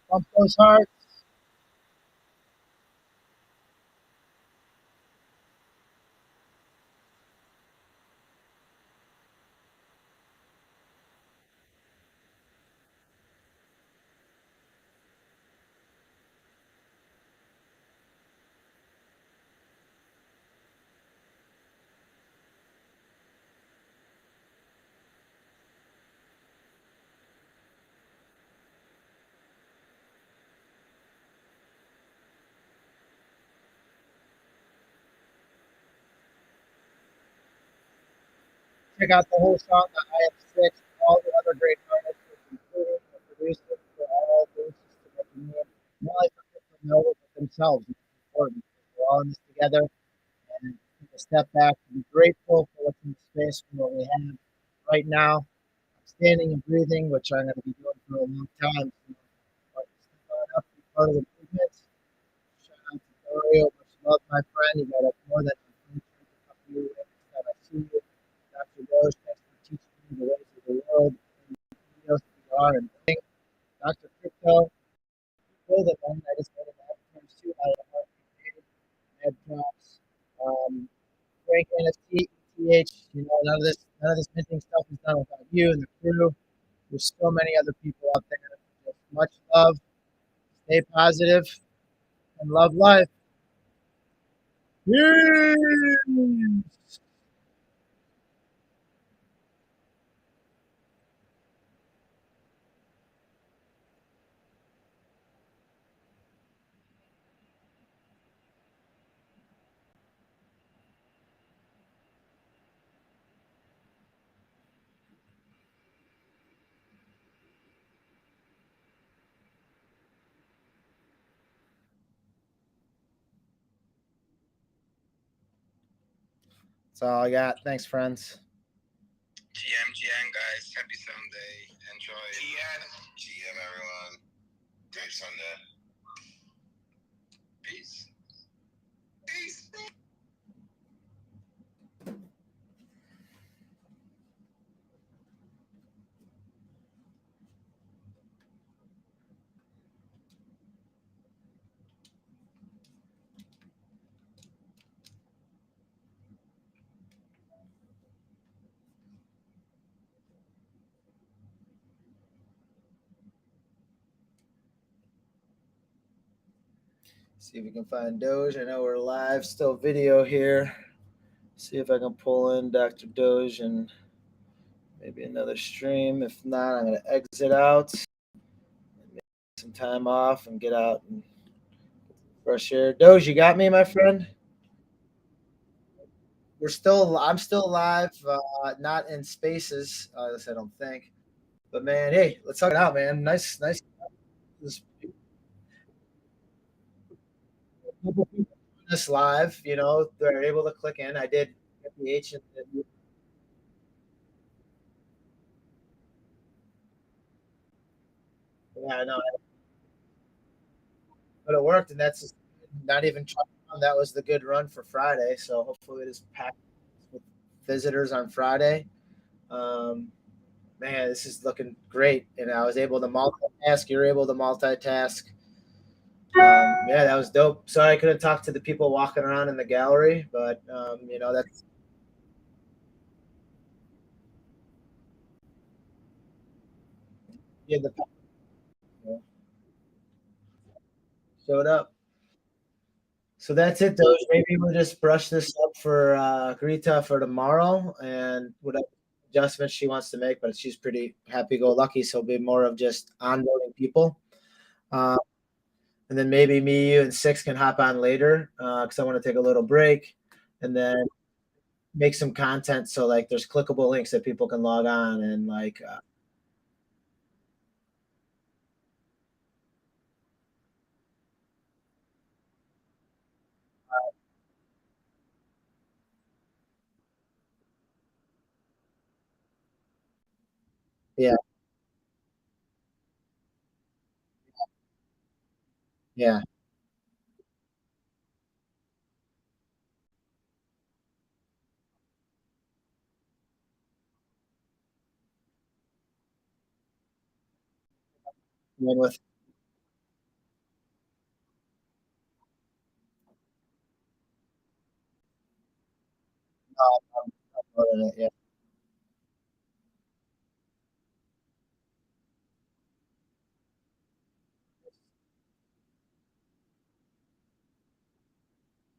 Pump those hearts. check out the whole song that I have six, all the other great artists, including the producers for all those to make a name, not only for CryptoNovo, but themselves. It's important. We're all in this together and take a step back to be grateful for what's in the space for what we have right now. I'm standing and breathing, which I'm going to be doing for a long time. So, but step on up, be part of the movement. Shout out to Dario. Much love, my friend. You got more than a couple of next time I see you. Dr. Rose, thanks for teaching me the ways of the world and the VR and things. Dr. Crypto, cool that man. I just made an avatar too. I have Ed Drops, Frank NFT, ETH. You know, none of this minting stuff is done without you and the crew. There's so many other people out there. Just much love. Stay positive and love life. Peace. That's all I got. Thanks, friends. GM, guys. Happy Sunday. Enjoy. GM, everyone. Great Sunday. Peace. Peace. See if we can find Doge. I know we're live, still video here. See if I can pull in Dr. Doge and maybe another stream. If not, I'm going to exit out, make some time off, and get out and fresh air. Doge, you got me, my friend? I'm still live, not in spaces, I don't think. But man, hey, let's talk it out, man. Nice. This live, you know, they're able to click in. I did FBH and yeah, I know, but it worked, and that's not even trying. That was the good run for Friday. So hopefully it is packed with visitors on Friday. Um, man, this is looking great, and I was able to multitask. You're able to multitask. Yeah, that was dope. Sorry I couldn't talk to the people walking around in the gallery, but you know that's yeah, the showed up. So that's it, though. Maybe we'll just brush this up for Greta for tomorrow and whatever adjustments she wants to make. But she's pretty happy-go-lucky, so it'll be more of just onboarding people. Uh, and then maybe me, you, and Six can hop on later because I want to take a little break and then make some content. So like, there's clickable links that people can log on and like, yeah, yeah. And then with yeah.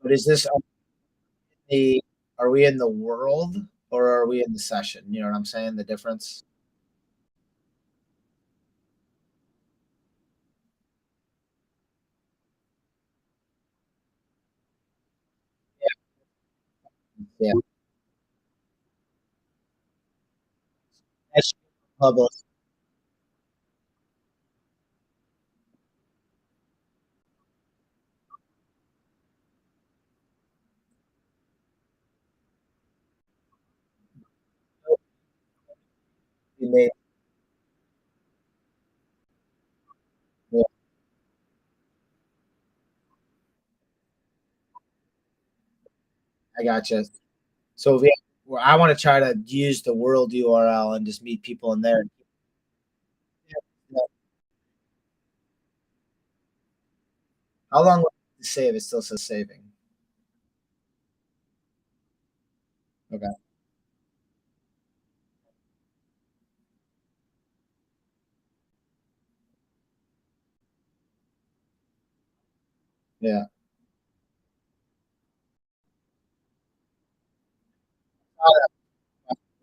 But is this the? Are we in the world or are we in the session? You know what I'm saying? The difference. Yeah. Hubble. Yeah, I gotcha. So yeah, well, I want to try to use the world URL and just meet people in there. Yeah. How long will it save? It still says saving. Okay. Yeah.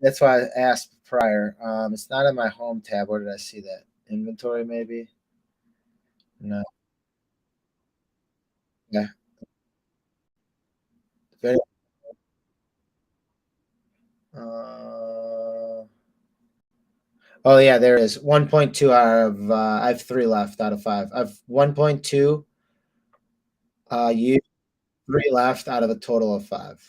That's why I asked prior. It's not in my home tab. Where did I see that? Inventory, maybe? No. Yeah. Very, oh yeah, there is 1.2 out of. I have three left out of five. I've 1.2. You three left out of a total of five.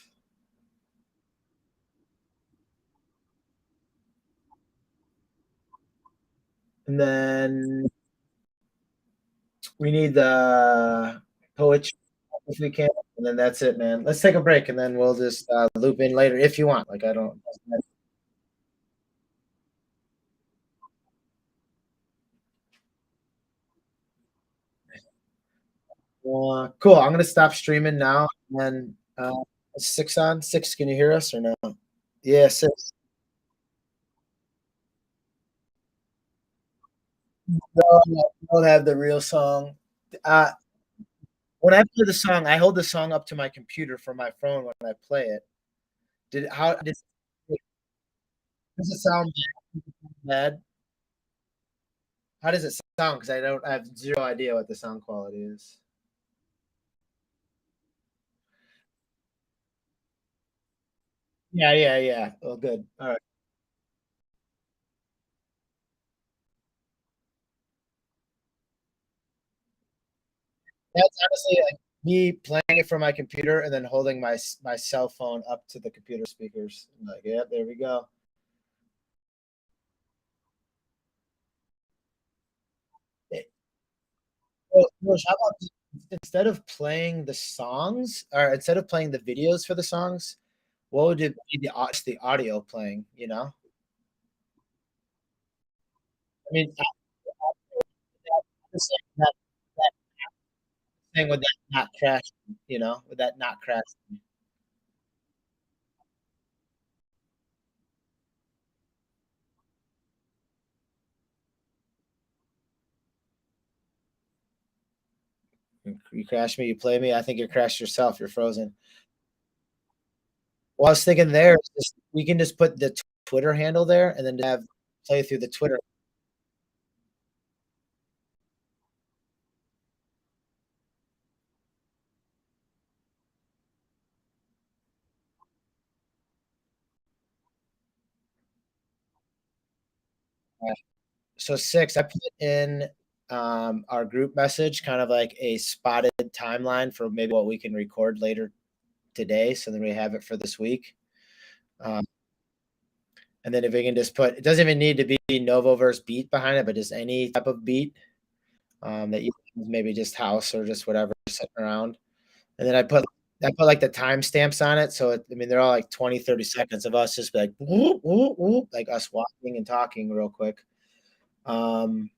And then we need the poetry if we can, and then that's it, man. Let's take a break, and then we'll just loop in later if you want. Like I don't. Cool. I'm gonna stop streaming now, and then six on six. Can you hear us or no? Yeah, six. No, I don't have the real song. Uh, when I play the song, I hold the song up to my computer from my phone when I play it. Does it sound bad? How does it sound? Because I have zero idea what the sound quality is. Yeah, yeah, yeah. Oh, good. All right. That's honestly like me playing it from my computer and then holding my cell phone up to the computer speakers. I'm like, yeah, there we go. It, well, Roj, how about instead of playing the songs, or instead of playing the videos for the songs, what would it be the audio playing? You know, I mean, I'm saying that thing would that not crash? You know, would that not crash? You crash me, you play me. I think you crashed yourself. You're frozen. Well, I was thinking there, we can just put the Twitter handle there and then have play through the Twitter. So six, I put in our group message, kind of like a spotted timeline for maybe what we can record later today. So then we have it for this week. Um, and then if we can just put, it doesn't even need to be Novoverse beat behind it, but just any type of beat that you maybe just house or just whatever sitting around. And then I put like the timestamps on it. So I mean, they're all like 20, 30 seconds of us just be like, whoop, whoop, whoop, like us walking and talking real quick. Um,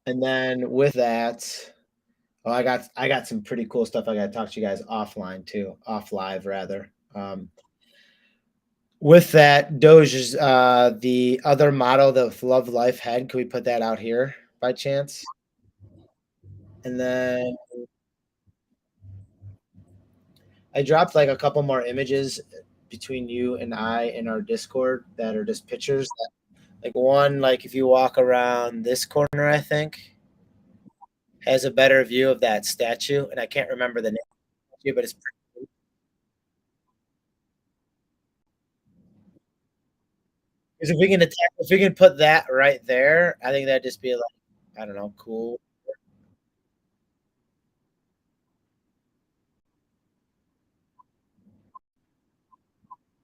and then with that, oh, I got some pretty cool stuff I got to talk to you guys offline too, off live rather. With that, Doge is the other model the Love Life had. Can we put that out here by chance? And then I dropped like a couple more images between you and I in our Discord that are just pictures. Like one, like if you walk around this corner, I think has a better view of that statue, and I can't remember the name of it, but it's Because if we can put that right there, I think that'd just be like, I don't know, cool.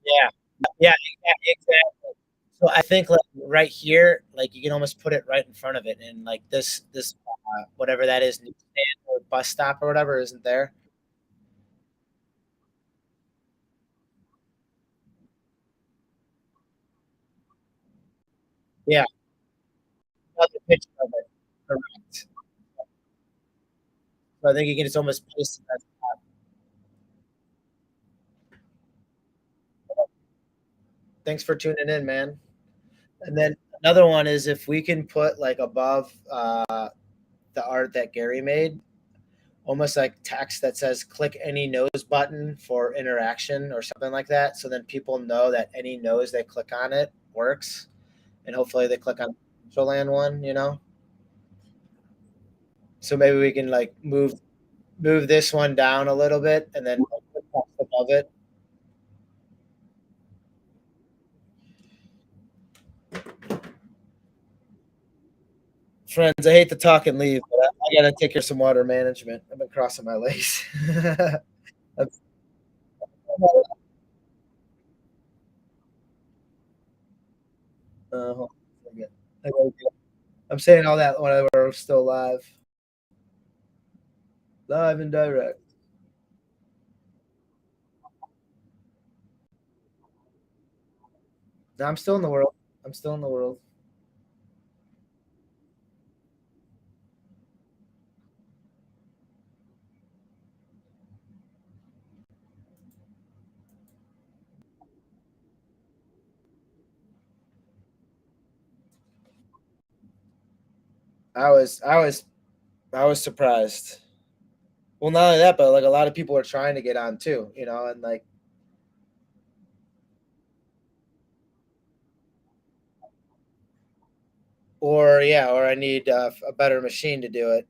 Yeah, yeah, exactly. So I think like right here, like you can almost put it right in front of it, and like this whatever that is, newsstand or bus stop or whatever, isn't there? Yeah, another picture of it. Correct. So I think you can just almost place it. Thanks for tuning in, man. And then another one is if we can put like above the art that Gary made, almost like text that says click any nose button for interaction or something like that. So then people know that any nose they click on it works. And hopefully they click on the land one, you know? So maybe we can like move this one down a little bit and then put text above it. Friends, I hate to talk and leave, but I gotta take care of some water management. I've been crossing my legs. That's- hold on a second. I'm saying all that when we're still live, live and direct. No, I'm still in the world. I'm still in the world. I was surprised. Well, not only that, but like a lot of people are trying to get on too, you know, and like, or yeah, or I need a better machine to do it.